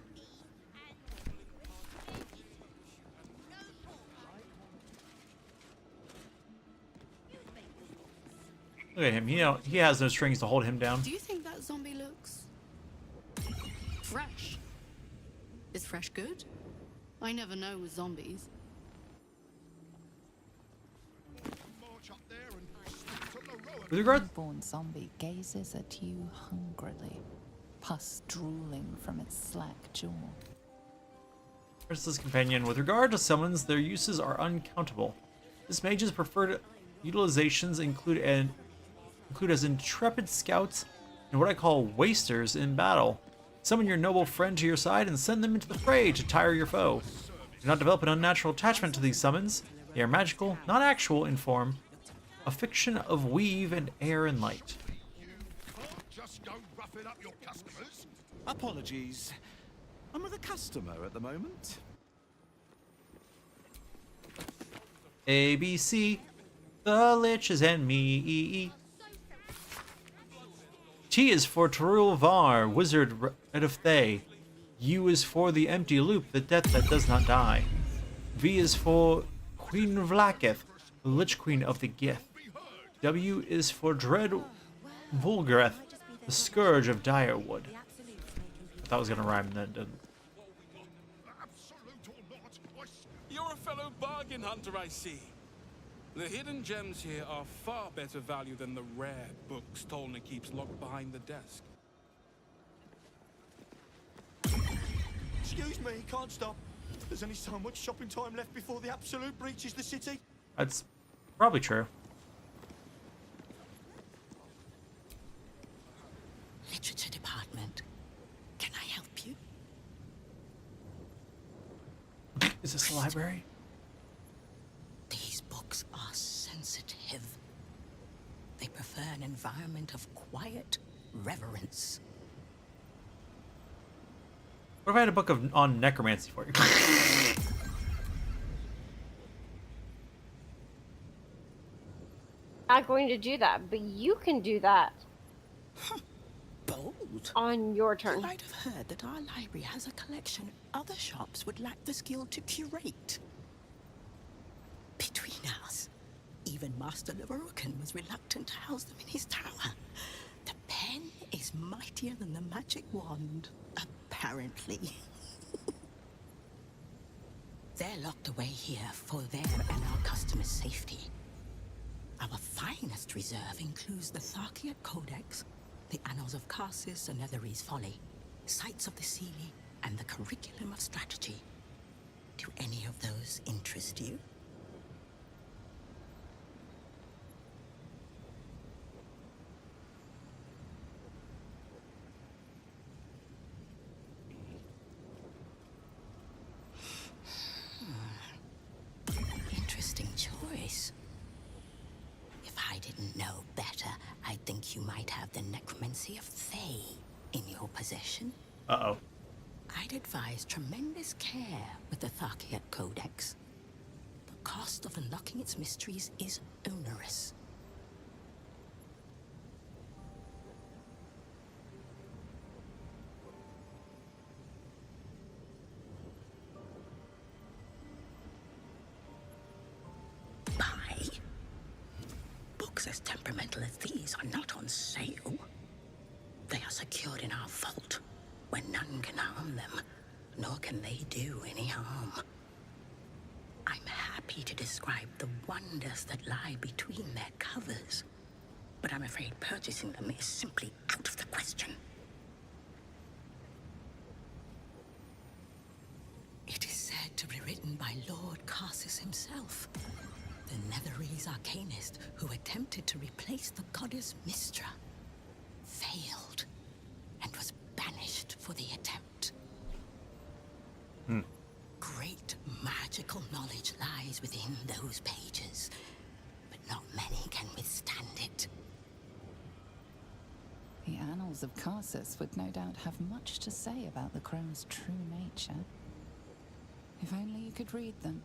Speaker 1: Look at him, he has no strings to hold him down.
Speaker 21: Do you think that zombie looks fresh? Is fresh good? I never know with zombies.
Speaker 1: With regard,
Speaker 5: The newborn zombie gazes at you hungrily, pus drooling from its slack jaw.
Speaker 1: Apprentice's Companion. With regard to summons, their uses are uncountable. This mage's preferred utilizations include as intrepid scouts and what I call wasters in battle. Summon your noble friend to your side and send them into the fray to tire your foe. Do not develop an unnatural attachment to these summons. They are magical, not actual in form, a fiction of weave and air and light.
Speaker 6: Just go roughing up your customers. Apologies. I'm with a customer at the moment.
Speaker 1: ABC, the liches and me. T is for Terul Var, wizard red of Thay. U is for the empty loop, the death that does not die. V is for Queen Vlaketh, the lich queen of the Gith. W is for Dread Vulgareth, the scourge of Direwood. I thought it was gonna rhyme and then it didn't.
Speaker 22: You're a fellow bargain hunter, I see. The hidden gems here are far better value than the rare books Tolna keeps locked behind the desk.
Speaker 6: Excuse me, can't stop. There's only so much shopping time left before the absolute breaches the city.
Speaker 1: That's probably true.
Speaker 9: Literature department. Can I help you?
Speaker 1: Is this the library?
Speaker 9: These books are sensitive. They prefer an environment of quiet reverence.
Speaker 1: What if I had a book on necromancy for you?
Speaker 2: Not going to do that, but you can do that.
Speaker 9: Bold. gold.
Speaker 2: On your
Speaker 17: You
Speaker 2: turn.
Speaker 17: might have heard that our library has a collection other shops would lack the skill to curate. Between us, even Master Lerokin was reluctant to house them in his tower. The pen is mightier than the magic wand, apparently. They're locked away here for their and our customers' safety. Our finest reserve includes the Tharkiat Codex, the Annals of Karsus and Nethery's Folly, Sights of the Seelie, and the Curriculum of Strategy. Do any of those interest you? Interesting choice. If I didn't know better, I'd think you might have the necromancy of Thay in your possession.
Speaker 1: Uh-oh.
Speaker 17: I'd advise tremendous care with the Tharkiat Codex. The cost of unlocking its mysteries is onerous. Buy? Books as temperamental as these are not on sale. They are secured in our vault, where none can harm them, nor can they do any harm. I'm happy to describe the wonders that lie between their covers, but I'm afraid purchasing them is simply out of the question. It is said to be written by Lord Karsus himself, the Netherese arcanist who attempted to replace the goddess Mystra. Failed, and was banished for the attempt. Great magical knowledge lies within those pages, but not many can withstand it.
Speaker 5: The Annals of Karsus would no doubt have much to say about the crone's true nature. If only you could read them.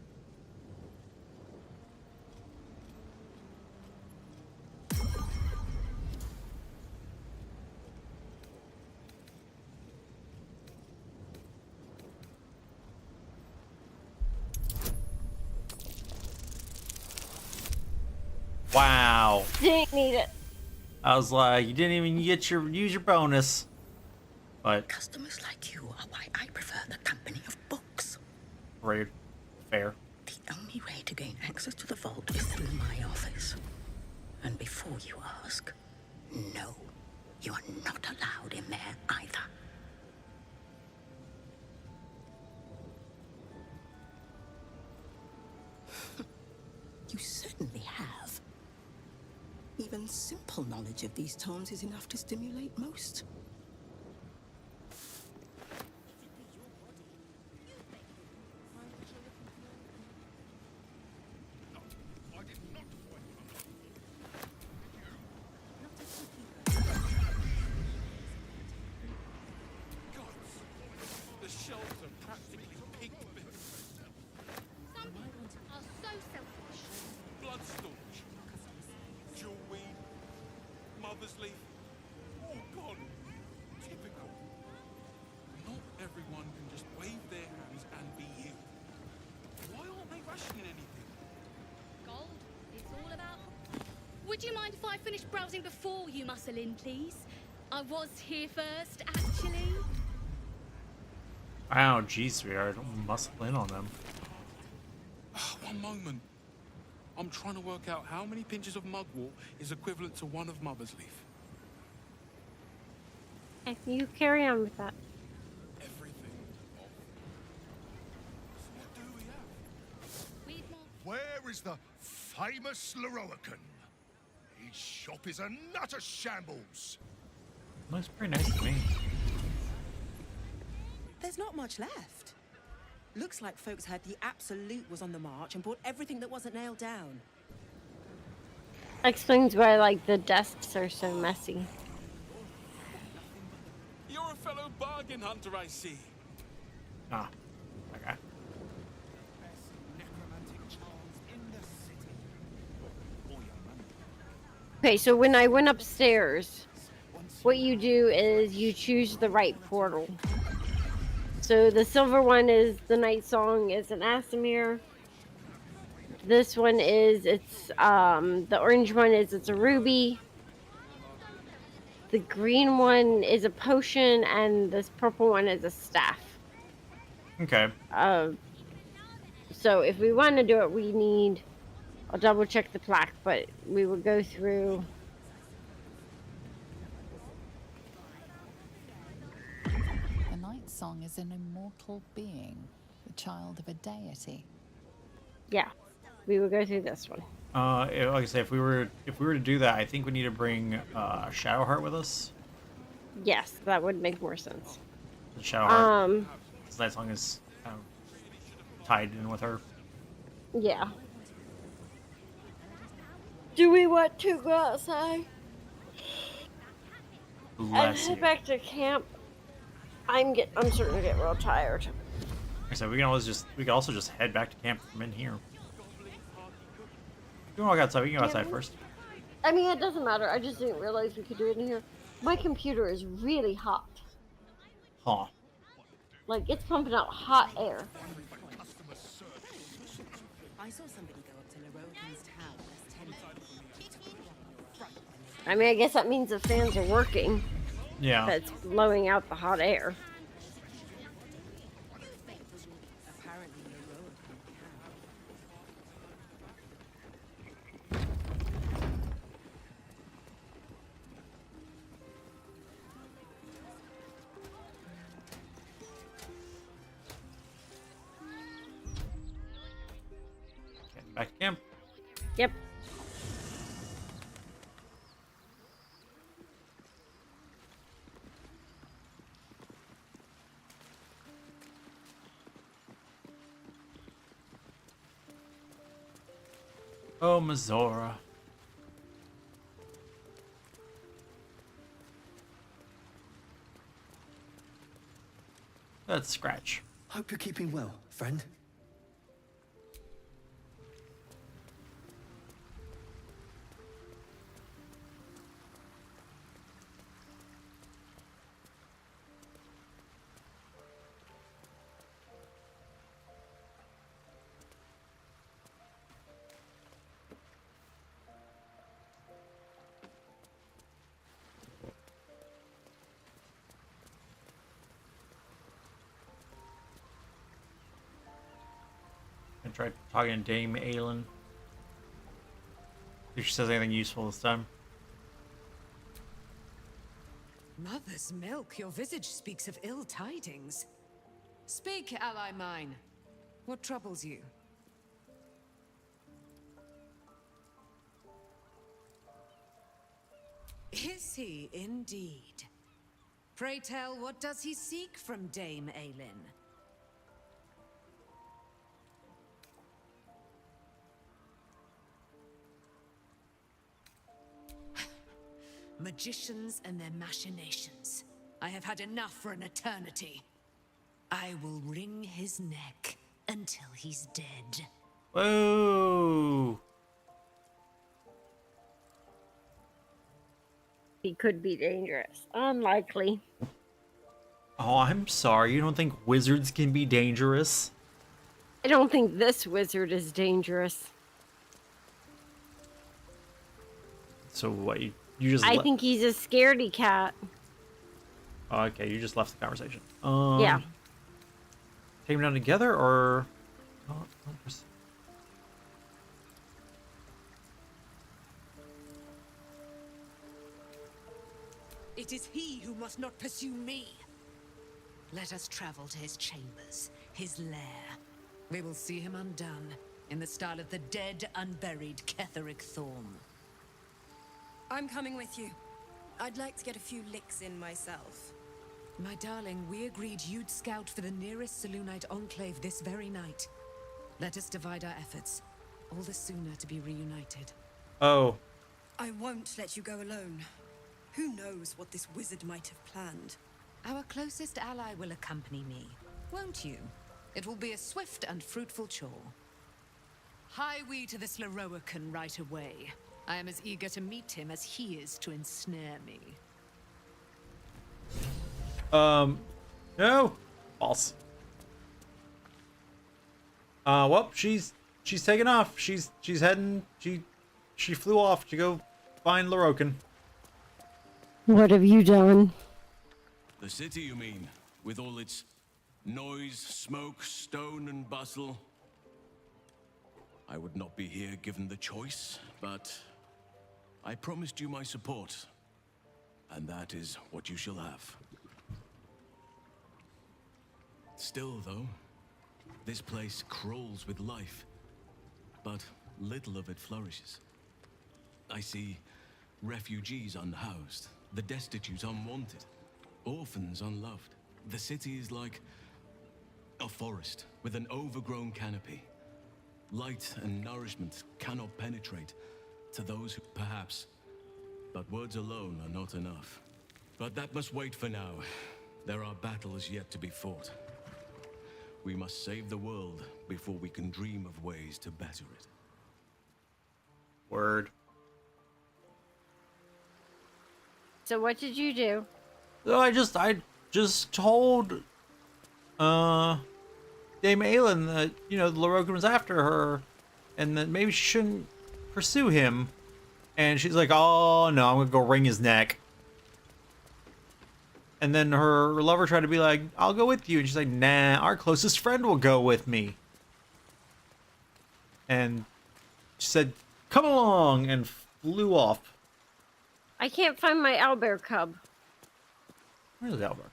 Speaker 1: Wow.
Speaker 2: Didn't need it.
Speaker 1: I was like, you didn't even use your bonus. But
Speaker 17: Customers like you are why I prefer the company of books.
Speaker 1: rude. Fair.
Speaker 17: The only way to gain access to the vault is through my office. And before you ask, no, you are not allowed in there either. You certainly have. Even simple knowledge of these tomes is enough to stimulate most.
Speaker 22: The shelves are practically pig bits.
Speaker 13: Some people are so selfish.
Speaker 22: Blood storage. Jewelweed. Mother's leaf. All gone. Typical. Not everyone can just wave their hands and be healed. Why aren't they rationing anything?
Speaker 13: Gold, it's all about... Would you mind if I finished browsing before you muscle in, please? I was here first, actually.
Speaker 1: Wow, geez, sweetheart. Don't muscle in on them.
Speaker 22: One moment. I'm trying to work out how many pinches of mugwort is equivalent to one of Mother's leaf.
Speaker 2: Okay, you carry on with that.
Speaker 22: Everything. What do we have?
Speaker 7: Where is the famous Leroican? His shop is a nutter shambles.
Speaker 1: Looks pretty nice to me.
Speaker 11: There's not much left. Looks like folks heard the Absolute was on the march and bought everything that wasn't nailed down.
Speaker 2: Explains why, like, the desks are so messy.
Speaker 22: You're a fellow bargain hunter, I see.
Speaker 1: Ah, okay.
Speaker 2: Okay, so when I went upstairs, what you do is you choose the right portal. So the silver one is the Night Song is an Asimir. This one is the orange one is it's a ruby. The green one is a potion, and this purple one is a staff.
Speaker 1: Okay.
Speaker 2: So if we want to do it, we need. I'll double check the plaque, but we would go through.
Speaker 5: The Night Song is an immortal being, the child of a deity.
Speaker 2: Yeah, we would go through this one.
Speaker 1: Like I say, if we were to do that, I think we need to bring Shadowheart with us.
Speaker 2: Yes, that would make more sense.
Speaker 1: Shadowheart. Because that song is kind of tied in with her.
Speaker 2: Yeah. Do we want to go outside and head back to camp? I'm starting to get real tired.
Speaker 1: Like I said, we can also just head back to camp from in here. If you want to walk outside, we can go outside first.
Speaker 2: I mean, it doesn't matter. I just didn't realize we could do it in here. My computer is really hot.
Speaker 1: Huh.
Speaker 2: Like, it's pumping out hot air.
Speaker 11: I saw somebody go up to Lorokin's tower less 10
Speaker 2: I mean, I guess that means the fans are working.
Speaker 1: Yeah.
Speaker 2: That's blowing out the hot air.
Speaker 1: Back to camp.
Speaker 2: Yep.
Speaker 1: Oh, Mazora. Let's scratch.
Speaker 15: Hope you're keeping well, friend.
Speaker 1: I tried talking to Dame Aelin. If she says anything useful this time.
Speaker 16: Mother's milk, your visage speaks of ill tidings. Speak, ally mine. What troubles you? Is he indeed? Pray tell, what does he seek from Dame Aelin? Magicians and their machinations. I have had enough for an eternity. I will wring his neck until he's dead.
Speaker 1: Whoa!
Speaker 2: He could be dangerous. Unlikely.
Speaker 1: Oh, I'm sorry. You don't think wizards can be dangerous?
Speaker 2: I don't think this wizard is dangerous.
Speaker 1: So what? You just?
Speaker 2: I think he's a scaredy cat.
Speaker 1: Oh, okay, you just left the conversation.
Speaker 2: Yeah.
Speaker 1: Take them down together, or? Oh,
Speaker 16: It is he who must not pursue me. Let us travel to his chambers, his lair. We will see him undone, in the style of the dead, unburied Ketheric Thorm.
Speaker 20: I'm coming with you. I'd like to get a few licks in myself.
Speaker 16: My darling, we agreed you'd scout for the nearest Selûnite enclave this very night. Let us divide our efforts, all the sooner to be reunited.
Speaker 1: Oh.
Speaker 20: I won't let you go alone. Who knows what this wizard might have planned?
Speaker 16: Our closest ally will accompany me, won't you? It will be a swift and fruitful chore. Hie we to this Lorokin right away. I am as eager to meet him as he is to ensnare me.
Speaker 1: No. False. Well, she's taking off. She's heading. She flew off to go find Lorokin.
Speaker 2: What have you done?
Speaker 4: The city, you mean? With all its noise, smoke, stone, and bustle? I would not be here given the choice, but I promised you my support. And that is what you shall have. Still, though, this place crawls with life, but little of it flourishes. I see refugees unhoused, the destitute unwanted, orphans unloved. The city is like a forest with an overgrown canopy. Light and nourishment cannot penetrate to those who perhaps, but words alone are not enough. But that must wait for now. There are battles yet to be fought. We must save the world before we can dream of ways to better it.
Speaker 1: Word.
Speaker 2: So what did you do?
Speaker 1: So I just told Dame Aelin that, you know, Lorokin was after her and that maybe she shouldn't pursue him. And she's like, oh no, I'm gonna go wring his neck. And then her lover tried to be like, I'll go with you. And she's like, nah, our closest friend will go with me. And she said, come along, and flew off.
Speaker 2: I can't find my owlbear cub.
Speaker 1: Where's the owlbear?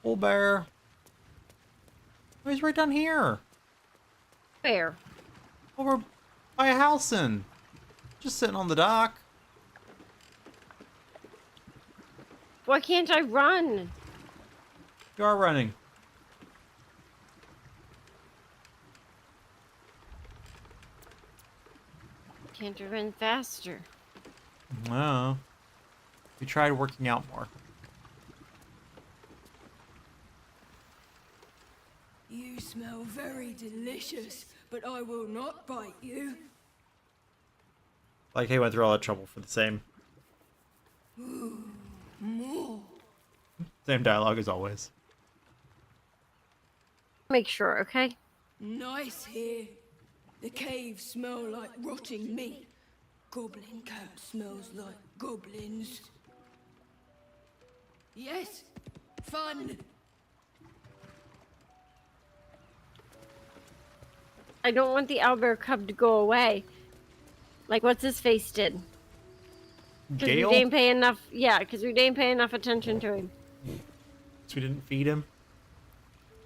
Speaker 1: Old bear. Oh, he's right down here.
Speaker 2: Where?
Speaker 1: Over by a house in. Just sitting on the dock.
Speaker 2: Why can't I run?
Speaker 1: You are running.
Speaker 2: Can't I run faster?
Speaker 1: No. We tried working out more.
Speaker 21: You smell very delicious, but I will not bite you.
Speaker 1: Like he went through all that trouble for the same
Speaker 21: Ooh, more.
Speaker 1: dialogue as always.
Speaker 2: Make sure, okay?
Speaker 21: Nice here. The caves smell like rotting meat. Goblin camp smells like goblins. Yes, fun.
Speaker 2: I don't want the owlbear cub to go away. Like what's his face did. Because we
Speaker 1: Gale?
Speaker 2: didn't pay enough. Yeah, because we didn't pay enough attention to him.
Speaker 1: So we didn't feed him.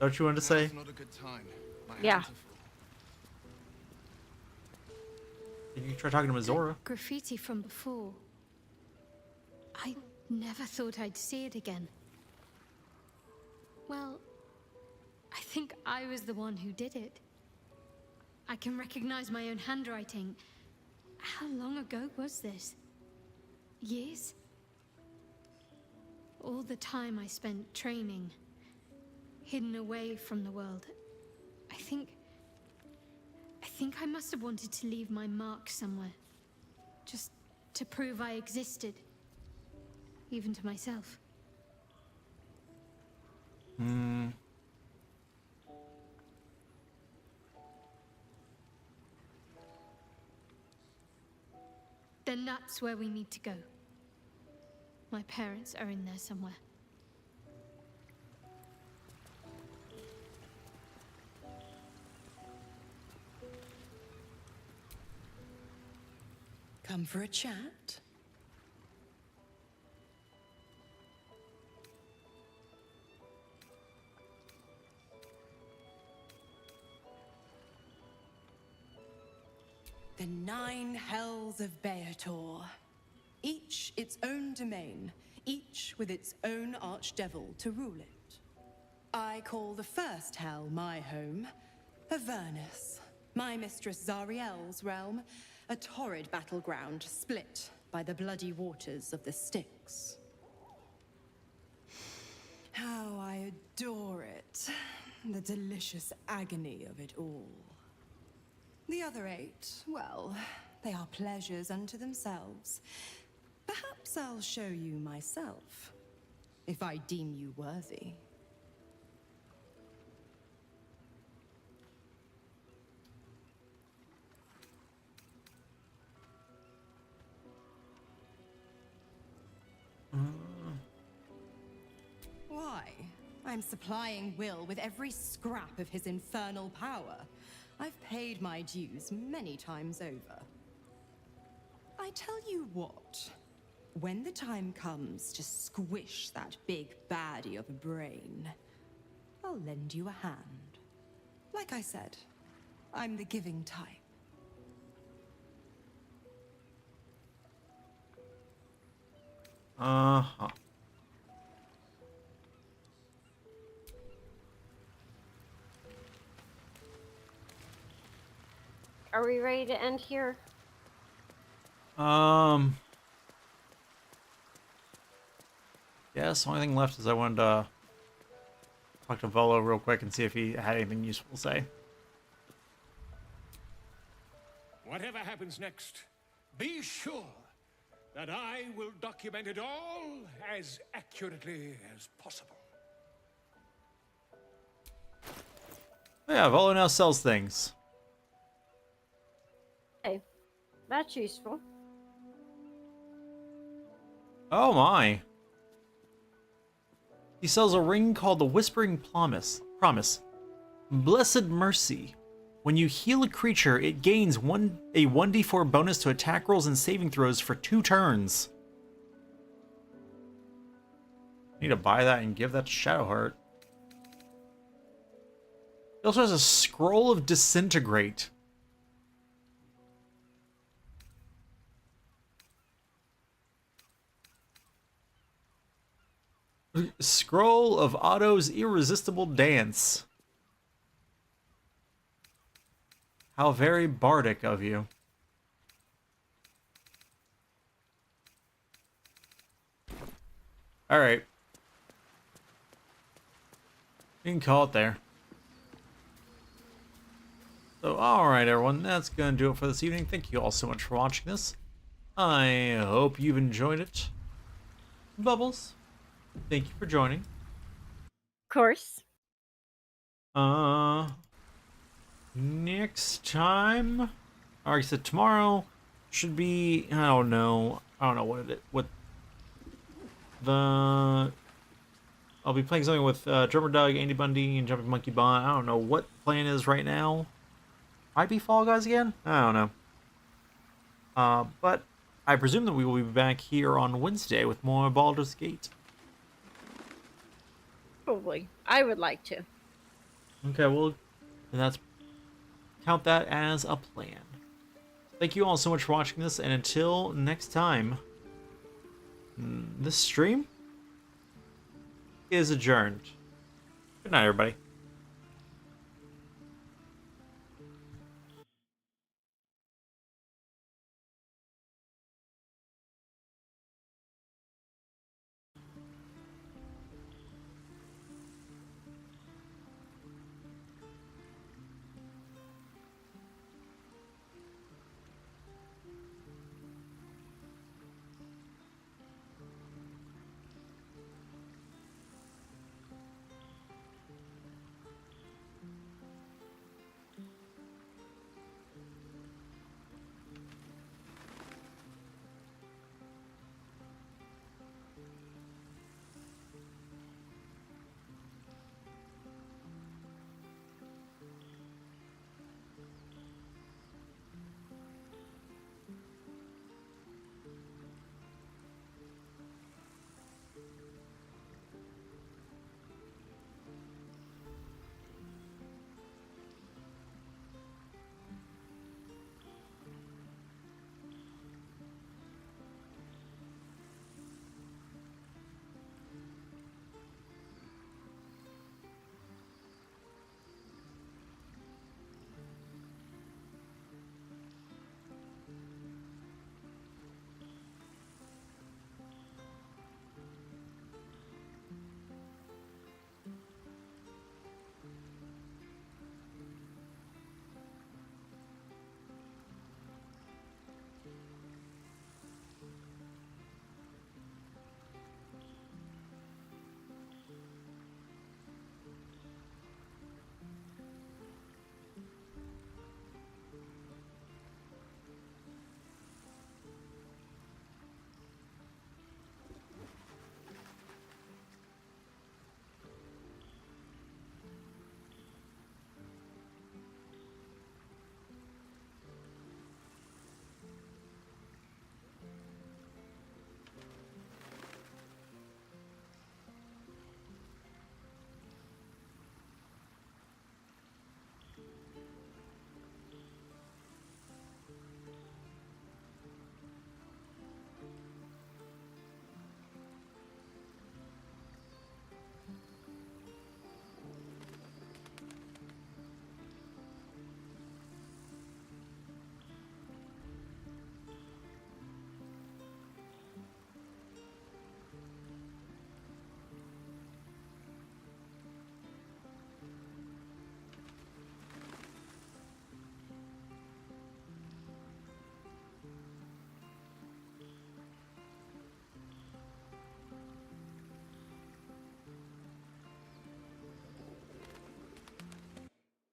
Speaker 1: Don't you want to say?
Speaker 7: Not a good time. My
Speaker 2: Yeah.
Speaker 7: hands are full.
Speaker 1: You try talking to Mizora.
Speaker 12: Graffiti from before. I never thought I'd see it again. Well, I think I was the one who did it. I can recognize my own handwriting. How long ago was this? Years? All the time I spent training, hidden away from the world. I think I must have wanted to leave my mark somewhere. Just to prove I existed. Even to myself.
Speaker 1: Hmm.
Speaker 12: Then that's where we need to go. My parents are in there somewhere.
Speaker 11: Come for a chat? The 9 hells of Beator. Each its own domain, each with its own archdevil to rule it. I call the first hell my home, Avernus, my mistress Zariel's realm, a torrid battleground split by the bloody waters of the Styx. How I adore it, the delicious agony of it all. The other 8, well, They are pleasures unto themselves. Perhaps I'll show you myself, if I deem you worthy. Why? I'm supplying Will with every scrap of his infernal power. I've paid my dues many times over. I tell you what, when the time comes to squish that big baddie of a brain, I'll lend you a hand. Like I said, I'm the giving type.
Speaker 1: Uh-huh.
Speaker 2: Are we ready to end here?
Speaker 1: Yes, the only thing left is I wanted to talk to Volo real quick and see if he had anything useful to say.
Speaker 8: Whatever happens next, be sure that I will document it all as accurately as possible.
Speaker 1: Yeah, Volo now sells things.
Speaker 2: Hey, that's useful.
Speaker 1: Oh my. He sells a ring called the Whispering Promise. Blessed Mercy. When you heal a creature, it gains a 1d4 bonus to attack rolls and saving throws for 2 turns. Need to buy that and give that to Shadowheart. He also has a Scroll of Disintegrate. Scroll of Otto's Irresistible Dance. How very bardic of you. Alright. You can call it there. So, alright everyone, that's gonna do it for this evening. Thank you all so much for watching this. I hope you've enjoyed it. Bubbles, thank you for joining.
Speaker 2: Of course.
Speaker 1: Next time, or I said tomorrow, should be, I don't know what the, I'll be playing something with Drummer Doug, Andy Bundy, and Jumping Monkey Bond. I don't know what plan is right now. Might be Fall Guys again? I don't know. But I presume that we will be back here on Wednesday with more Baldur's Gate.
Speaker 2: Probably. I would like to.
Speaker 1: Okay, well, then count that as a plan. Thank you all so much for watching this, and until next time, this stream is adjourned. Good night, everybody.